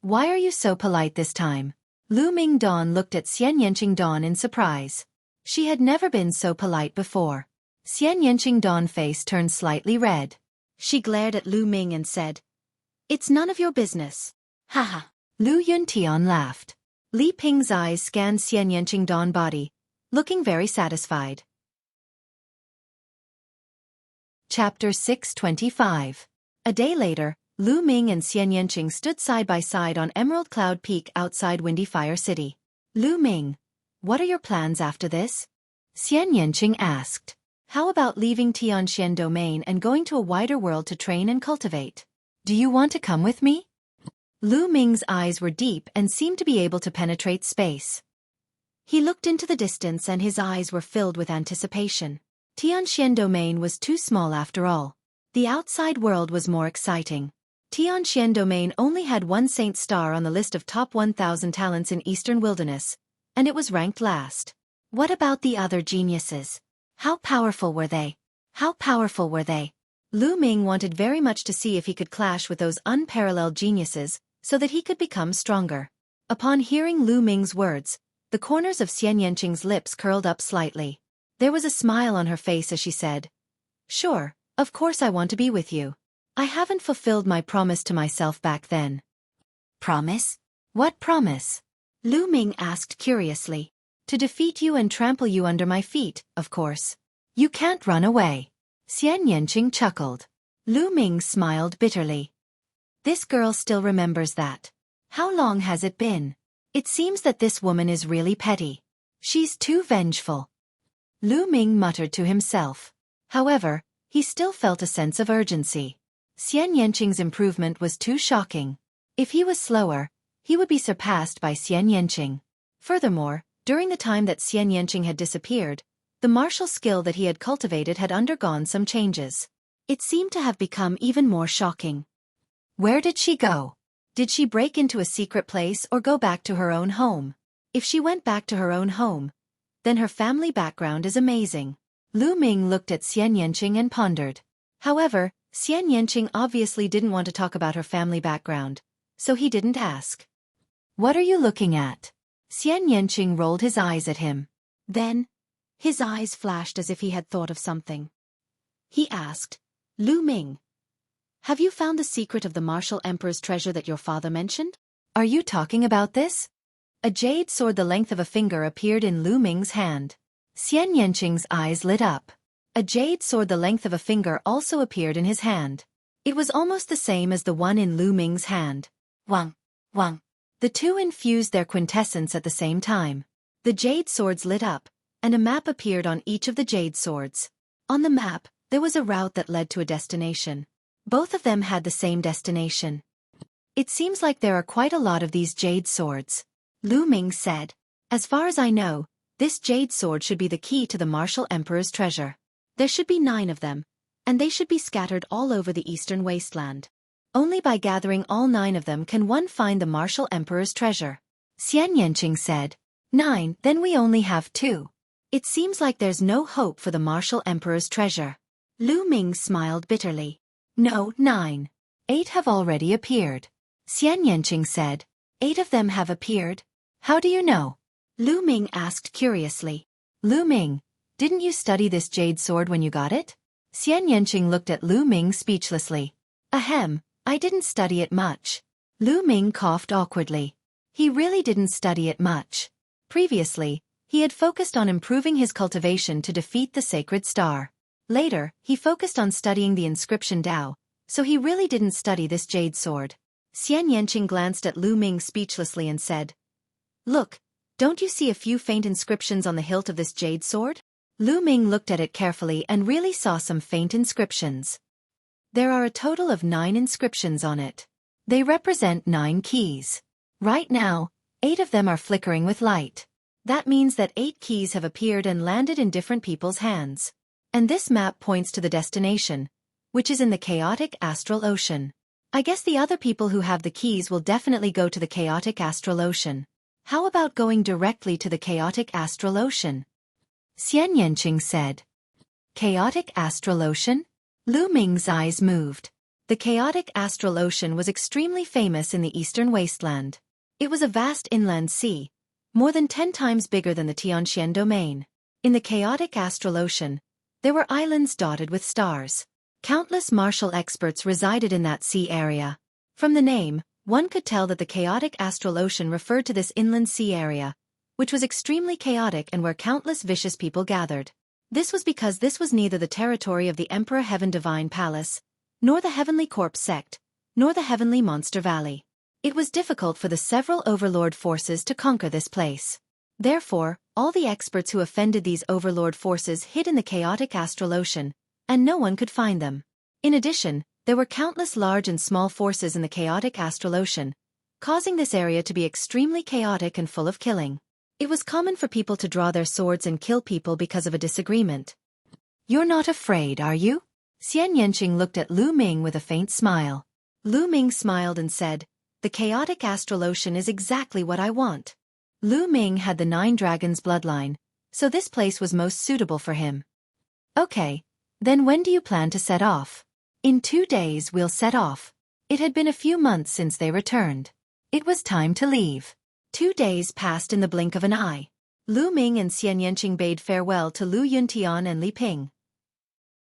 A: Why are you so polite this time? Lu Ming Dawn looked at Xian Nianqing Dawn in surprise. She had never been so polite before. Xian Nianqing Dawn's face turned slightly red. She glared at Lu Ming and said, "It's none of your business." Haha. Lu Yuntian laughed. Li Ping's eyes scanned Xian Nianqing Dawn's body, looking very satisfied. Chapter 625. A day later, Lu Ming and Xian Nianqing stood side by side on Emerald Cloud Peak outside Windy Fire City. Lu Ming, what are your plans after this? Xian Nianqing asked. How about leaving Tianxian Domain and going to a wider world to train and cultivate? Do you want to come with me? Lu Ming's eyes were deep and seemed to be able to penetrate space. He looked into the distance and his eyes were filled with anticipation. Tianxian Domain was too small after all. The outside world was more exciting. Tianxian Domain only had one Saint Star on the list of top 1,000 talents in Eastern Wilderness, and it was ranked last. What about the other geniuses? How powerful were they? How powerful were they? Lu Ming wanted very much to see if he could clash with those unparalleled geniuses, so that he could become stronger. Upon hearing Lu Ming's words, the corners of Xian Nianqing's lips curled up slightly. There was a smile on her face as she said, "Sure, of course I want to be with you. I haven't fulfilled my promise to myself back then." Promise? What promise? Lu Ming asked curiously. To defeat you and trample you under my feet, of course. You can't run away. Xian Nianqing chuckled. Lu Ming smiled bitterly. This girl still remembers that. How long has it been? It seems that this woman is really petty. She's too vengeful. Lu Ming muttered to himself. However, he still felt a sense of urgency. Xian Nianqing's improvement was too shocking. If he was slower, he would be surpassed by Xian Nianqing. Furthermore, during the time that Xian Nianqing had disappeared, the martial skill that he had cultivated had undergone some changes. It seemed to have become even more shocking. Where did she go? Did she break into a secret place or go back to her own home? If she went back to her own home, then her family background is amazing. Lu Ming looked at Xian Nianqing and pondered. However, Xian Nianqing obviously didn't want to talk about her family background, so he didn't ask. What are you looking at? Xian Nianqing rolled his eyes at him. Then, his eyes flashed as if he had thought of something. He asked, Lu Ming, have you found the secret of the martial emperor's treasure that your father mentioned? Are you talking about this? A jade sword the length of a finger appeared in Lu Ming's hand. Xian Nianqing's eyes lit up. A jade sword the length of a finger also appeared in his hand. It was almost the same as the one in Lu Ming's hand. Wang, wang. The two infused their quintessence at the same time. The jade swords lit up, and a map appeared on each of the jade swords. On the map, there was a route that led to a destination. Both of them had the same destination. It seems like there are quite a lot of these jade swords. Lu Ming said. As far as I know, this jade sword should be the key to the martial emperor's treasure. There should be 9 of them, and they should be scattered all over the eastern wasteland. Only by gathering all 9 of them can one find the martial emperor's treasure. Xian Nianqing said. 9, then we only have 2. It seems like there's no hope for the martial emperor's treasure. Lu Ming smiled bitterly. No, 9. 8 have already appeared. Xian Nianqing said. 8 of them have appeared? How do you know? Lu Ming asked curiously. Lu Ming, didn't you study this jade sword when you got it? Xian Nianqing looked at Lu Ming speechlessly. Ahem, I didn't study it much. Lu Ming coughed awkwardly. He really didn't study it much. Previously, he had focused on improving his cultivation to defeat the sacred star. Later, he focused on studying the inscription Dao, so he really didn't study this jade sword. Xian Nianqing glanced at Lu Ming speechlessly and said, Look, don't you see a few faint inscriptions on the hilt of this jade sword? Lu Ming looked at it carefully and really saw some faint inscriptions. There are a total of 9 inscriptions on it. They represent 9 keys. Right now, 8 of them are flickering with light. That means that 8 keys have appeared and landed in different people's hands. And this map points to the destination, which is in the chaotic astral ocean. I guess the other people who have the keys will definitely go to the chaotic astral ocean. How about going directly to the chaotic astral ocean? Xian Yanqing said. Chaotic astral ocean? Lu Ming's eyes moved. The chaotic astral ocean was extremely famous in the eastern wasteland. It was a vast inland sea, more than 10 times bigger than the Tianxian domain. In the chaotic astral ocean, there were islands dotted with stars. Countless martial experts resided in that sea area. From the name, one could tell that the chaotic astral ocean referred to this inland sea area, which was extremely chaotic and where countless vicious people gathered. This was because this was neither the territory of the Emperor Heaven Divine Palace, nor the Heavenly Corpse sect, nor the Heavenly Monster Valley. It was difficult for the several overlord forces to conquer this place. Therefore, all the experts who offended these overlord forces hid in the chaotic astral ocean, and no one could find them. In addition, there were countless large and small forces in the chaotic astral ocean, causing this area to be extremely chaotic and full of killing. It was common for people to draw their swords and kill people because of a disagreement. You're not afraid, are you? Xian Yanqing looked at Lu Ming with a faint smile. Lu Ming smiled and said, the chaotic astral ocean is exactly what I want. Lu Ming had the 9 dragons bloodline, so this place was most suitable for him. Okay, then when do you plan to set off? In 2 days we'll set off. It had been a few months since they returned. It was time to leave. 2 days passed in the blink of an eye. Lu Ming and Xian Yanqing bade farewell to Lu Yuntian and Li Ping.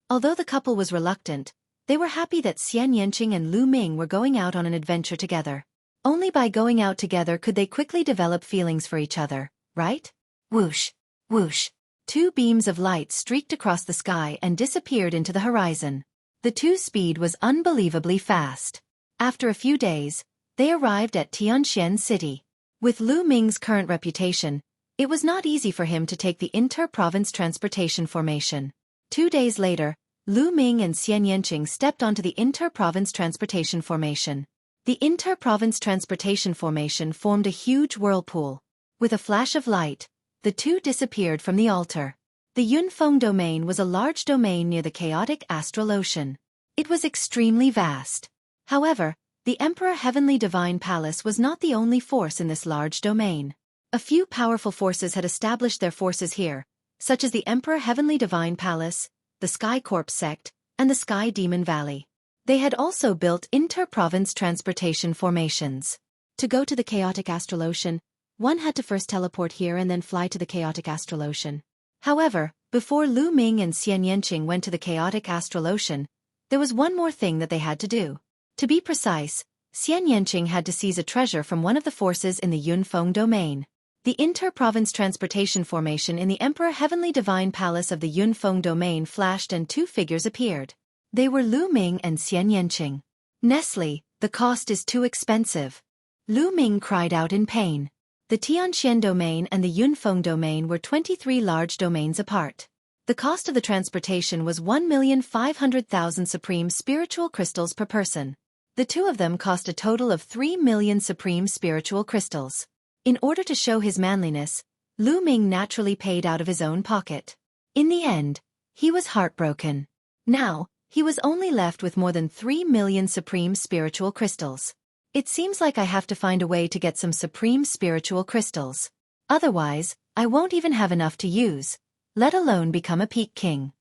A: Although the couple was reluctant, they were happy that Xian Yanqing and Lu Ming were going out on an adventure together. Only by going out together could they quickly develop feelings for each other, right? Whoosh, whoosh. 2 beams of light streaked across the sky and disappeared into the horizon. The 2's speed was unbelievably fast. After a few days, they arrived at Tianxian City. With Lu Ming's current reputation, it was not easy for him to take the inter-province transportation formation. 2 days later, Lu Ming and Xian Yanqing stepped onto the inter-province transportation formation. The inter-province transportation formation formed a huge whirlpool. With a flash of light, the 2 disappeared from the altar. The Yunfeng domain was a large domain near the chaotic astral ocean. It was extremely vast. However, the Emperor Heavenly Divine Palace was not the only force in this large domain. A few powerful forces had established their forces here, such as the Emperor Heavenly Divine Palace, the Sky Corpse sect, and the Sky Demon Valley. They had also built inter-province transportation formations. To go to the chaotic astral ocean, one had to first teleport here and then fly to the chaotic astral ocean. However, before Lu Ming and Xian Yanqing went to the chaotic astral ocean, there was one more thing that they had to do. To be precise, Xian Yanqing had to seize a treasure from one of the forces in the Yunfeng domain. The inter-province transportation formation in the Emperor Heavenly Divine Palace of the Yunfeng domain flashed and 2 figures appeared. They were Lu Ming and Xian Yanqing. Nestle, the cost is too expensive. Lu Ming cried out in pain. The Tianxian domain and the Yunfeng domain were 23 large domains apart. The cost of the transportation was 1,500,000 supreme spiritual crystals per person. The 2 of them cost a total of 3 million supreme spiritual crystals. In order to show his manliness, Lu Ming naturally paid out of his own pocket. In the end, he was heartbroken. Now, he was only left with more than 3 million supreme spiritual crystals. It seems like I have to find a way to get some supreme spiritual crystals. Otherwise, I won't even have enough to use, let alone become a peak king.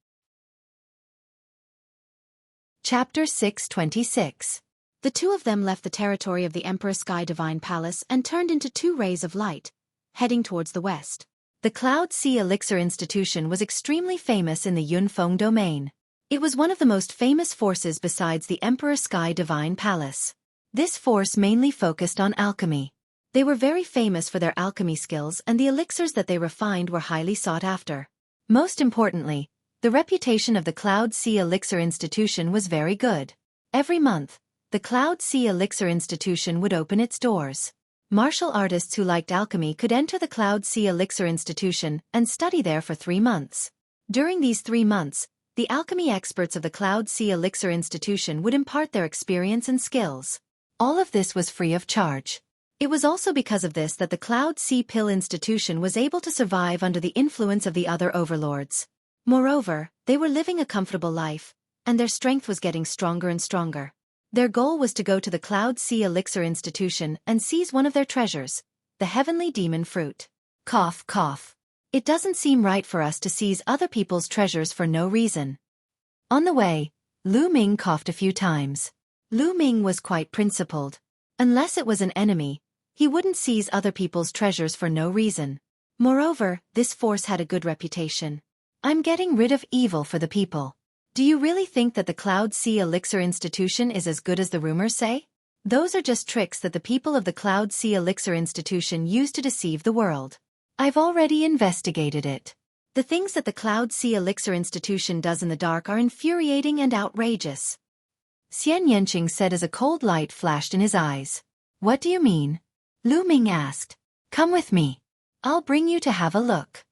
A: Chapter 626. The 2 of them left the territory of the Emperor Sky Divine Palace and turned into 2 rays of light, heading towards the west. The Cloud Sea Elixir Institution was extremely famous in the Yunfeng domain. It was one of the most famous forces besides the Emperor Sky Divine Palace. This force mainly focused on alchemy. They were very famous for their alchemy skills and the elixirs that they refined were highly sought after. Most importantly, the reputation of the Cloud Sea Elixir Institution was very good. Every month, the Cloud Sea Elixir Institution would open its doors. Martial artists who liked alchemy could enter the Cloud Sea Elixir Institution and study there for 3 months. During these 3 months, the alchemy experts of the Cloud Sea Elixir Institution would impart their experience and skills. All of this was free of charge. It was also because of this that the Cloud Sea Pill Institution was able to survive under the influence of the other overlords. Moreover, they were living a comfortable life, and their strength was getting stronger and stronger. Their goal was to go to the Cloud Sea Elixir Institution and seize one of their treasures, the Heavenly Demon Fruit. Cough, cough. It doesn't seem right for us to seize other people's treasures for no reason. On the way, Lu Ming coughed a few times. Lu Ming was quite principled. Unless it was an enemy, he wouldn't seize other people's treasures for no reason. Moreover, this force had a good reputation. I'm getting rid of evil for the people. Do you really think that the Cloud Sea Elixir Institution is as good as the rumors say? Those are just tricks that the people of the Cloud Sea Elixir Institution use to deceive the world. I've already investigated it. The things that the Cloud Sea Elixir Institution does in the dark are infuriating and outrageous. Xian Yanqing said as a cold light flashed in his eyes. What do you mean? Lu Ming asked. Come with me. I'll bring you to have a look.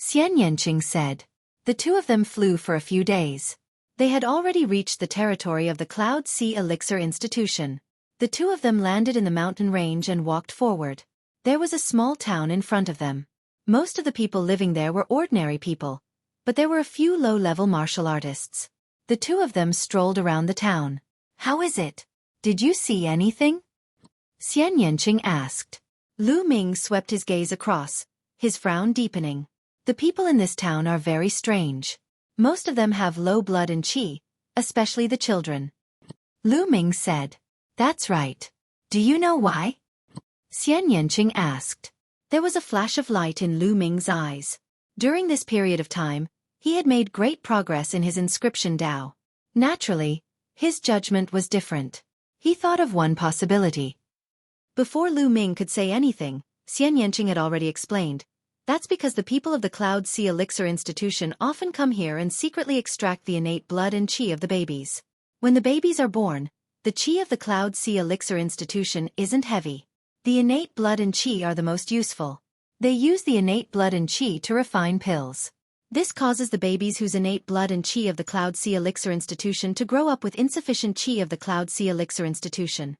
A: Xian Yanqing said. The two of them flew for a few days. They had already reached the territory of the Cloud Sea Elixir Institution. The two of them landed in the mountain range and walked forward. There was a small town in front of them. Most of the people living there were ordinary people, but there were a few low-level martial artists. The two of them strolled around the town. How is it? Did you see anything? Xian Yanqing asked. Lu Ming swept his gaze across, his frown deepening. The people in this town are very strange. Most of them have low blood and qi, especially the children. Lu Ming said. That's right. Do you know why? Xian Yanqing asked. There was a flash of light in Lu Ming's eyes. During this period of time, he had made great progress in his inscription Dao. Naturally, his judgment was different. He thought of one possibility. Before Lu Ming could say anything, Xian Yanqing had already explained. That's because the people of the Cloud Sea Elixir Institution often come here and secretly extract the innate blood and qi of the babies. When the babies are born, the qi of the Cloud Sea Elixir Institution isn't heavy. The innate blood and qi are the most useful. They use the innate blood and qi to refine pills. This causes the babies whose innate blood and qi of the Cloud Sea Elixir Institution to grow up with insufficient qi of the Cloud Sea Elixir Institution.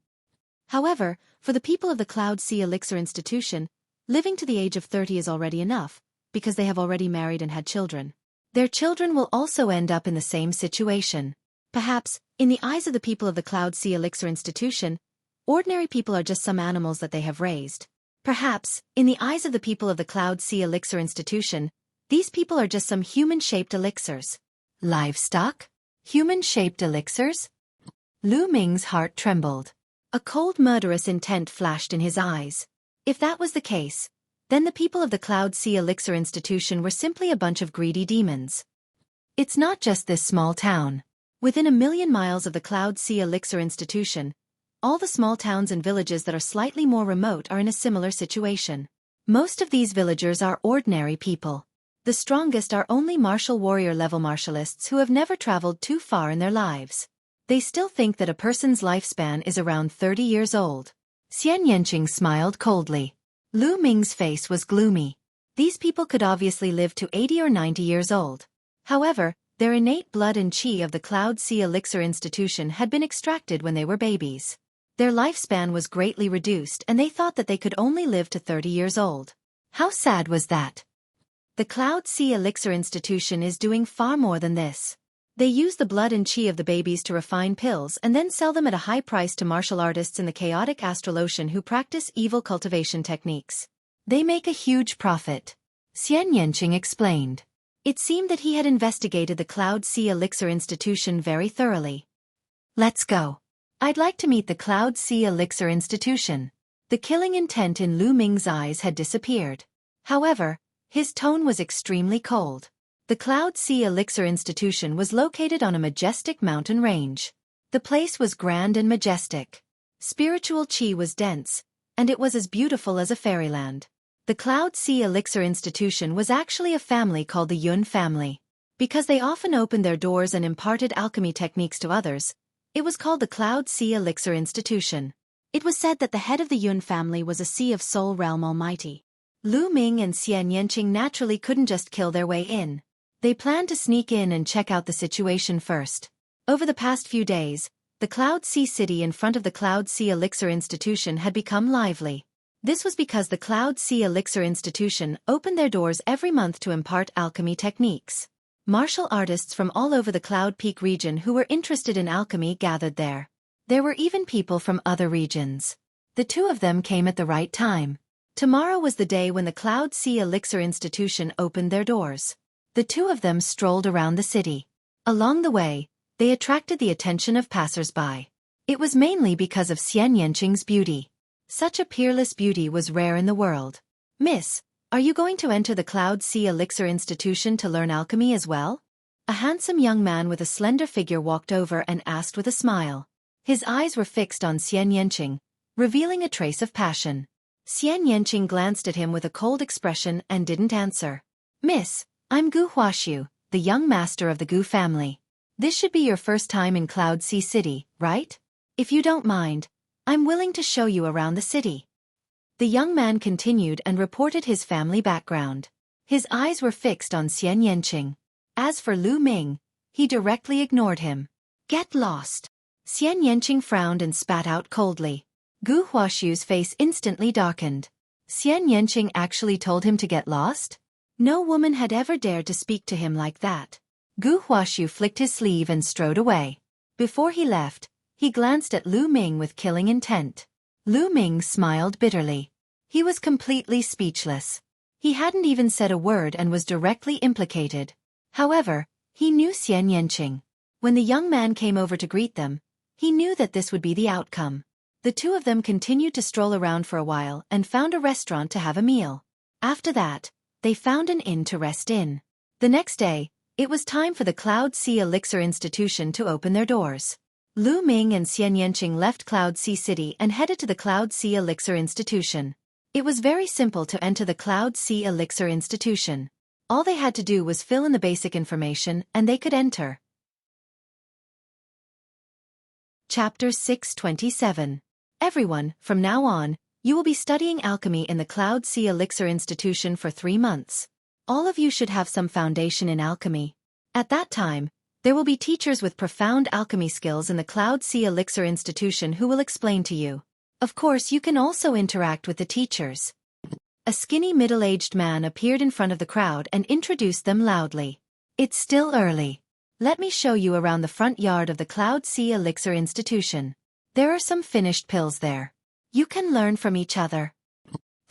A: However, for the people of the Cloud Sea Elixir Institution, living to the age of 30 is already enough, because they have already married and had children. Their children will also end up in the same situation. Perhaps, in the eyes of the people of the Cloud Sea Elixir Institution, ordinary people are just some animals that they have raised. Perhaps, in the eyes of the people of the Cloud Sea Elixir Institution, these people are just some human-shaped elixirs. Livestock? Human-shaped elixirs? Lu Ming's heart trembled. A cold murderous intent flashed in his eyes. If that was the case, then the people of the Cloud Sea Elixir Institution were simply a bunch of greedy demons. It's not just this small town. Within 1,000,000 miles of the Cloud Sea Elixir Institution, all the small towns and villages that are slightly more remote are in a similar situation. Most of these villagers are ordinary people. The strongest are only martial warrior level martialists who have never traveled too far in their lives. They still think that a person's lifespan is around 30 years old. Xian Yanqing smiled coldly. Lu Ming's face was gloomy. These people could obviously live to 80 or 90 years old. However, their innate blood and qi of the Cloud Sea Elixir Institution had been extracted when they were babies. Their lifespan was greatly reduced and they thought that they could only live to 30 years old. How sad was that? The Cloud Sea Elixir Institution is doing far more than this. They use the blood and qi of the babies to refine pills and then sell them at a high price to martial artists in the chaotic astral ocean who practice evil cultivation techniques. They make a huge profit. Xian Yanqing explained. It seemed that he had investigated the Cloud Sea Elixir Institution very thoroughly. Let's go. I'd like to meet the Cloud Sea Elixir Institution. The killing intent in Lu Ming's eyes had disappeared. However, his tone was extremely cold. The Cloud Sea Elixir Institution was located on a majestic mountain range. The place was grand and majestic. Spiritual qi was dense, and it was as beautiful as a fairyland. The Cloud Sea Elixir Institution was actually a family called the Yun family. Because they often opened their doors and imparted alchemy techniques to others, it was called the Cloud Sea Elixir Institution. It was said that the head of the Yun family was a Sea of Soul Realm Almighty. Lu Ming and Xian Yanqing naturally couldn't just kill their way in. They planned to sneak in and check out the situation first. Over the past few days, The Cloud Sea City in front of the Cloud Sea Elixir Institution had become lively. This was because the Cloud Sea Elixir Institution opened their doors every month to impart alchemy techniques. Martial artists from all over the Cloud Peak region who were interested in alchemy gathered there. There were even people from other regions. The two of them came at the right time. Tomorrow was the day when the Cloud Sea Elixir Institution opened their doors. The two of them strolled around the city. Along the way, they attracted the attention of passers-by. It was mainly because of Xian Yanqing's beauty. Such a peerless beauty was rare in the world. "Miss, are you going to enter the Cloud Sea Elixir Institution to learn alchemy as well?" A handsome young man with a slender figure walked over and asked with a smile. His eyes were fixed on Xian Yanqing, revealing a trace of passion. Xian Yanqing glanced at him with a cold expression and didn't answer. "Miss, I'm Gu Huaxiu, the young master of the Gu family. This should be your first time in Cloud Sea City, right? If you don't mind, I'm willing to show you around the city." The young man continued and reported his family background. His eyes were fixed on Xian Yanqing. As for Lu Ming, he directly ignored him. "Get lost." Xian Yanqing frowned and spat out coldly. Gu Huaxiu's face instantly darkened. Xian Yanqing actually told him to get lost? No woman had ever dared to speak to him like that. Gu Huaxiu flicked his sleeve and strode away. Before he left, he glanced at Lu Ming with killing intent. Lu Ming smiled bitterly. He was completely speechless. He hadn't even said a word and was directly implicated. However, he knew Xian Yanqing. When the young man came over to greet them, he knew that this would be the outcome. The two of them continued to stroll around for a while and found a restaurant to have a meal. After that, they found an inn to rest in. The next day, it was time for the Cloud Sea Elixir Institution to open their doors. Lu Ming and Xian Yanqing left Cloud Sea City and headed to the Cloud Sea Elixir Institution. It was very simple to enter the Cloud Sea Elixir Institution. All they had to do was fill in the basic information and they could enter. Chapter 627. Everyone, from now on, you will be studying alchemy in the Cloud Sea Elixir Institution for 3 months. All of you should have some foundation in alchemy. At that time, there will be teachers with profound alchemy skills in the Cloud Sea Elixir Institution who will explain to you. Of course, you can also interact with the teachers. A skinny middle-aged man appeared in front of the crowd and introduced them loudly. "It's still early. Let me show you around the front yard of the Cloud Sea Elixir Institution. There are some finished pills there. You can learn from each other,"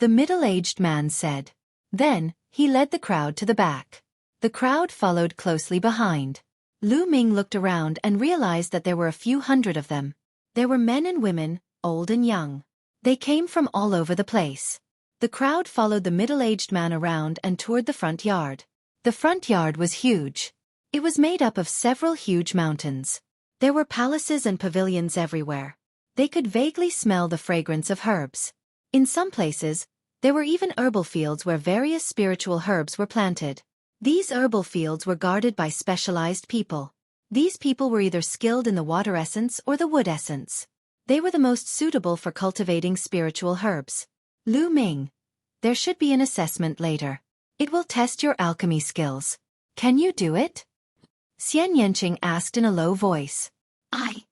A: the middle-aged man said. Then, he led the crowd to the back. The crowd followed closely behind. Lu Ming looked around and realized that there were a few hundred of them. There were men and women, old and young. They came from all over the place. The crowd followed the middle-aged man around and toured the front yard. The front yard was huge. It was made up of several huge mountains. There were palaces and pavilions everywhere. They could vaguely smell the fragrance of herbs. In some places, there were even herbal fields where various spiritual herbs were planted. These herbal fields were guarded by specialized people. These people were either skilled in the water essence or the wood essence. They were the most suitable for cultivating spiritual herbs. "Lu Ming, there should be an assessment later. It will test your alchemy skills. Can you do it?" Xian Yanqing asked in a low voice. I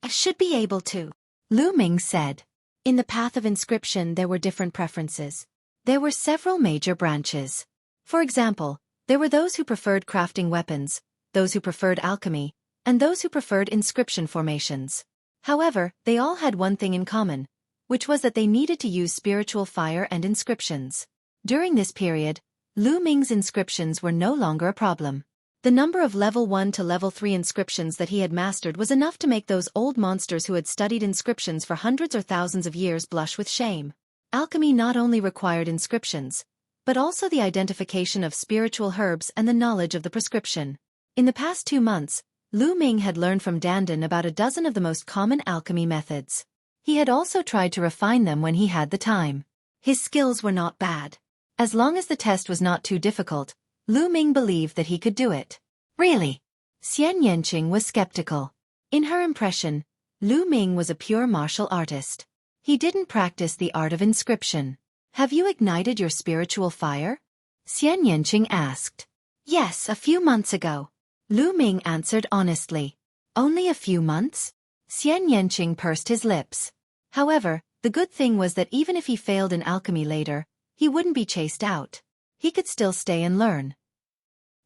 A: should be able to," Lu Ming said. In the path of inscription there were different preferences. There were several major branches. For example, there were those who preferred crafting weapons, those who preferred alchemy, and those who preferred inscription formations. However, they all had one thing in common, which was that they needed to use spiritual fire and inscriptions. During this period, Lu Ming's inscriptions were no longer a problem. The number of level 1 to level 3 inscriptions that he had mastered was enough to make those old monsters who had studied inscriptions for hundreds or thousands of years blush with shame. Alchemy not only required inscriptions, but also the identification of spiritual herbs and the knowledge of the prescription. In the past 2 months, Lu Ming had learned from Dandan about a dozen of the most common alchemy methods. He had also tried to refine them when he had the time. His skills were not bad. As long as the test was not too difficult, Lu Ming believed that he could do it. Really? Xian Yanqing was skeptical. In her impression, Lu Ming was a pure martial artist. He didn't practice the art of inscription. "Have you ignited your spiritual fire?" Xian Yanqing asked. "Yes, a few months ago," Lu Ming answered honestly. "Only a few months? Xian Yanqing pursed his lips. However, the good thing was that even if he failed in alchemy later, he wouldn't be chased out. He could still stay and learn.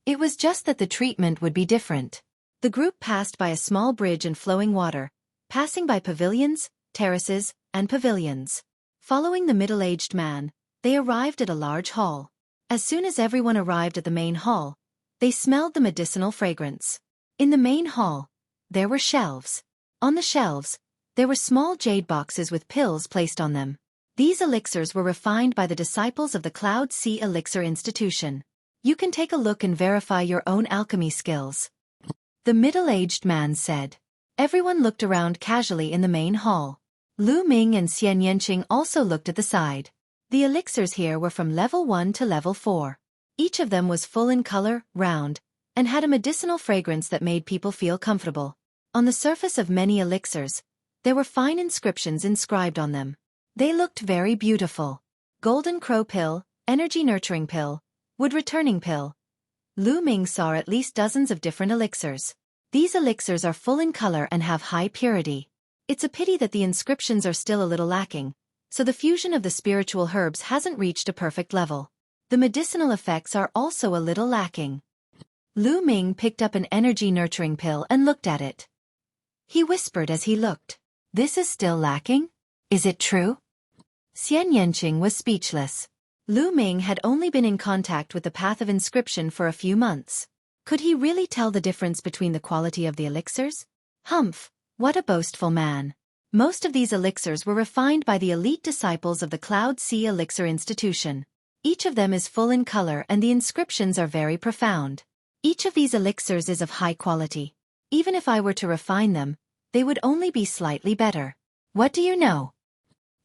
A: It was just that the treatment would be different. The group passed by a small bridge and flowing water, passing by pavilions, terraces, and pavilions. Following the middle-aged man, they arrived at a large hall. As soon as everyone arrived at the main hall, they smelled the medicinal fragrance. In the main hall, there were shelves. On the shelves, there were small jade boxes with pills placed on them. These elixirs were refined by the disciples of the Cloud Sea Elixir Institution. You can take a look and verify your own alchemy skills. The middle-aged man said. Everyone looked around casually in the main hall. Lu Ming and Xian Yanqing also looked at the side. The elixirs here were from level 1 to level 4. Each of them was full in color, round, and had a medicinal fragrance that made people feel comfortable. On the surface of many elixirs, there were fine inscriptions inscribed on them. They looked very beautiful. Golden Crow Pill, Energy Nurturing Pill, Wood Returning Pill. Lu Ming saw at least dozens of different elixirs. These elixirs are full in color and have high purity. It's a pity that the inscriptions are still a little lacking, so the fusion of the spiritual herbs hasn't reached a perfect level. The medicinal effects are also a little lacking. Lu Ming picked up an energy nurturing pill and looked at it. He whispered as he looked. This is still lacking? Is it true? Xian Yanqing was speechless. Lu Ming had only been in contact with the path of inscription for a few months. Could he really tell the difference between the quality of the elixirs? Humph, what a boastful man. Most of these elixirs were refined by the elite disciples of the Cloud Sea Elixir Institution. Each of them is full in color and the inscriptions are very profound. Each of these elixirs is of high quality. Even if I were to refine them, they would only be slightly better. What do you know?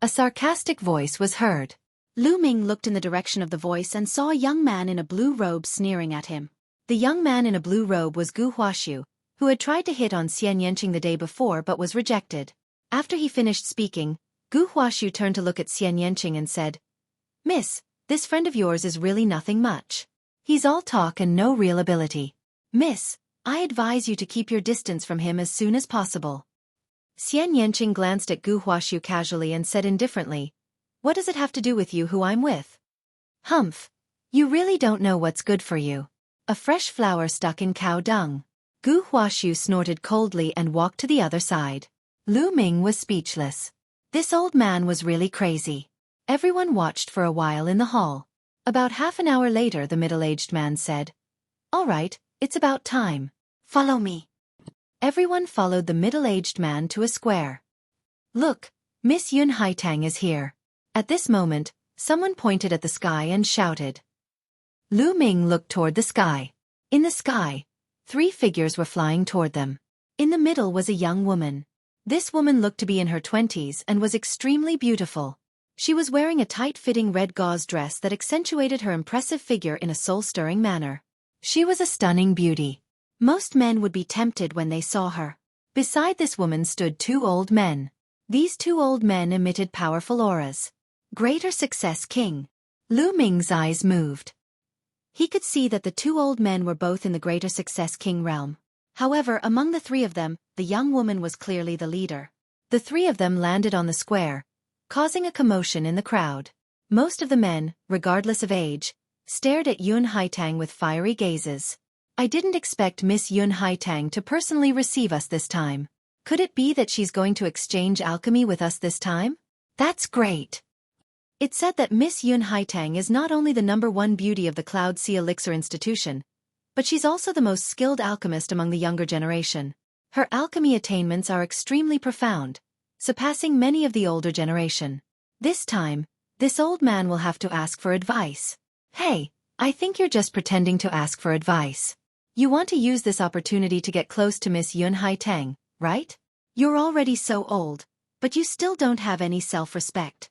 A: A sarcastic voice was heard.
B: Lu Ming looked in the direction of the voice and saw a young man in a blue robe sneering at him. The young man in a blue robe was Gu Huaxiu, who had tried to hit on Xian Yanqing the day before but was rejected. After he finished speaking, Gu Huaxiu turned to look at Xian Yanqing and said, "Miss, this friend of yours is really nothing much. He's all talk and no real ability. Miss, I advise you to keep your distance from him as soon as possible." Xian Yanqing glanced at Gu Huaxiu casually and said indifferently, "What does it have to do with you who I'm with?" "Humph, you really don't know what's good for you. A fresh flower stuck in cow dung." Gu Huaxiu snorted coldly and walked to the other side. Lu Ming was speechless. This old man was really crazy. Everyone watched for a while in the hall. About half an hour later the middle-aged man said, "All right, it's about time. Follow me." Everyone followed the middle-aged man to a square. "Look, Miss Yun Haitang is here." At this moment, someone pointed at the sky and shouted. Lu Ming looked toward the sky. In the sky, 3 figures were flying toward them. In the middle was a young woman. This woman looked to be in her 20s and was extremely beautiful. She was wearing a tight-fitting red gauze dress that accentuated her impressive figure in a soul-stirring manner. She was a stunning beauty. Most men would be tempted when they saw her. Beside this woman stood 2 old men. These 2 old men emitted powerful auras. Greater Success King. Lu Ming's eyes moved. He could see that the 2 old men were both in the Greater Success King realm. However, among the 3 of them, the young woman was clearly the leader. The 3 of them landed on the square, causing a commotion in the crowd. Most of the men, regardless of age, stared at Yun Haitang with fiery gazes. "I didn't expect Miss Yun Haitang to personally receive us this time. Could it be that she's going to exchange alchemy with us this time? That's great." It's said that Miss Yun Haitang is not only the #1 beauty of the Cloud Sea Elixir Institution, but she's also the most skilled alchemist among the younger generation. Her alchemy attainments are extremely profound, surpassing many of the older generation. This time, this old man will have to ask for advice. "Hey, I think you're just pretending to ask for advice. You want to use this opportunity to get close to Miss Yun Haitang, right? You're already so old, but you still don't have any self-respect.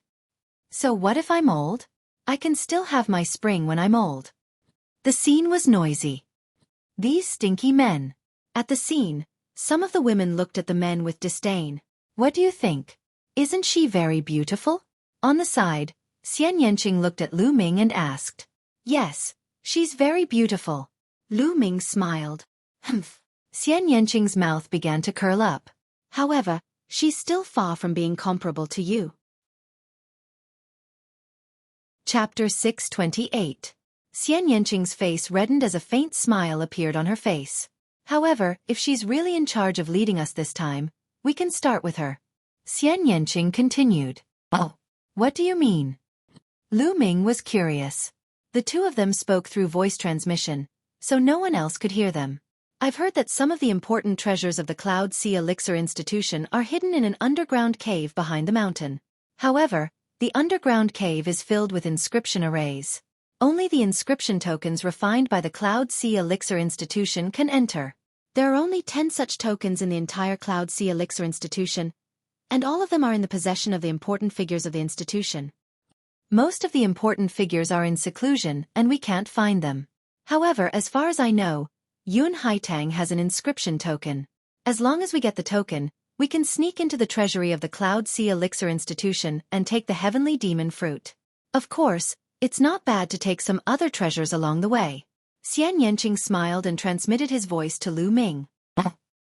B: So what if I'm old? I can still have my spring when I'm old." The scene was noisy. These stinky men. At the scene, some of the women looked at the men with disdain. "What do you think? Isn't she very beautiful?" On the side, Xian Yanqing looked at Lu Ming and asked. "Yes, she's very beautiful." Lu Ming smiled. Humph. Xian Yanqing's mouth began to curl up. However, she's still far from being comparable to you.
A: Chapter 628. Xian Yanqing's face reddened as a faint smile appeared on her face. However, if she's really in charge of leading us this time, we can start with her. Xian Yanqing continued. Oh, what do you mean? Lu Ming was curious. The two of them spoke through voice transmission, so no one else could hear them. I've heard that some of the important treasures of the Cloud Sea Elixir Institution are hidden in an underground cave behind the mountain. However, the underground cave is filled with inscription arrays. Only the inscription tokens refined by the Cloud Sea Elixir Institution can enter.
B: There are only 10 such tokens in the entire Cloud Sea Elixir Institution, and all of them are in the possession of the important figures of the institution.
A: Most of the important figures are in seclusion and we can't find them. However, as far as I know, Yun Haitang has an inscription token. As long as we get the token, we can sneak into the treasury of the Cloud Sea Elixir Institution and take the Heavenly Demon Fruit. Of course, it's not bad to take some other treasures along the way. Xian Yanqing smiled and transmitted his voice to Lu Ming.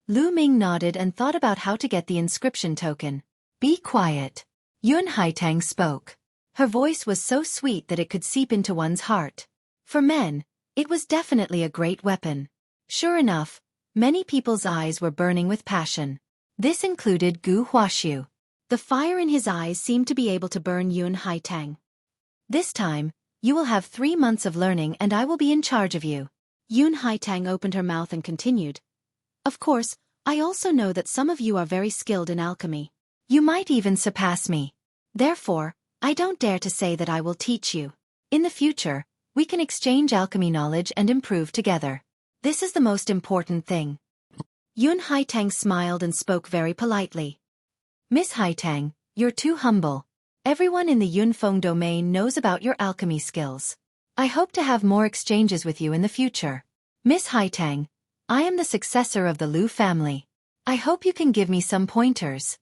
A: Lu Ming nodded and thought about how to get the inscription token. Be quiet. Yun Haitang spoke. Her voice was so sweet that it could seep into one's heart. For men, it was definitely a great weapon. Sure enough, many people's eyes were burning with passion. This included Gu Huaxiu.
B: The fire in his eyes seemed to be able to burn Yun Haitang.
A: This time, you will have 3 months of learning and I will be in charge of you.
B: Yun Haitang opened her mouth and continued. Of course, I also know that some of you are very skilled in alchemy.
A: You might even surpass me. Therefore, I don't dare to say that I will teach you. In the future, we can exchange alchemy knowledge and improve together. This is the most important thing.
B: Yun Haitang smiled and spoke very politely.
A: Miss Haitang, you're too humble. Everyone in the Yunfeng domain knows about your alchemy skills. I hope to have more exchanges with you in the future. Miss Haitang, I am the successor of the Lu family. I hope you can give me some pointers.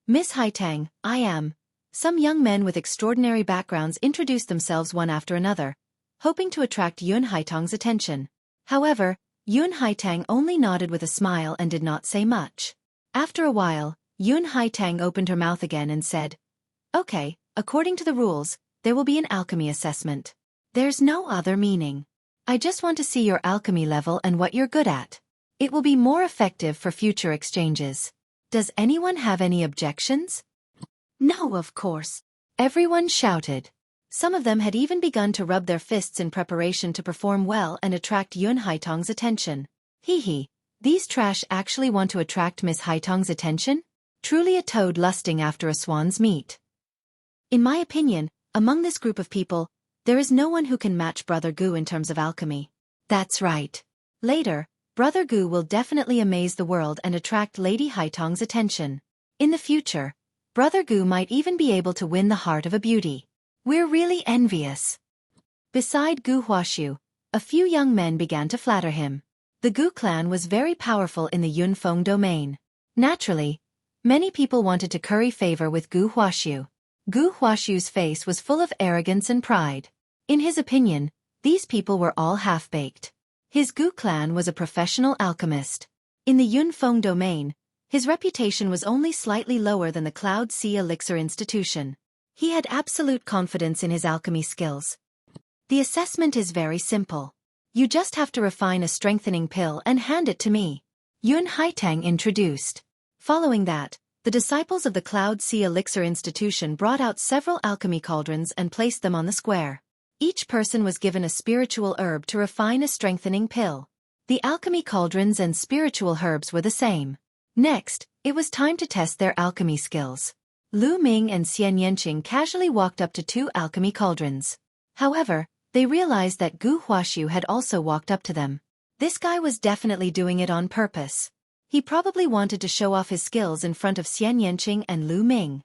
B: Miss Haitang, I am. Some young men with extraordinary backgrounds introduced themselves one after another, hoping to attract Yun Haitang's attention. However, Yun Haitang only nodded with a smile and did not say much. After a while, Yun Haitang opened her mouth again and said, Okay, according to the rules, there will be an alchemy assessment. There's no other meaning. I just want to see your alchemy level and what you're good at. It will be more effective for future exchanges. Does anyone have any objections? No, of course.
A: Everyone shouted.
B: Some of them had even begun to rub their fists in preparation to perform well and attract Yun Haitang's attention.
A: Hee, these trash actually want to attract Miss Haitang's attention? Truly a toad lusting after a swan's meat.
B: In my opinion, among this group of people, there is no one who can match Brother Gu in terms of alchemy.
A: That's right. Later, Brother Gu will definitely amaze the world and attract Lady Haitang's attention. In the future, Brother Gu might even be able to win the heart of a beauty. We're really envious. Beside Gu Huaxiu, a few young men began to flatter him. The Gu clan was very powerful in the Yunfeng domain. Naturally, many people wanted to curry favor with Gu Huaxiu. Gu Huaxiu's face was full of arrogance and pride. In his opinion, these people were all half-baked. His Gu clan was a professional alchemist. In the Yunfeng domain, his reputation was only slightly lower than the Cloud Sea Elixir Institution. He had absolute confidence in his alchemy skills. The assessment is very simple. You just have to refine a strengthening pill and hand it to me. Yun Haitang introduced. Following that, the disciples of the Cloud Sea Elixir Institution brought out several alchemy cauldrons and placed them on the square. Each person was given a spiritual herb to refine a strengthening pill. The alchemy cauldrons and spiritual herbs were the same. Next, it was time to test their alchemy skills. Lu Ming and Xian Yanqing casually walked up to 2 alchemy cauldrons. However, they realized that Gu Huaxiu had also walked up to them. This guy was definitely doing it on purpose. He probably wanted to show off his skills in front of Xian Yanqing and Lu Ming.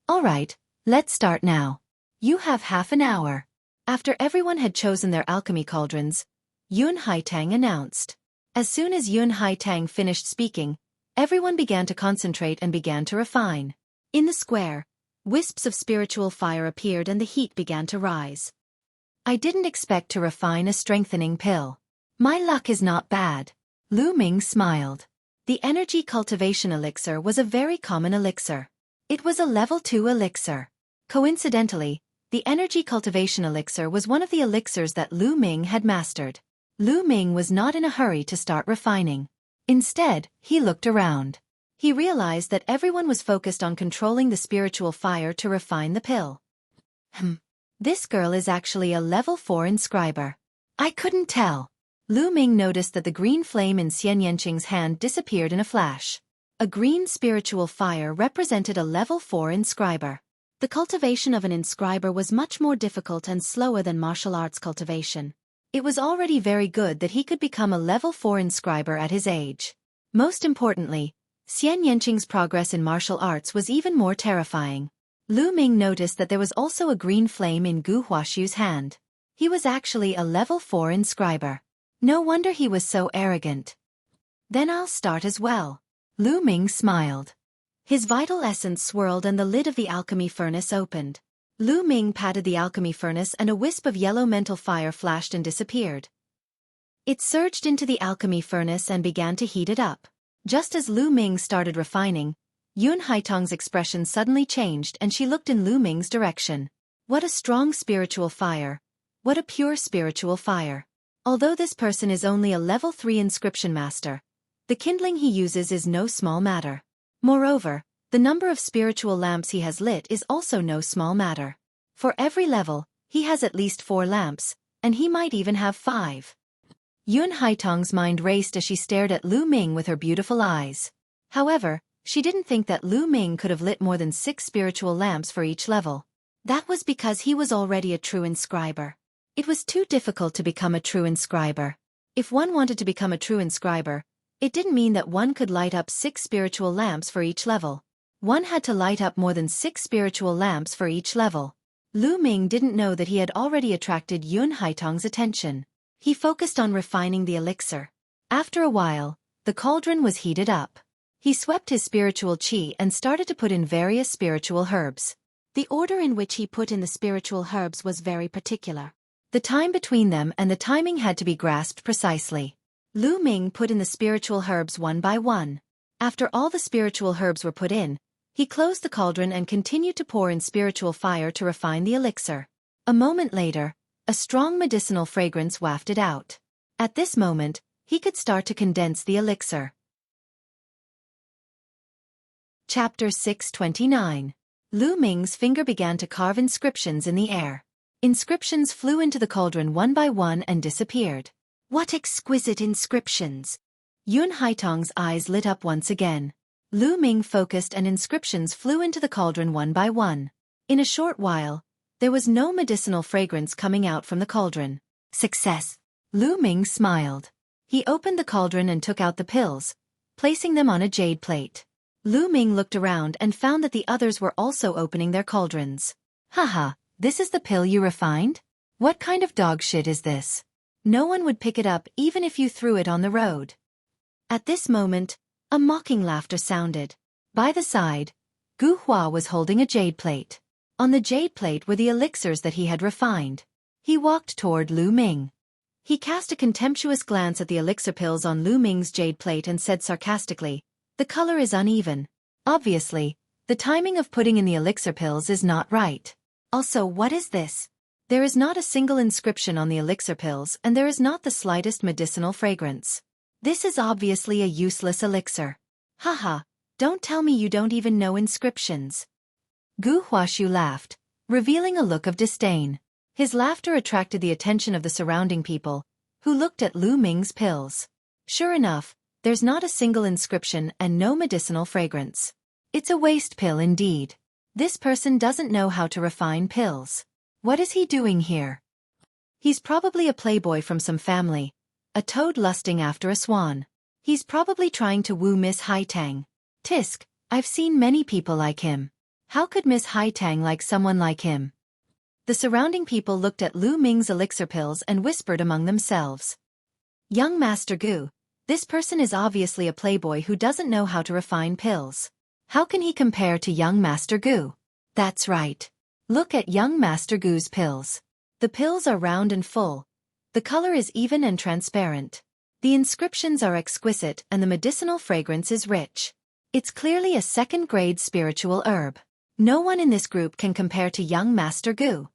A: Alright, let's start now. You have half an hour. After everyone had chosen their alchemy cauldrons, Yun Haitang announced. As soon as Yun Haitang finished speaking, everyone began to concentrate and began to refine. In the square, wisps of spiritual fire appeared and the heat began to rise. I didn't expect to refine a strengthening pill. My luck is not bad. Lu Ming smiled.
B: The energy cultivation elixir was a very common elixir. It was a level 2 elixir. Coincidentally, the energy cultivation elixir was one of the elixirs that Lu Ming had mastered. Lu Ming was not in a hurry to start refining. Instead, he looked around. He realized that everyone was focused on controlling the spiritual fire to refine the pill. This girl is actually a level 4 inscriber. I couldn't tell. Lu Ming noticed that the green flame in Xian Yanqing's hand disappeared in a flash. A green spiritual fire represented a level 4 inscriber. The cultivation of an inscriber was much more difficult and slower than martial arts cultivation. It was already very good that he could become a level 4 inscriber at his age. Most importantly, Xian Yanqing's progress in martial arts was even more terrifying. Lu Ming noticed that there was also a green flame in Gu Huaxu's hand. He was actually a level 4 inscriber. No wonder he was so arrogant. Then I'll start as well. Lu Ming smiled. His vital essence swirled and the lid of the alchemy furnace opened. Lu Ming patted the alchemy furnace and a wisp of yellow mental fire flashed and disappeared. It surged into the alchemy furnace and began to heat it up. Just as Lu Ming started refining, Yun Haitong's expression suddenly changed and she looked in Lu Ming's direction. What a strong spiritual fire. What a pure spiritual fire. Although this person is only a level 3 inscription master, the kindling he uses is no small matter. Moreover, the number of spiritual lamps he has lit is also no small matter. For every level, he has at least 4 lamps, and he might even have 5. Yun Haitong's mind raced as she stared at Lu Ming with her beautiful eyes. However, she didn't think that Lu Ming could have lit more than 6 spiritual lamps for each level. That was because he was already a true inscriber. It was too difficult to become a true inscriber. If one wanted to become a true inscriber, it didn't mean that one could light up 6 spiritual lamps for each level. One had to light up more than 6 spiritual lamps for each level. Lu Ming didn't know that he had already attracted Yun Haitong's attention. He focused on refining the elixir. After a while, the cauldron was heated up. He swept his spiritual qi and started to put in various spiritual herbs. The order in which he put in the spiritual herbs was very particular. The time between them and the timing had to be grasped precisely. Lu Ming put in the spiritual herbs one by one. After all the spiritual herbs were put in, he closed the cauldron and continued to pour in spiritual fire to refine the elixir. A moment later, a strong medicinal fragrance wafted out. At this moment, he could start to condense the elixir. Chapter 629. Lu Ming's finger began to carve inscriptions in the air. Inscriptions flew into the cauldron one by one and disappeared. What exquisite inscriptions! Yun Haitong's eyes lit up once again. Lu Ming focused and inscriptions flew into the cauldron one by one. In a short while, there was no medicinal fragrance coming out from the cauldron. Success! Lu Ming smiled. He opened the cauldron and took out the pills, placing them on a jade plate. Lu Ming looked around and found that the others were also opening their cauldrons. Haha, this is the pill you refined? What kind of dog shit is this? No one would pick it up even if you threw it on the road. At this moment, a mocking laughter sounded. By the side, Gu Hua was holding a jade plate. On the jade plate were the elixirs that he had refined. He walked toward Lu Ming. He cast a contemptuous glance at the elixir pills on Lu Ming's jade plate and said sarcastically, "The color is uneven. Obviously, the timing of putting in the elixir pills is not right. Also, what is this? There is not a single inscription on the elixir pills and there is not the slightest medicinal fragrance. This is obviously a useless elixir. Haha, don't tell me you don't even know inscriptions." Gu Huaxu laughed, revealing a look of disdain. His laughter attracted the attention of the surrounding people, who looked at Lu Ming's pills. Sure enough, there's not a single inscription and no medicinal fragrance. It's a waste pill indeed. This person doesn't know how to refine pills. What is he doing here? He's probably a playboy from some family, a toad lusting after a swan. He's probably trying to woo Miss Haitang. Tisk, I've seen many people like him. How could Miss Haitang like someone like him? The surrounding people looked at Lu Ming's elixir pills and whispered among themselves. Young Master Gu, this person is obviously a playboy who doesn't know how to refine pills. How can he compare to young Master Gu? That's right. Look at young Master Gu's pills. The pills are round and full. The color is even and transparent.
A: The inscriptions are exquisite and the medicinal fragrance is rich. It's clearly a second-grade spiritual herb. No one in this group can compare to young Master Gu.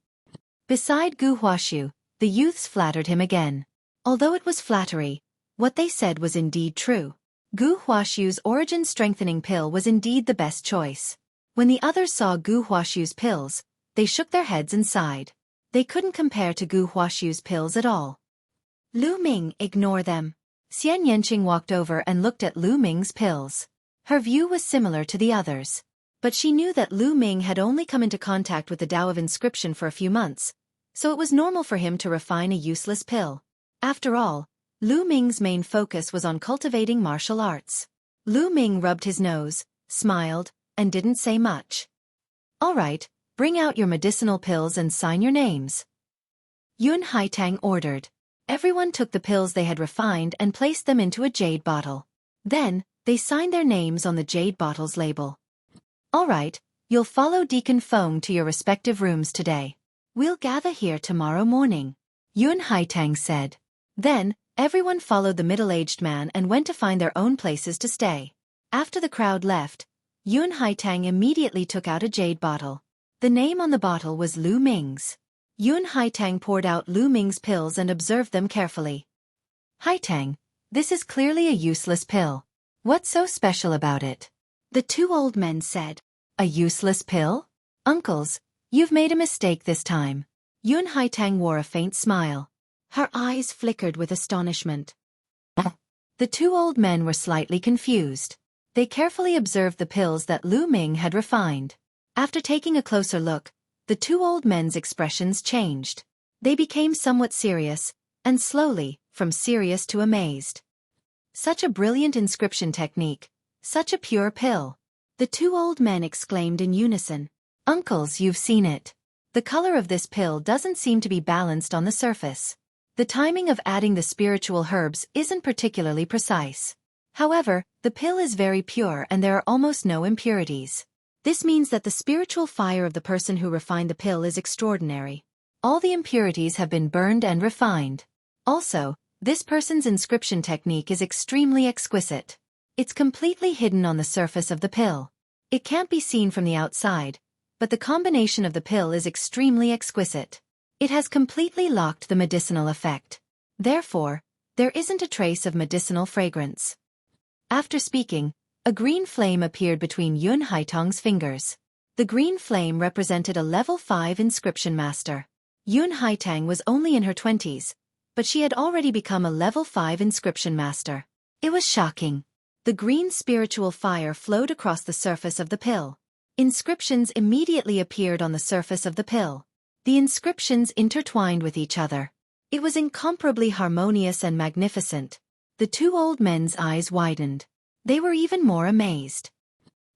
A: Beside Gu Huaxiu, the youths flattered him again. Although it was flattery, what they said was indeed true. Gu Huaxiu's origin-strengthening pill was indeed the best choice. When the others saw Gu Huaxiu's pills, they shook their heads and sighed. They couldn't compare to Gu Huaxiu's pills at all. Lu Ming, ignore them. Xian Yanqing walked over and looked at Lu Ming's pills. Her view was similar to the others. But she knew that Lu Ming had only come into contact with the Tao of inscription for a few months, so it was normal for him to refine a useless pill. After all, Lu Ming's main focus was on cultivating martial arts. Lu Ming rubbed his nose, smiled, and didn't say much. All right, bring out your medicinal pills and sign your names. Yun Haitang ordered. Everyone took the pills they had refined and placed them into a jade bottle. Then, they signed their names on the jade bottle's label. All right, you'll follow Deacon Feng to your respective rooms today. We'll gather here tomorrow morning, Yun Haitang said. Then, everyone followed the middle-aged man and went to find their own places to stay. After the crowd left, Yun Haitang immediately took out a jade bottle. The name on the bottle was Lu Ming's. Yun Haitang poured out Lu Ming's pills and observed them carefully. Haitang, this is clearly a useless pill. What's so special about it? The two old men said. A useless pill? Uncles, you've made a mistake this time. Yun Haitang wore a faint smile. Her eyes flickered with astonishment. The two old men were slightly confused. They carefully observed the pills that Lu Ming had refined. After taking a closer look, the two old men's expressions changed. They became somewhat serious, and slowly, from serious to amazed. Such a brilliant inscription technique, such a pure pill. The two old men exclaimed in unison. Uncles, you've seen it. The color of this pill doesn't seem to be balanced on the surface. The timing of adding the spiritual herbs isn't particularly precise. However, the pill is very pure and there are almost no impurities. This means that the spiritual fire of the person who refined the pill is extraordinary. All the impurities have been burned and refined. Also, this person's inscription technique is extremely exquisite. It's completely hidden on the surface of the pill. It can't be seen from the outside, but the combination of the pill is extremely exquisite. It has completely locked the medicinal effect. Therefore, there isn't a trace of medicinal fragrance. After speaking, a green flame appeared between Yun Haitang's fingers. The green flame represented a level 5 inscription master. Yun Haitang was only in her 20s, but she had already become a level 5 inscription master. It was shocking. The green spiritual fire flowed across the surface of the pill. Inscriptions immediately appeared on the surface of the pill. The inscriptions intertwined with each other. It was incomparably harmonious and magnificent. The two old men's eyes widened. They were even more amazed.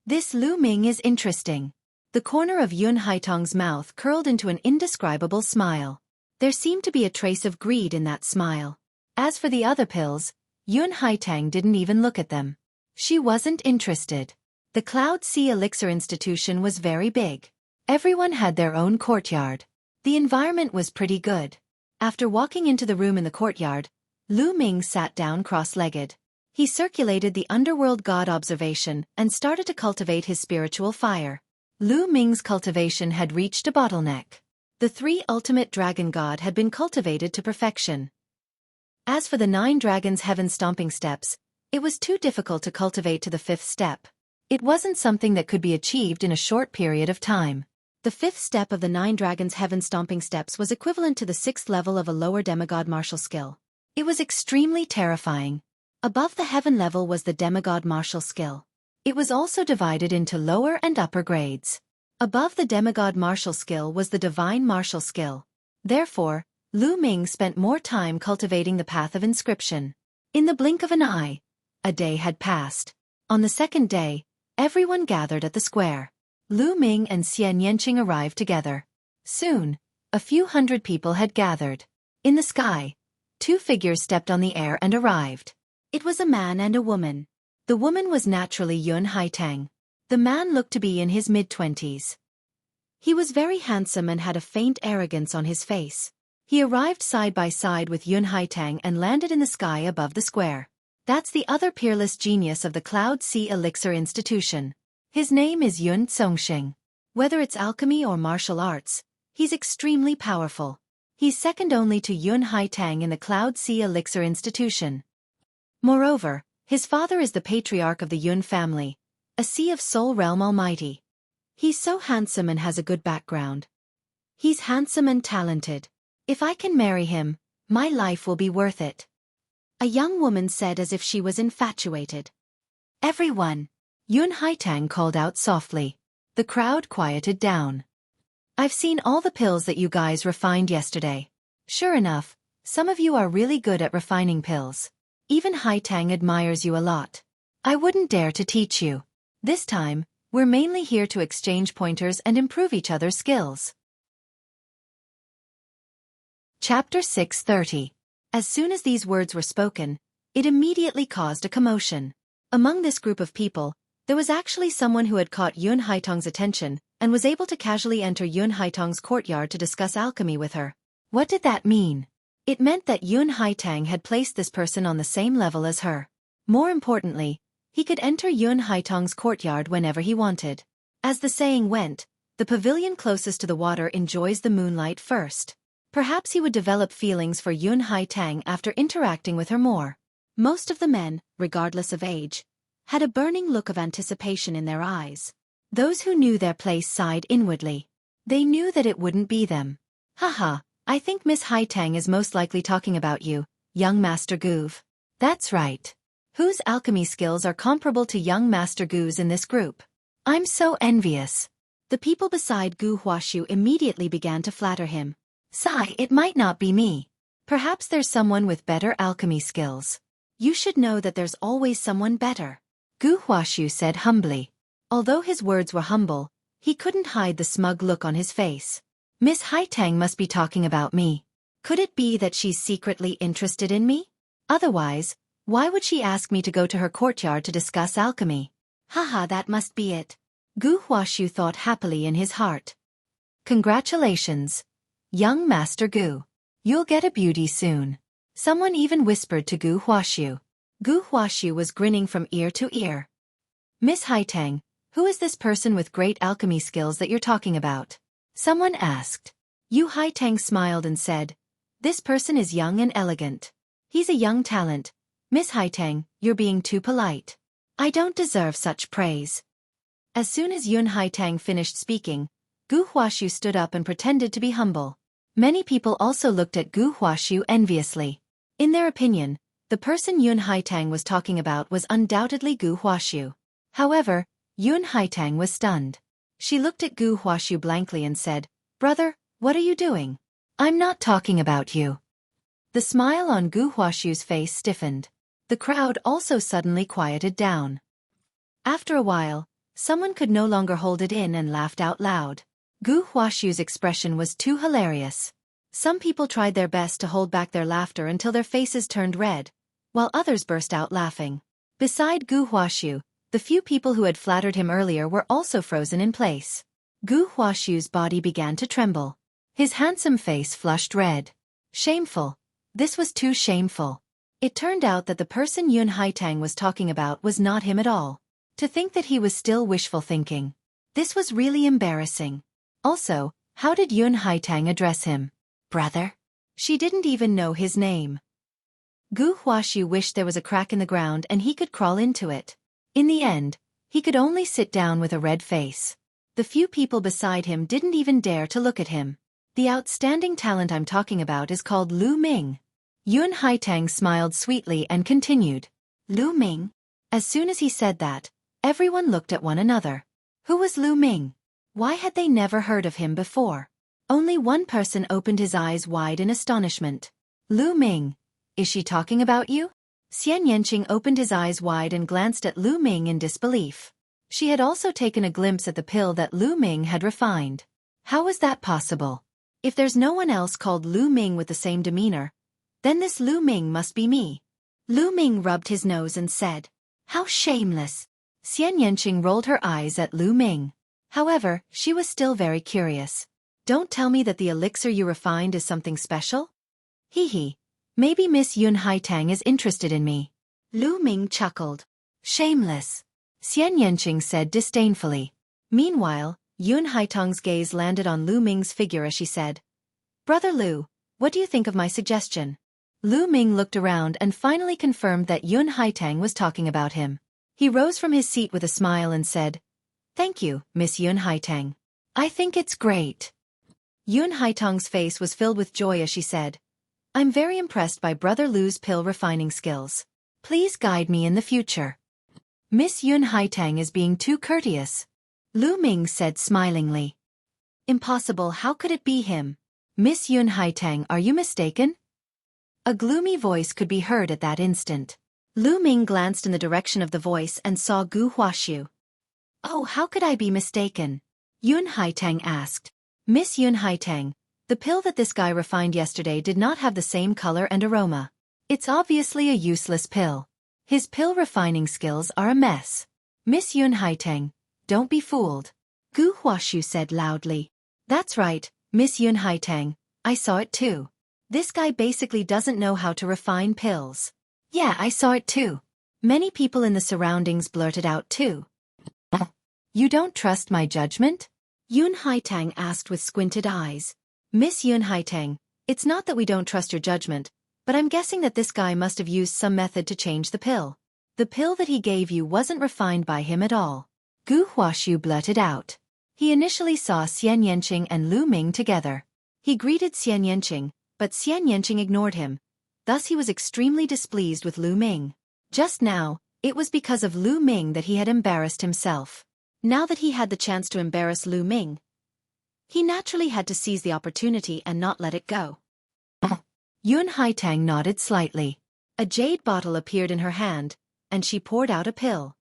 A: This Lu Ming is interesting. The corner of Yun Haitang's mouth curled into an indescribable smile. There seemed to be a trace of greed in that smile. As for the other pills, Yun Haitang didn't even look at them. She wasn't interested. The Cloud Sea Elixir Institution was very big. Everyone had their own courtyard. The environment was pretty good. After walking into the room in the courtyard, Lu Ming sat down cross-legged. He circulated the underworld god observation and started to cultivate his spiritual fire. Lu Ming's cultivation had reached a bottleneck. The 3 ultimate dragon god had been cultivated to perfection. As for the 9 dragons' heaven-stomping steps, it was too difficult to cultivate to the 5th step. It wasn't something that could be achieved in a short period of time. The 5th step of the 9 dragons' heaven-stomping steps was equivalent to the 6th level of a lower demigod martial skill. It was extremely terrifying. Above the heaven level was the demigod martial skill. It was also divided into lower and upper grades. Above the demigod martial skill was the divine martial skill. Therefore, Lu Ming spent more time cultivating the path of inscription. In the blink of an eye, a day had passed. On the 2nd day, everyone gathered at the square. Lu Ming and Xian Yanqing arrived together. Soon, a few hundred people had gathered. In the sky, 2 figures stepped on the air and arrived. It was a man and a woman. The woman was naturally Yun Haitang. The man looked to be in his mid-20s. He was very handsome and had a faint arrogance on his face.
B: He arrived side by side with Yun Haitang and landed in the sky above the square. That's the other peerless genius of the Cloud Sea Elixir Institution. His name is Yun Tsongxing. Whether it's alchemy or martial arts, he's extremely powerful. He's second only to Yun Haitang in the Cloud Sea Elixir Institution. Moreover, his father is the patriarch of the Yun family, a Sea of Soul Realm Almighty. He's so handsome and has a good background. He's handsome and talented. If I can marry him, my life will be worth it. A young woman said as if she was infatuated.
A: Everyone! Yun Haitang called out softly. The crowd quieted down. I've seen all the pills that you guys refined yesterday. Sure enough, some of you are really good at refining pills. Even Haitang admires you a lot. I wouldn't dare to teach you. This time, we're mainly here to exchange pointers and improve each other's skills. Chapter 630. As soon as these words were spoken, it immediately caused a commotion. Among this group of people, there was actually someone who had caught Yun Haitang's attention and was able to casually enter Yun Haitang's courtyard to discuss alchemy with her. What did that mean? It meant that Yun Haitang had placed this person on the same level as her. More importantly, he could enter Yun Haitang's courtyard whenever he wanted. As the saying went, the pavilion closest to the water enjoys the moonlight first. Perhaps he would develop feelings for Yun Haitang after interacting with her more. Most of the men, regardless of age, had a burning look of anticipation in their eyes. Those who knew their place sighed inwardly. They knew that it wouldn't be them. Haha, I think Miss Haitang is most likely talking about you, young Master Guve. That's right. Whose alchemy skills are comparable to young Master Gu's in this group? I'm so envious. The people beside Gu Huashu immediately began to flatter him. Sigh, it might not be me. Perhaps there's someone with better alchemy skills. You should know that there's always someone better. Gu Huashu said humbly. Although his words were humble, he couldn't hide the smug look on his face. Miss Haitang must be talking about me. Could it be that she's secretly interested in me? Otherwise, why would she ask me to go to her courtyard to discuss alchemy? Haha, that must be it. Gu Huashu thought happily in his heart. Congratulations, young Master Gu. You'll get a beauty soon. Someone even whispered to Gu Huashu. Gu Huashu was grinning from ear to ear. Miss Haitang, who is this person with great alchemy skills that you're talking about? Someone asked. Yu Haitang smiled and said, this person is young and elegant. He's a young talent. Miss Haitang, you're being too polite. I don't deserve such praise. As soon as Yun Haitang finished speaking, Gu Huashu stood up and pretended to be humble. Many people also looked at Gu Huashu enviously. In their opinion, the person Yun Haitang was talking about was undoubtedly Gu Huashu. However, Yun Haitang was stunned. She looked at Gu Huashu blankly and said, Brother, what are you doing? I'm not talking about you. The smile on Gu Huashu's face stiffened. The crowd also suddenly quieted down. After a while, someone could no longer hold it in and laughed out loud. Gu Huashu's expression was too hilarious. Some people tried their best to hold back their laughter until their faces turned red, while others burst out laughing. Beside Gu Huashu, the few people who had flattered him earlier were also frozen in place. Gu Huashu's body began to tremble. His handsome face flushed red. Shameful. This was too shameful. It turned out that the person Yun Haitang was talking about was not him at all. To think that he was still wishful thinking. This was really embarrassing. Also, how did Yun Haitang address him? Brother? She didn't even know his name. Gu Huashu wished there was a crack in the ground and he could crawl into it. In the end, he could only sit down with a red face. The few people beside him didn't even dare to look at him. The outstanding talent I'm talking about is called Lu Ming. Yun Haitang smiled sweetly and continued. Lu Ming? As soon as he said that, everyone looked at one another. Who was Lu Ming? Why had they never heard of him before? Only one person opened his eyes wide in astonishment. Lu Ming. Is she talking about you? Xian Yanqing opened his eyes wide and glanced at Lu Ming in disbelief. She had also taken a glimpse at the pill that Lu Ming had refined. How was that possible? If there's no one else called Lu Ming with the same demeanor, then this Lu Ming must be me. Lu Ming rubbed his nose and said, How shameless. Xian Yanqing rolled her eyes at Lu Ming. However, she was still very curious.
B: Don't tell me that the elixir you refined is something special? Hee hee. Maybe Miss Yun Haitang is interested in me. Lu Ming chuckled. Shameless. Xian Yanqing said disdainfully. Meanwhile, Yun Haitang's gaze landed on Lu Ming's figure as she said, Brother Lu, what do you think of my suggestion? Lu Ming looked around and finally confirmed that Yun Haitang was talking about him. He rose from his seat with a smile and said, Thank you, Miss Yun Haitang. I think it's great. Yun Haitang's face was filled with joy as she said, I'm very impressed by Brother Lu's pill refining skills. Please guide me in the future. Miss Yun Haitang is being too courteous. Lu Ming said smilingly. Impossible, how could it be him? Miss Yun Haitang, are you mistaken? A gloomy voice could be heard at that instant. Lu Ming glanced in the direction of the voice and saw Gu Huaxiu. Oh, how could I be mistaken? Yun Haitang asked. Miss Yun Haitang, the pill that this guy refined yesterday did not have the same color and aroma. It's obviously a useless pill. His pill refining skills are a mess. Miss Yun Haitang, don't be fooled. Gu Huaxiu said loudly. That's right, Miss Yun Haitang, I saw it too. This guy basically doesn't know how to refine pills. Yeah, I saw it too. Many people in the surroundings blurted out too. You don't trust my judgment? Yun Haitang asked with squinted eyes. Miss Yun Haitang, it's not that we don't trust your judgment, but I'm guessing that this guy must have used some method to change the pill. The pill that he gave you wasn't refined by him at all. Gu Huaxiu blurted out. He initially saw Xian Yanqing and Lu Ming together. He greeted Xian Yanqing, but Xian Yanqing ignored him. Thus he was extremely displeased with Lu Ming. Just now, it was because of Lu Ming that he had embarrassed himself. Now that he had the chance to embarrass Lu Ming, he naturally had to seize the opportunity and not let it go. Yun Haitang nodded slightly. A jade bottle appeared in her hand, and she poured out a pill.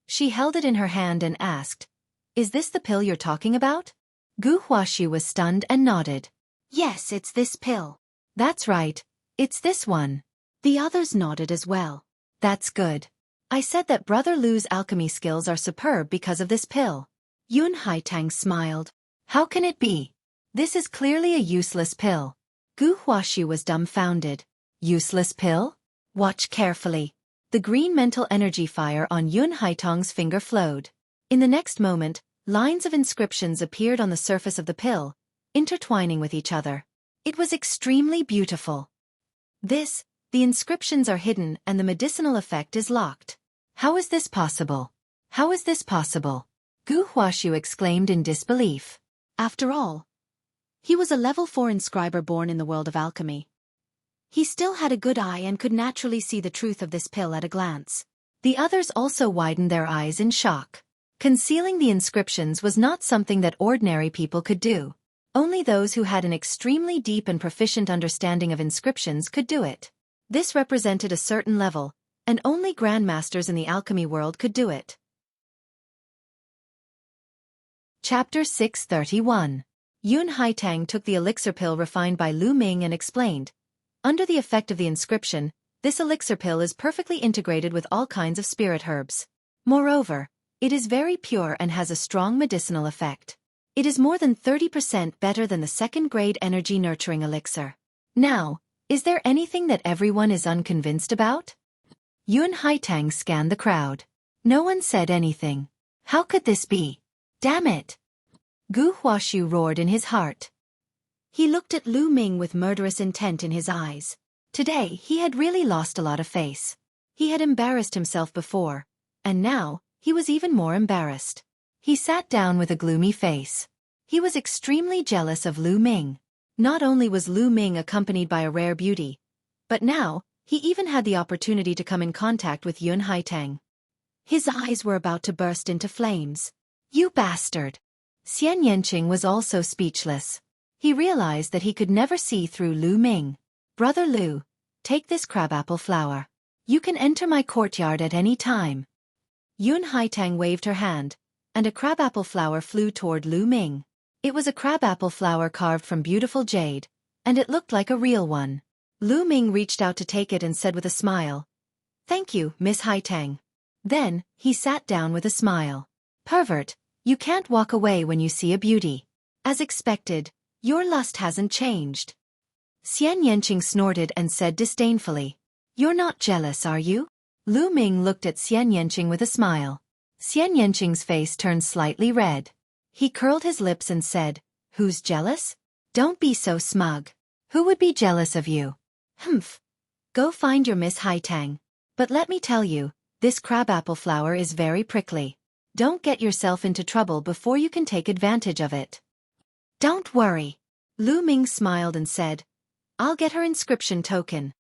B: She held it in her hand and asked, Is this the pill you're talking about? Gu Huaxiu was stunned and nodded. Yes, it's this pill. That's right, it's this one. The others nodded as well. That's good. I said that Brother Lu's alchemy skills are superb because of this pill. Yun Haitang smiled. How can it be? This is clearly a useless pill. Gu Huaxiu was dumbfounded. Useless pill? Watch carefully. The green mental energy fire on Yun Haitang's finger flowed. In the next moment, lines of inscriptions appeared on the surface of the pill, intertwining with each other. It was extremely beautiful. The inscriptions are hidden and the medicinal effect is locked. How is this possible? How is this possible? Gu Huaxiu exclaimed in disbelief. After all, he was a level 4 inscriber born in the world of alchemy. He still had a good eye and could naturally see the truth of this pill at a glance. The others also widened their eyes in shock. Concealing the inscriptions was not something that ordinary people could do. Only those who had an extremely deep and proficient understanding of inscriptions could do it. This represented a certain level, and only grandmasters in the alchemy world could do it. Chapter 631. Yun Haitang took the elixir pill refined by Lu Ming and explained, Under the effect of the inscription, this elixir pill is perfectly integrated with all kinds of spirit herbs. Moreover, it is very pure and has a strong medicinal effect. It is more than 30% better than the second-grade energy nurturing elixir. Now, is there anything that everyone is unconvinced about? Yun Haitang scanned the crowd. No one said anything. How could this be? Damn it! Gu Huaxiu roared in his heart. He looked at Lu Ming with murderous intent in his eyes. Today he had really lost a lot of face. He had embarrassed himself before, and now he was even more embarrassed. He sat down with a gloomy face. He was extremely jealous of Lu Ming. Not only was Lu Ming accompanied by a rare beauty, but now he even had the opportunity to come in contact with Yun Haitang. His eyes were about to burst into flames. You bastard! Xian Yanqing was also speechless. He realized that he could never see through Lu Ming. Brother Lu, take this crabapple flower. You can enter my courtyard at any time. Yun Haitang waved her hand, and a crabapple flower flew toward Lu Ming. It was a crabapple flower carved from beautiful jade, and it looked like a real one. Lu Ming reached out to take it and said with a smile, Thank you, Miss Haitang. Then, he sat down with a smile. Pervert, you can't walk away when you see a beauty. As expected, your lust hasn't changed. Xian Yanqing snorted and said disdainfully. You're not jealous, are you? Lu Ming looked at Xian Yanqing with a smile. Xian Yanqing's face turned slightly red. He curled his lips and said, Who's jealous? Don't be so smug. Who would be jealous of you? Humph. Go find your Miss Haitang. But let me tell you, this crabapple flower is very prickly. Don't get yourself into trouble before you can take advantage of it. Don't worry. Lu Ming smiled and said, I'll get her inscription token.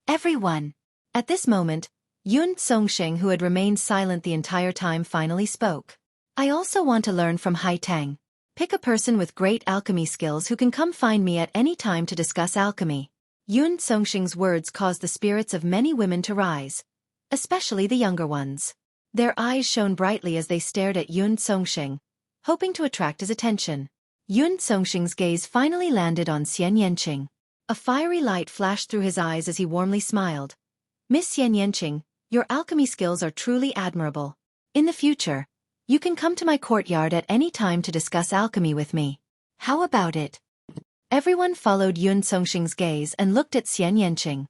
B: Everyone. At this moment, Yun Songsheng, who had remained silent the entire time, finally spoke. I also want to learn from Haitang. Pick a person with great alchemy skills who can come find me at any time to discuss alchemy. Yun Songsheng's words caused the spirits of many women to rise, especially the younger ones. Their eyes shone brightly as they stared at Yun Songsheng, hoping to attract his attention. Yun Songsheng's gaze finally landed on Xian Yanqing. A fiery light flashed through his eyes as he warmly smiled. Miss Xian Yanqing, your alchemy skills are truly admirable. In the future, you can come to my courtyard at any time to discuss alchemy with me. How about it? Everyone followed Yun Songsheng's gaze and looked at Xian Yanqing.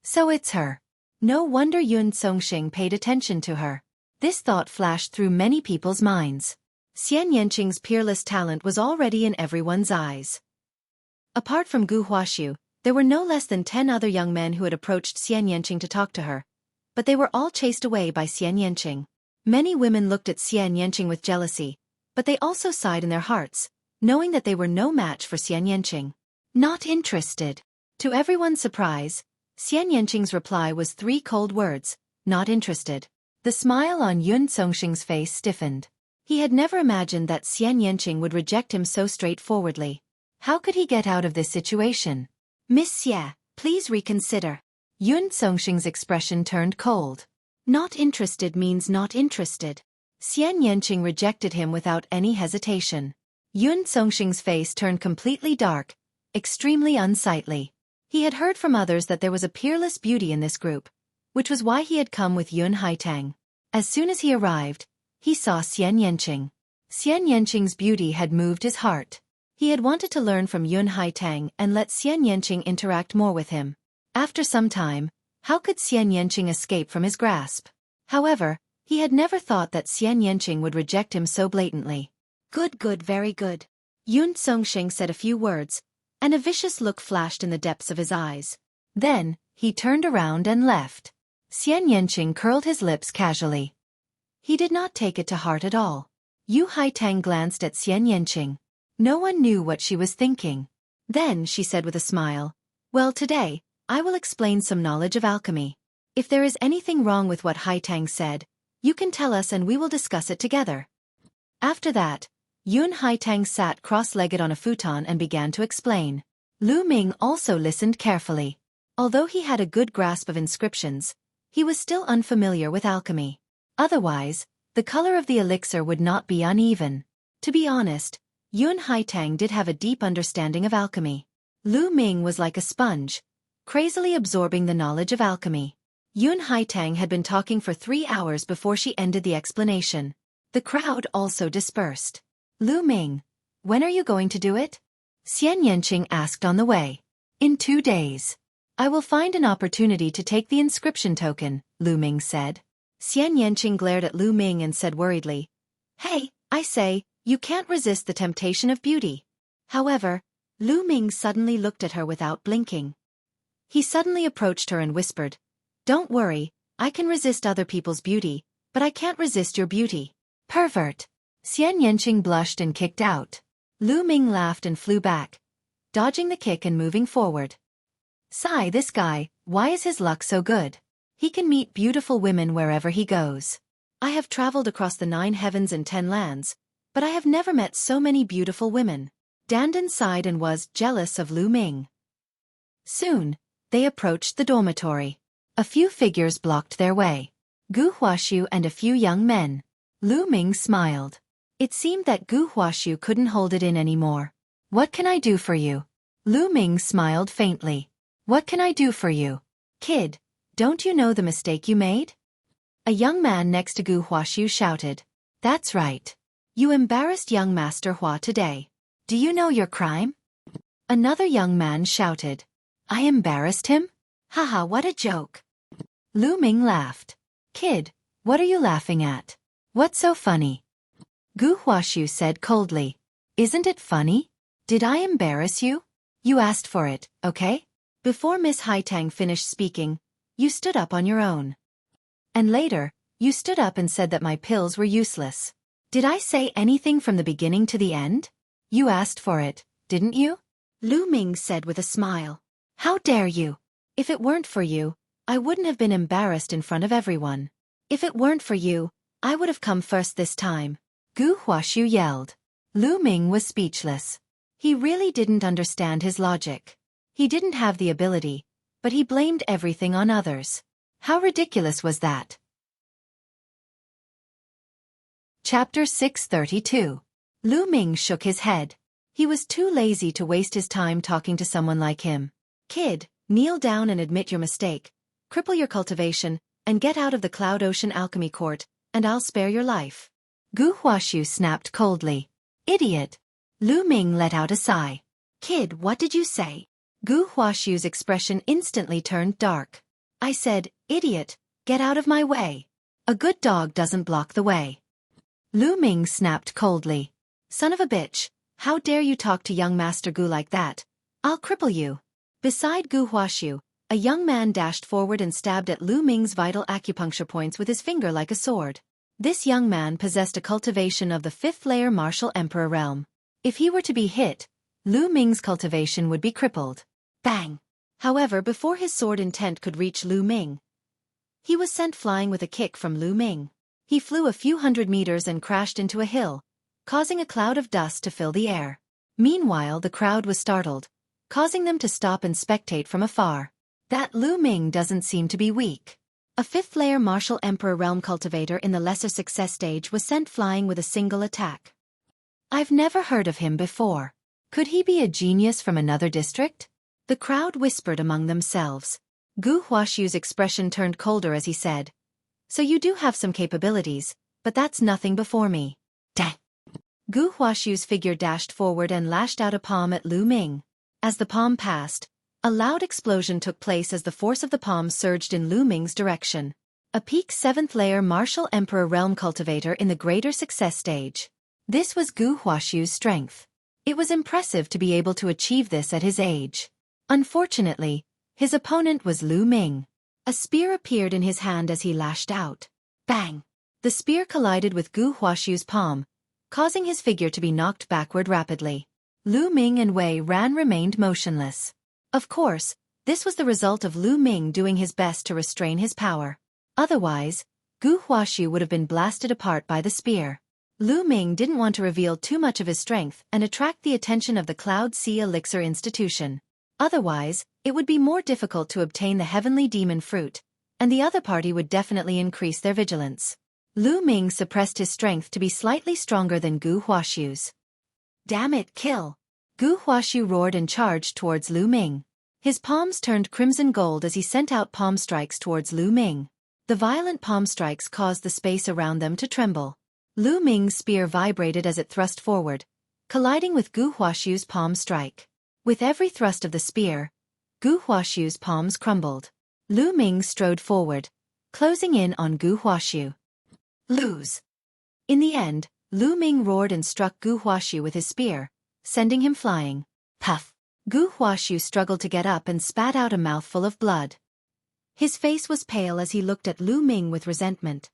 B: So it's her. No wonder Yun Songsheng paid attention to her. This thought flashed through many people's minds. Xian Yanqing's peerless talent was already in everyone's eyes. Apart from Gu Huaxiu, there were no less than 10 other young men who had approached Xian Yanqing to talk to her, but they were all chased away by Xian Yanqing. Many women looked at Xian Yanqing with jealousy, but they also sighed in their hearts, knowing that they were no match for Xian Yanqing. Not interested. To everyone's surprise, Xian Yanqing's reply was 3 cold words, not interested. The smile on Yun Songsheng's face stiffened. He had never imagined that Xian Yanqing would reject him so straightforwardly. How could he get out of this situation? Miss Xie, please reconsider. Yun Songsheng's expression turned cold. Not interested means not interested. Xian Yanqing rejected him without any hesitation. Yun Songsheng's face turned completely dark, extremely unsightly. He had heard from others that there was a peerless beauty in this group, which was why he had come with Yun Haitang. As soon as he arrived, he saw Xian Yanqing. Xian Yanqing's beauty had moved his heart. He had wanted to learn from Yun Haitang and let Xian Yanqing interact more with him. After some time, how could Xian Yanqing escape from his grasp? However, he had never thought that Xian Yanqing would reject him so blatantly. Good, very good. Yun Songsheng said a few words, and a vicious look flashed in the depths of his eyes. Then, he turned around and left. Xian Yanqing curled his lips casually. He did not take it to heart at all. Yu Haitang glanced at Xian Yanqing. No one knew what she was thinking. Then she said with a smile, Well, today, I will explain some knowledge of alchemy. If there is anything wrong with what Haitang said, you can tell us and we will discuss it together. After that, Yun Haitang sat cross-legged on a futon and began to explain. Lu Ming also listened carefully. Although he had a good grasp of inscriptions, he was still unfamiliar with alchemy. Otherwise, the color of the elixir would not be uneven. To be honest, Yun Haitang did have a deep understanding of alchemy. Lu Ming was like a sponge, crazily absorbing the knowledge of alchemy. Yun Haitang had been talking for 3 hours before she ended the explanation. The crowd also dispersed. Lu Ming, when are you going to do it? Xian Yanqing asked on the way. In 2 days. I will find an opportunity to take the inscription token, Lu Ming said. Xian Yanqing glared at Lu Ming and said worriedly, Hey, I say, you can't resist the temptation of beauty. However, Lu Ming suddenly looked at her without blinking. He suddenly approached her and whispered, Don't worry, I can resist other people's beauty, but I can't resist your beauty. Pervert. Xian Yanqing blushed and kicked out. Lu Ming laughed and flew back, dodging the kick and moving forward. Sigh, this guy, why is his luck so good? He can meet beautiful women wherever he goes. I have traveled across the 9 heavens and 10 lands, but I have never met so many beautiful women. Dandan sighed and was jealous of Lu Ming. Soon, they approached the dormitory. A few figures blocked their way. Gu Huaxiu and a few young men. Lu Ming smiled. It seemed that Gu Huaxiu couldn't hold it in anymore. What can I do for you? Lu Ming smiled faintly. What can I do for you? Kid, don't you know the mistake you made? A young man next to Gu Huaxiu shouted. That's right. You embarrassed young Master Hua today.
A: Do you know your crime? Another young man shouted. I embarrassed him? Haha, what a joke. Lu Ming laughed. Kid, what are you laughing at? What's so funny? Gu Huashu said coldly. Isn't it funny? Did I embarrass you? You asked for it, okay? Before Miss Haitang finished speaking, you stood up on your own. And later, you stood up and said that my pills were useless. Did I say anything from the beginning to the end? You asked for it, didn't you?
B: Lu Ming said with a smile.
A: How dare you? If it weren't for you, I wouldn't have been embarrassed in front of everyone. If it weren't for you, I would have come first this time. Gu Huashu yelled. Lu Ming was speechless. He really didn't understand his logic. He didn't have the ability, but he blamed everything on others. How ridiculous was that? Chapter 632. Lu Ming shook his head. He was too lazy to waste his time talking to someone like him. Kid, kneel down and admit your mistake, cripple your cultivation, and get out of the Cloud Ocean Alchemy Court, and I'll spare your life. Gu Huashu snapped coldly. Idiot. Lu Ming let out a sigh. Kid, what did you say? Gu Huashu's expression instantly turned dark. I said, idiot, get out of my way. A good dog doesn't block the way. Lu Ming snapped coldly. Son of a bitch, how dare you talk to young Master Gu like that? I'll cripple you. Beside Gu Huashu, a young man dashed forward and stabbed at Lu Ming's vital acupuncture points with his finger like a sword. This young man possessed a cultivation of the 5th layer martial emperor realm. If he were to be hit, Lu Ming's cultivation would be crippled. Bang! However, before his sword intent could reach Lu Ming, he was sent flying with a kick from Lu Ming. He flew a few hundred meters and crashed into a hill, causing a cloud of dust to fill the air. Meanwhile, the crowd was startled, causing them to stop and spectate from afar. That Lu Ming doesn't seem to be weak. A 5th layer martial emperor realm cultivator in the lesser success stage was sent flying with a single attack. I've never heard of him before. Could he be a genius from another district? The crowd whispered among themselves. Gu Huashu's expression turned colder as he said, So you do have some capabilities, but that's nothing before me. Dang! Gu Huashu's figure dashed forward and lashed out a palm at Lu Ming. As the palm passed, a loud explosion took place as the force of the palm surged in Lu Ming's direction. A peak 7th layer martial emperor realm cultivator in the greater success stage. This was Gu Huashu's strength. It was impressive to be able to achieve this at his age. Unfortunately, his opponent was Lu Ming. A spear appeared in his hand as he lashed out. Bang! The spear collided with Gu Huashu's palm, causing his figure to be knocked backward rapidly. Lu Ming and Wei Ran remained motionless. Of course, this was the result of Lu Ming doing his best to restrain his power. Otherwise, Gu Huashu would have been blasted apart by the spear. Lu Ming didn't want to reveal too much of his strength and attract the attention of the Cloud Sea Elixir Institution. Otherwise, it would be more difficult to obtain the Heavenly Demon Fruit, and the other party would definitely increase their vigilance. Lu Ming suppressed his strength to be slightly stronger than Gu Huashu's. Damn it, kill! Gu Huashu roared and charged towards Lu Ming. His palms turned crimson gold as he sent out palm strikes towards Lu Ming. The violent palm strikes caused the space around them to tremble. Lu Ming's spear vibrated as it thrust forward, colliding with Gu Huashu's palm strike. With every thrust of the spear, Gu Huashu's palms crumbled. Lu Ming strode forward, closing in on Gu Huashu. Lose! In the end, Lu Ming roared and struck Gu Huashu with his spear, sending him flying. Puff! Gu Huashu struggled to get up and spat out a mouthful of blood. His face was pale as he looked at Lu Ming with resentment.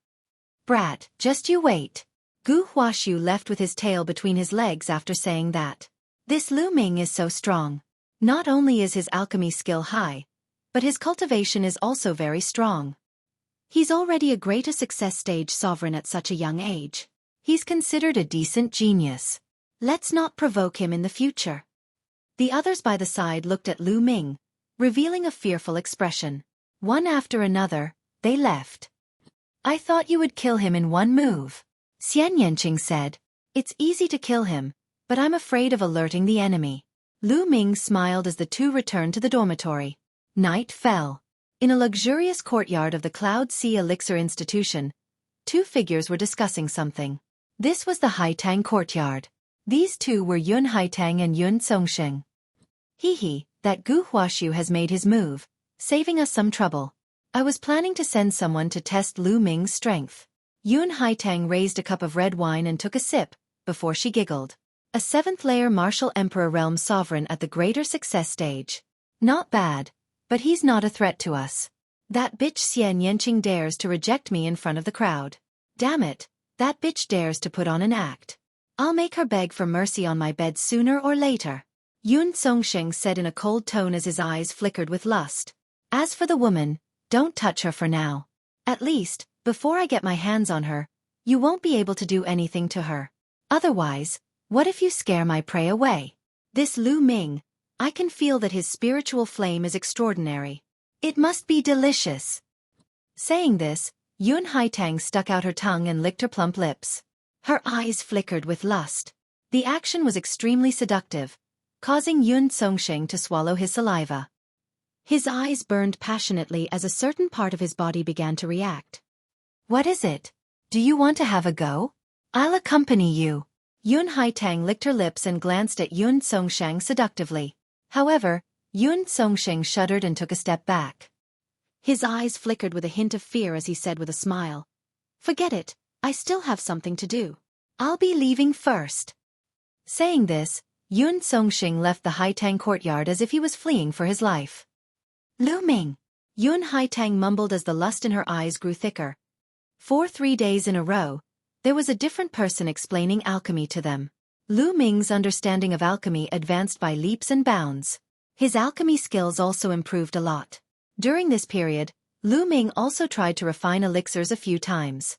A: Brat, just you wait. Gu Huashu left with his tail between his legs after saying that. This Lu Ming is so strong. Not only is his alchemy skill high, but his cultivation is also very strong. He's already a greater success stage sovereign at such a young age. He's considered a decent genius. Let's not provoke him in the future. The others by the side looked at Lu Ming, revealing a fearful expression. One after another, they left. I thought you would kill him in one move. Xian Yanqing said. It's easy to kill him, but I'm afraid of alerting the enemy. Lu Ming smiled as the two returned to the dormitory. Night fell. In a luxurious courtyard of the Cloud Sea Elixir Institution, two figures were discussing something. This was the Haitang courtyard. These two were Yun Haitang and Yun Songsheng. Hee, that Gu Huashu has made his move, saving us some trouble. I was planning to send someone to test Lu Ming's strength. Yun Haitang raised a cup of red wine and took a sip, before she giggled. A 7th-layer martial emperor realm sovereign at the greater success stage. Not bad, but he's not a threat to us. That bitch Xian Yanqing dares to reject me in front of the crowd. Damn it, that bitch dares to put on an act. I'll make her beg for mercy on my bed sooner or later. Yun Songsheng said in a cold tone as his eyes flickered with lust. As for the woman, don't touch her for now. At least, before I get my hands on her, you won't be able to do anything to her. Otherwise, what if you scare my prey away? This Lu Ming, I can feel that his spiritual flame is extraordinary. It must be delicious. Saying this, Yun Haitang stuck out her tongue and licked her plump lips. Her eyes flickered with lust. The action was extremely seductive, causing Yun Songsheng to swallow his saliva. His eyes burned passionately as a certain part of his body began to react. What is it? Do you want to have a go? I'll accompany you. Yun Haitang licked her lips and glanced at Yun Songsheng seductively. However, Yun Songsheng shuddered and took a step back. His eyes flickered with a hint of fear as he said with a smile. Forget it, I still have something to do. I'll be leaving first. Saying this, Yun Songsheng left the Haitang courtyard as if he was fleeing for his life. Lu Ming, Yun Haitang mumbled as the lust in her eyes grew thicker. For 3 days in a row, there was a different person explaining alchemy to them. Lu Ming's understanding of alchemy advanced by leaps and bounds. His alchemy skills also improved a lot. During this period, Lu Ming also tried to refine elixirs a few times.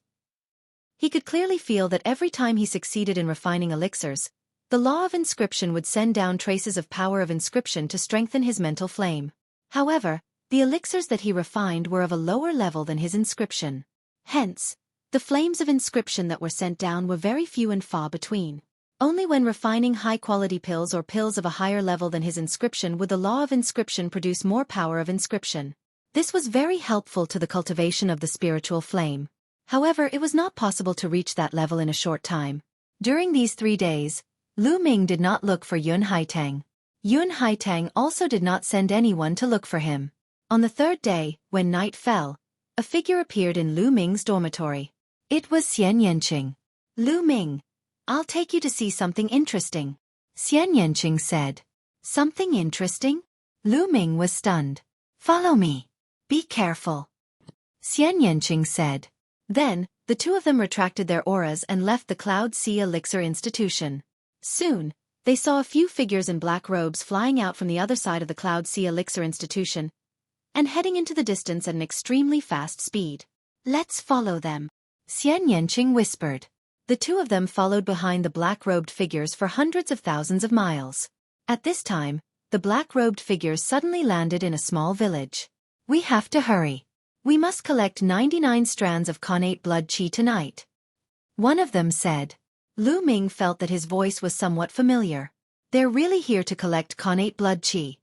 A: He could clearly feel that every time he succeeded in refining elixirs, the law of inscription would send down traces of power of inscription to strengthen his mental flame. However, the elixirs that he refined were of a lower level than his inscription. Hence, the flames of inscription that were sent down were very few and far between. Only when refining high-quality pills or pills of a higher level than his inscription would the law of inscription produce more power of inscription. This was very helpful to the cultivation of the spiritual flame. However, it was not possible to reach that level in a short time. During these 3 days, Lu Ming did not look for Yun Haitang. Yun Haitang also did not send anyone to look for him. On the 3rd day, when night fell, a figure appeared in Lu Ming's dormitory. It was Xian Yanqing. Lu Ming, I'll take you to see something interesting. Xian Yanqing said. Something interesting? Lu Ming was stunned. Follow me. Be careful. Xian Yanqing said. Then, the two of them retracted their auras and left the Cloud Sea Elixir Institution. Soon, they saw a few figures in black robes flying out from the other side of the Cloud Sea Elixir Institution and heading into the distance at an extremely fast speed. Let's follow them. Xian Yanqing whispered. The two of them followed behind the black-robed figures for hundreds of thousands of miles. At this time, the black-robed figures suddenly landed in a small village. We have to hurry. We must collect 99 strands of connate blood qi tonight. One of them said. Lu Ming felt that his voice was somewhat familiar. They're really here to collect connate blood qi.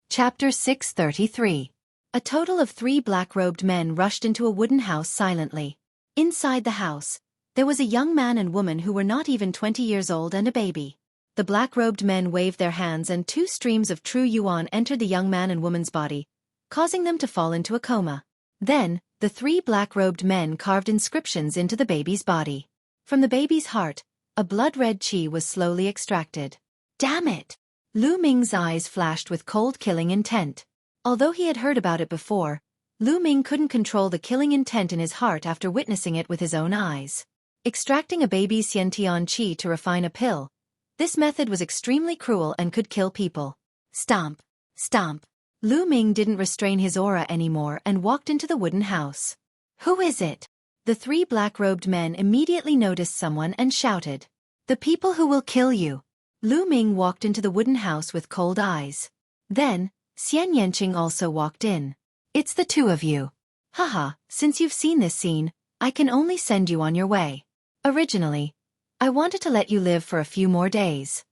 A: Chapter 633. A total of 3 black-robed men rushed into a wooden house silently. Inside the house, there was a young man and woman who were not even 20 years old and a baby. The black-robed men waved their hands and 2 streams of true yuan entered the young man and woman's body, causing them to fall into a coma. Then, the 3 black-robed men carved inscriptions into the baby's body. From the baby's heart, a blood-red qi was slowly extracted. Damn it! Lu Ming's eyes flashed with cold killing intent. Although he had heard about it before, Lu Ming couldn't control the killing intent in his heart after witnessing it with his own eyes. Extracting a baby's Xiantian qi to refine a pill, this method was extremely cruel and could kill people. Stomp, stomp. Lu Ming didn't restrain his aura anymore and walked into the wooden house. Who is it? The 3 black-robed men immediately noticed someone and shouted. The people who will kill you. Lu Ming walked into the wooden house with cold eyes. Then, Xian Yanqing also walked in. It's the 2 of you. Haha, since you've seen this scene, I can only send you on your way. Originally, I wanted to let you live for a few more days.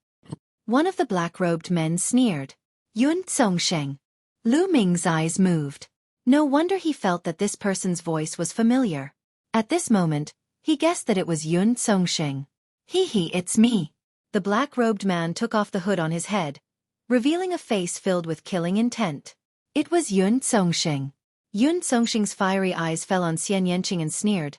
A: One of the black-robed men sneered. Yun Songsheng. Lu Ming's eyes moved. No wonder he felt that this person's voice was familiar. At this moment, He guessed that it was Yun Songsheng. Hee, it's me. The black-robed man took off the hood on his head, revealing a face filled with killing intent. It was Yun Songsheng. Yun Songsheng's fiery eyes fell on Xian Yanqing and sneered.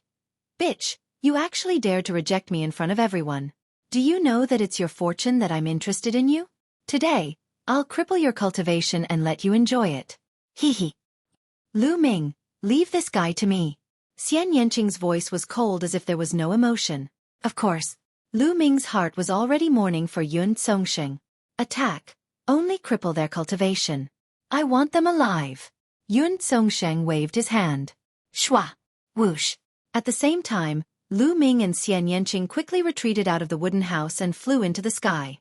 A: Bitch, you actually dared to reject me in front of everyone. Do you know that it's your fortune that I'm interested in you? Today, I'll cripple your cultivation and let you enjoy it. Hee. Lu Ming, leave this guy to me. Xian Yanqing's voice was cold as if there was no emotion. Of course, Lu Ming's heart was already mourning for Yun Songsheng. Attack, only cripple their cultivation. I want them alive. Yun Songsheng waved his hand. Shwa! Whoosh! At the same time, Lu Ming and Xian Yanqing quickly retreated out of the wooden house and flew into the sky.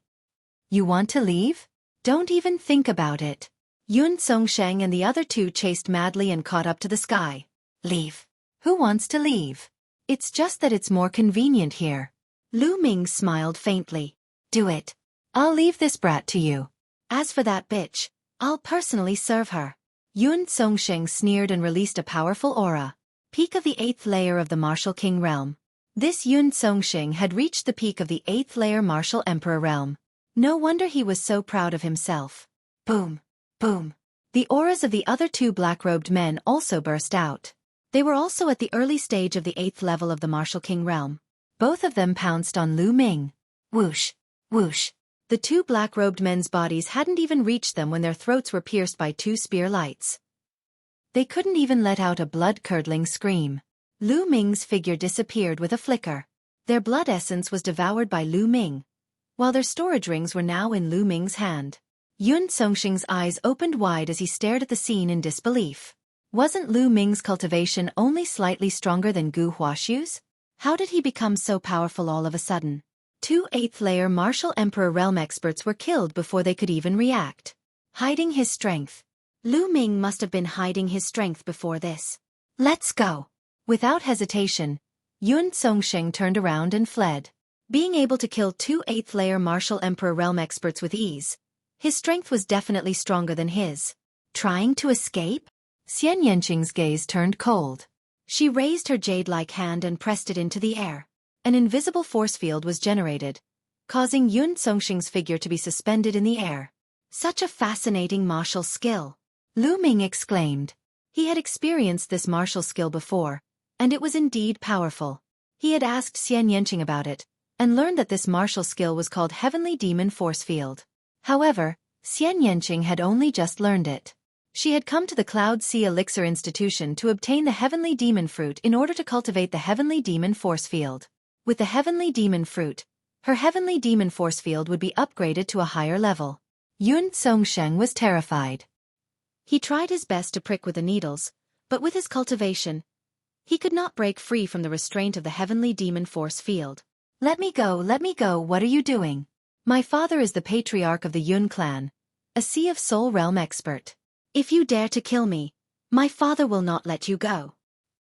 A: You want to leave? Don't even think about it. Yun Songsheng and the other two chased madly and caught up to the sky. Leave. Who wants to leave? It's just that it's more convenient here. Lu Ming smiled faintly. Do it. I'll leave this brat to you. As for that bitch, I'll personally serve her. Yun Songsheng sneered and released a powerful aura. Peak of the 8th layer of the Martial King realm. This Yun Songsheng had reached the peak of the 8th layer Martial Emperor realm. No wonder he was so proud of himself. Boom. Boom. The auras of the other two black-robed men also burst out. They were also at the early stage of the 8th level of the Martial King realm. Both of them pounced on Lu Ming. Whoosh. Whoosh. The two black-robed men's bodies hadn't even reached them when their throats were pierced by two spear lights. They couldn't even let out a blood-curdling scream. Lu Ming's figure disappeared with a flicker. Their blood essence was devoured by Lu Ming, while their storage rings were now in Lu Ming's hand. Yun Songsheng's eyes opened wide as he stared at the scene in disbelief. Wasn't Lu Ming's cultivation only slightly stronger than Gu Huaxu's? How did he become so powerful all of a sudden? Two 8th-layer Martial Emperor realm experts were killed before they could even react. Hiding his strength. Lu Ming must have been hiding his strength before this. Let's go. Without hesitation, Yun Songsheng turned around and fled. Being able to kill two 8th-layer Martial Emperor realm experts with ease, his strength was definitely stronger than his. Trying to escape? Xian Yanqing's gaze turned cold. She raised her jade-like hand and pressed it into the air. An invisible force field was generated, causing Yun Songsheng's figure to be suspended in the air. Such a fascinating martial skill. Lu Ming exclaimed. He had experienced this martial skill before, and it was indeed powerful. He had asked Xian Yanqing about it, and learned that this martial skill was called Heavenly Demon Force Field. However, Xian Yanqing had only just learned it. She had come to the Cloud Sea Elixir Institution to obtain the Heavenly Demon Fruit in order to cultivate the Heavenly Demon Force Field. With the Heavenly Demon Fruit, her Heavenly Demon Force Field would be upgraded to a higher level. Yun Songsheng was terrified. He tried his best to prick with the needles, but with his cultivation, he could not break free from the restraint of the Heavenly Demon Force Field. Let me go, what are you doing? My father is the patriarch of the Yun clan, a Sea of Soul realm expert. If you dare to kill me, my father will not let you go.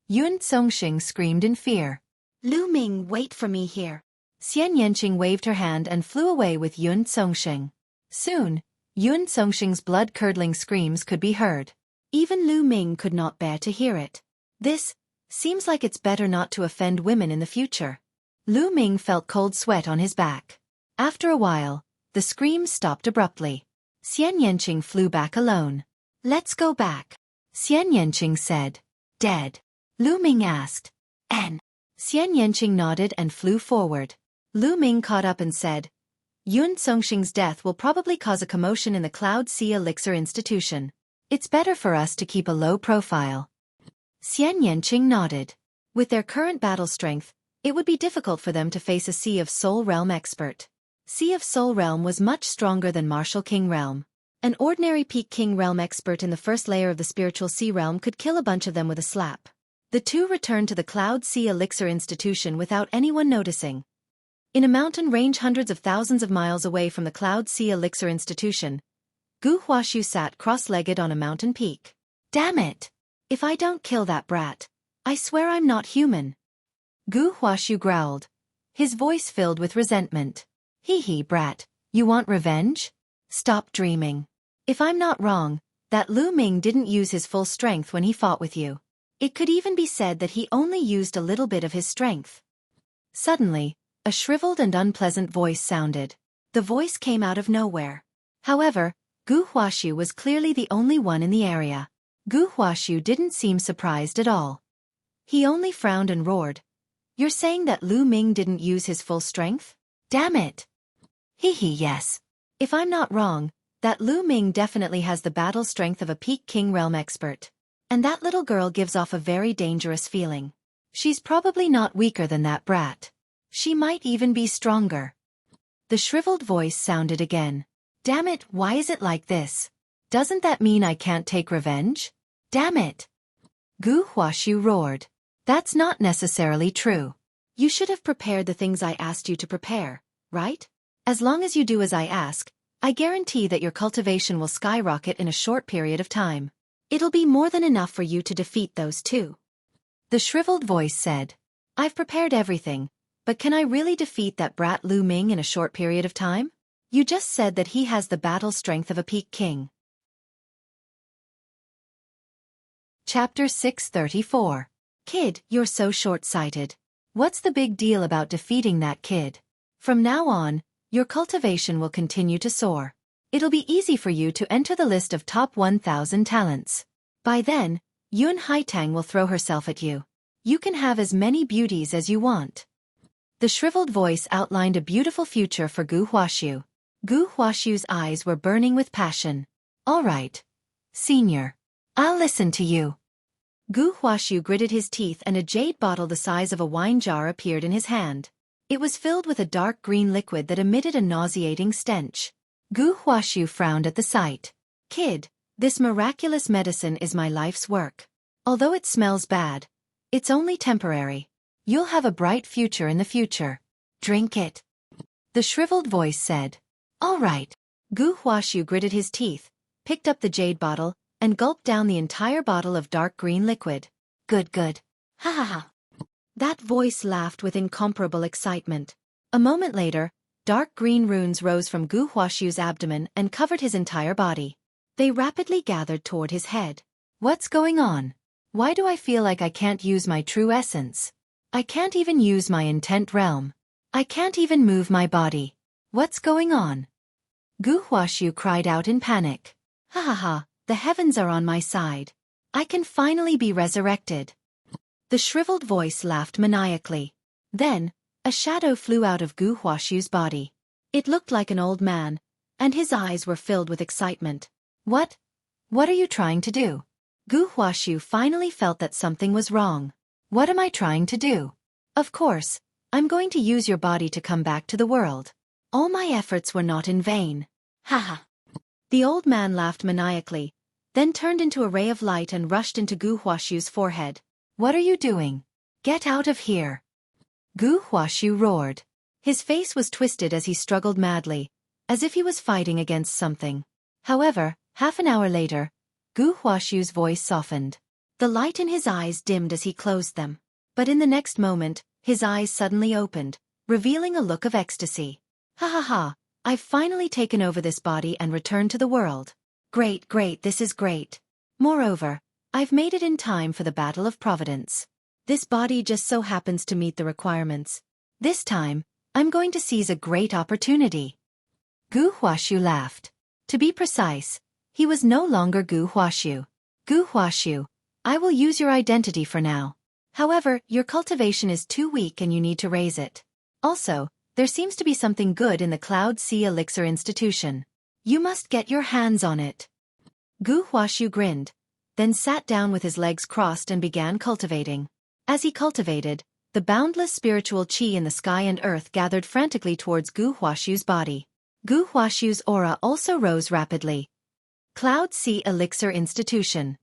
A: Yun Songsheng screamed in fear. Lu Ming, wait for me here. Xian Yanqing waved her hand and flew away with Yun Songsheng. Soon, Yun Songsheng's blood-curdling screams could be heard. Even Lu Ming could not bear to hear it. This seems like it's better not to offend women in the future. Lu Ming felt cold sweat on his back. After a while, the screams stopped abruptly. Xian Yanqing flew back alone. Let's go back. Xian Yanqing said. Dead? Lu Ming asked. N. Xian Yanqing nodded and flew forward. Lu Ming caught up and said, Yun Songsheng's death will probably cause a commotion in the Cloud Sea Elixir Institution. It's better for us to keep a low profile. Xian Yanqing nodded. With their current battle strength, it would be difficult for them to face a Sea of Soul Realm expert. Sea of Soul Realm was much stronger than Martial King Realm. An ordinary Peak King Realm expert in the first layer of the Spiritual Sea Realm could kill a bunch of them with a slap. The two returned to the Cloud Sea Elixir Institution without anyone noticing. In a mountain range hundreds of thousands of miles away from the Cloud Sea Elixir Institution, Gu Huaxu sat cross-legged on a mountain peak. Damn it! If I don't kill that brat, I swear I'm not human. Gu Huaxu growled, his voice filled with resentment. Hee, brat, you want revenge? Stop dreaming. If I'm not wrong, that Lu Ming didn't use his full strength when he fought with you.
B: It could even be said that he only used a little bit of his strength. Suddenly, a shriveled and unpleasant voice sounded. The voice came out of nowhere. However, Gu Huaxiu was clearly the only one in the area. Gu Huaxiu didn't seem surprised at all. He only frowned and roared. "You're saying that Lu Ming didn't use his full strength? Damn it!" Yes. If I'm not wrong, that Lu Ming definitely has the battle strength of a peak King Realm expert. And that little girl gives off a very dangerous feeling. She's probably not weaker than that brat. She might even be stronger. The shriveled voice sounded again. "Damn it, why is it like this? Doesn't that mean I can't take revenge? Damn it!" Gu Huaxiu roared. "That's not necessarily true. You should have prepared the things I asked you to prepare, right? As long as you do as I ask, I guarantee that your cultivation will skyrocket in a short period of time. It'll be more than enough for you to defeat those two." The shriveled voice said. "I've prepared everything, but can I really defeat that brat Lu Ming in a short period of time? You just said that he has the battle strength of a peak king." Chapter 634. Kid, you're so short-sighted. What's the big deal about defeating that kid? From now on, your cultivation will continue to soar. It'll be easy for you to enter the list of top 1,000 talents. By then, Yun Haitang will throw herself at you. You can have as many beauties as you want. The shriveled voice outlined a beautiful future for Gu Huaxiu. Gu Huaxiu's eyes were burning with passion. "All right, senior. I'll listen to you." Gu Huaxiu gritted his teeth and a jade bottle the size of a wine jar appeared in his hand. It was filled with a dark green liquid that emitted a nauseating stench. Gu Huaxiu frowned at the sight. "Kid, this miraculous medicine is my life's work. Although it smells bad, it's only temporary. You'll have a bright future in the future. Drink it." The shriveled voice said. "All right." Gu Huaxiu gritted his teeth, picked up the jade bottle, and gulped down the entire bottle of dark green liquid. Good. Ha ha ha. That voice laughed with incomparable excitement. A moment later, dark green runes rose from Gu Huaxiu's abdomen and covered his entire body. They rapidly gathered toward his head. What's going on? Why do I feel like I can't use my true essence? I can't even use my intent realm. I can't even move my body. What's going on? Gu Huaxiu cried out in panic. Ha ha ha, the heavens are on my side. I can finally be resurrected. The shriveled voice laughed maniacally. Then, a shadow flew out of Gu Huaxiu's body. It looked like an old man, and his eyes were filled with excitement. What are you trying to do? Gu Huaxiu finally felt that something was wrong. What am I trying to do? Of course, I'm going to use your body to come back to the world. All my efforts were not in vain. Ha ha. The old man laughed maniacally, then turned into a ray of light and rushed into Gu Huaxiu's forehead. What are you doing? Get out of here. Gu Huaxiu roared. His face was twisted as he struggled madly, as if he was fighting against something. However, half an hour later, Gu Huaxiu's voice softened. The light in his eyes dimmed as he closed them. But in the next moment, his eyes suddenly opened, revealing a look of ecstasy. Ha ha ha, I've finally taken over this body and returned to the world. Great, this is great. Moreover, I've made it in time for the Battle of Providence. This body just so happens to meet the requirements. This time, I'm going to seize a great opportunity. Gu Huaxiu laughed. To be precise, he was no longer Gu Huaxiu. Gu Huaxiu, I will use your identity for now. However, your cultivation is too weak and you need to raise it. Also, there seems to be something good in the Cloud Sea Elixir Institution. You must get your hands on it. Gu Huaxiu grinned, then sat down with his legs crossed and began cultivating. As he cultivated, the boundless spiritual qi in the sky and earth gathered frantically towards Gu Huaxiu's body. Gu Huaxiu's aura also rose rapidly. Cloud Sea Elixir Institution.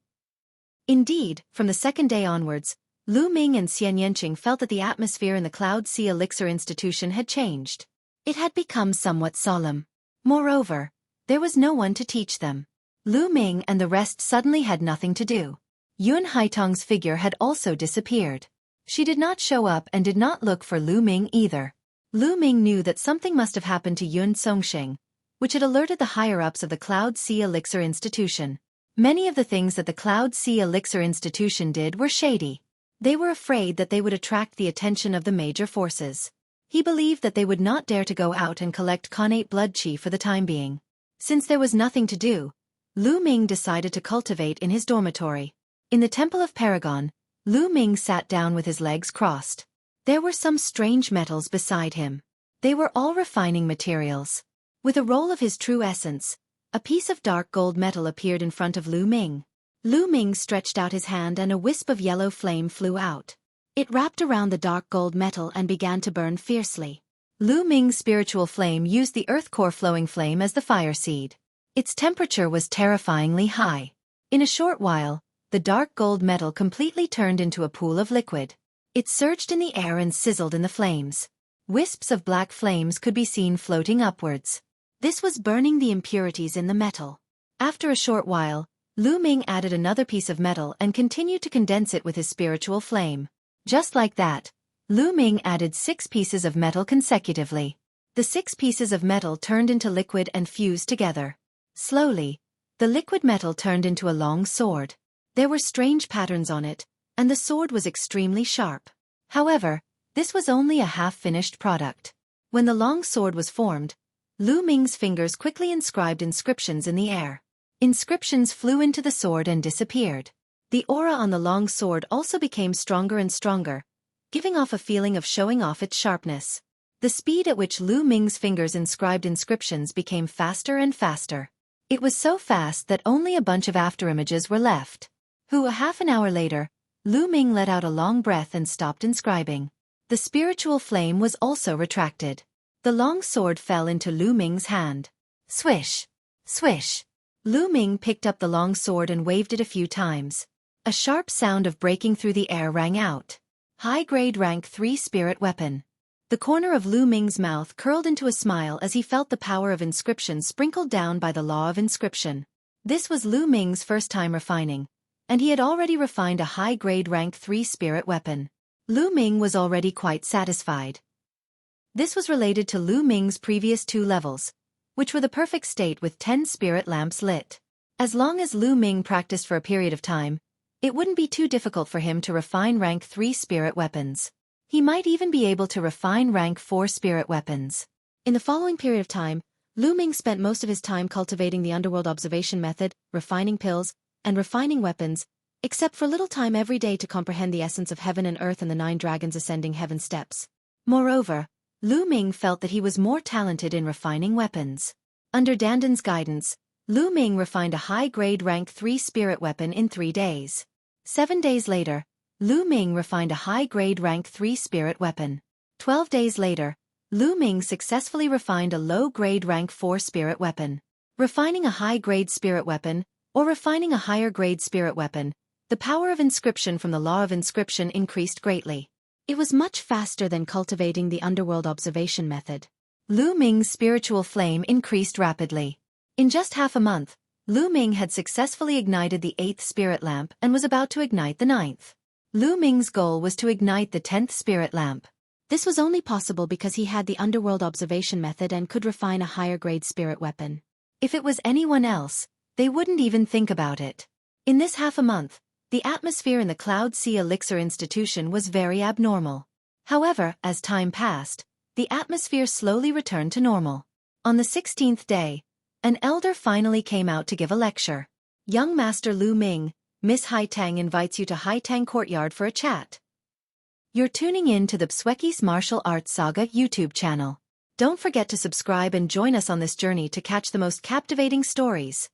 B: Indeed, from the second day onwards, Lu Ming and Xian Yanqing felt that the atmosphere in the Cloud Sea Elixir Institution had changed. It had become somewhat solemn. Moreover, there was no one to teach them. Lu Ming and the rest suddenly had nothing to do. Yun Haitong's figure had also disappeared. She did not show up and did not look for Lu Ming either. Lu Ming knew that something must have happened to Yun Songsheng, which had alerted the higher-ups of the Cloud Sea Elixir Institution.
A: Many of the things that the Cloud Sea Elixir Institution did were shady. They were afraid that they would attract the attention of the major forces. He believed that they would not dare to go out and collect connate blood chi for the time being. Since there was nothing to do, Lu Ming decided to cultivate in his dormitory. In the Temple of Paragon, Lu Ming sat down with his legs crossed. There were some strange metals beside him. They were all refining materials. With a roll of his true essence, a piece of dark gold metal appeared in front of Lu Ming. Lu Ming stretched out his hand and a wisp of yellow flame flew out. It wrapped around the dark gold metal and began to burn fiercely. Lu Ming's spiritual flame used the earth core flowing flame as the fire seed. Its temperature was terrifyingly high. In a short while, the dark gold metal completely turned into a pool of liquid. It surged in the air and sizzled in the flames. Wisps of black flames could be seen floating upwards. This was burning the impurities in the metal. After a short while, Lu Ming added another piece of metal and continued to condense it with his spiritual flame. Just like that, Lu Ming added 6 pieces of metal consecutively. The 6 pieces of metal turned into liquid and fused together. Slowly, the liquid metal turned into a long sword. There were strange patterns on it, and the sword was extremely sharp. However, this was only a half-finished product. When the long sword was formed, Lu Ming's fingers quickly inscribed inscriptions in the air. Inscriptions flew into the sword and disappeared. The aura on the long sword also became stronger and stronger, giving off a feeling of showing off its sharpness. The speed at which Lu Ming's fingers inscribed inscriptions became faster and faster. It was so fast that only a bunch of afterimages were left. A half an hour later, Lu Ming let out a long breath and stopped inscribing. The spiritual flame was also retracted. The long sword fell into Lu Ming's hand. Swish! Swish! Lu Ming picked up the long sword and waved it a few times. A sharp sound of breaking through the air rang out. High-grade rank 3 spirit weapon. The corner of Lu Ming's mouth curled into a smile as he felt the power of inscription sprinkled down by the law of inscription. This was Lu Ming's first time refining, and he had already refined a high-grade rank 3 spirit weapon. Lu Ming was already quite satisfied. This was related to Lu Ming's previous 2 levels, which were the perfect state with 10 spirit lamps lit. As long as Lu Ming practiced for a period of time, it wouldn't be too difficult for him to refine rank 3 spirit weapons. He might even be able to refine rank 4 spirit weapons. In the following period of time, Lu Ming spent most of his time cultivating the underworld observation method, refining pills, and refining weapons, except for little time every day to comprehend the essence of heaven and earth and the 9 dragons ascending heaven steps. Moreover, Lu Ming felt that he was more talented in refining weapons. Under Dandan's guidance, Lu Ming refined a high-grade rank 3 spirit weapon in 3 days. 7 days later, Lu Ming refined a high-grade rank 3 spirit weapon. 12 days later, Lu Ming successfully refined a low-grade rank 4 spirit weapon. Refining a high-grade spirit weapon, or refining a higher-grade spirit weapon, the power of inscription from the law of inscription increased greatly. It was much faster than cultivating the underworld observation method. Lu Ming's spiritual flame increased rapidly. In just half a month, Lu Ming had successfully ignited the 8th spirit lamp and was about to ignite the 9th. Lu Ming's goal was to ignite the 10th spirit lamp. This was only possible because he had the underworld observation method and could refine a higher-grade spirit weapon. If it was anyone else, they wouldn't even think about it. In this half a month, the atmosphere in the Cloud Sea Elixir Institution was very abnormal. However, as time passed, the atmosphere slowly returned to normal. On the 16th day, an elder finally came out to give a lecture. Young Master Lu Ming, Miss Haitang invites you to Haitang Courtyard for a chat. You're tuning in to the Xueqi's Martial Arts Saga YouTube channel. Don't forget to subscribe and join us on this journey to catch the most captivating stories.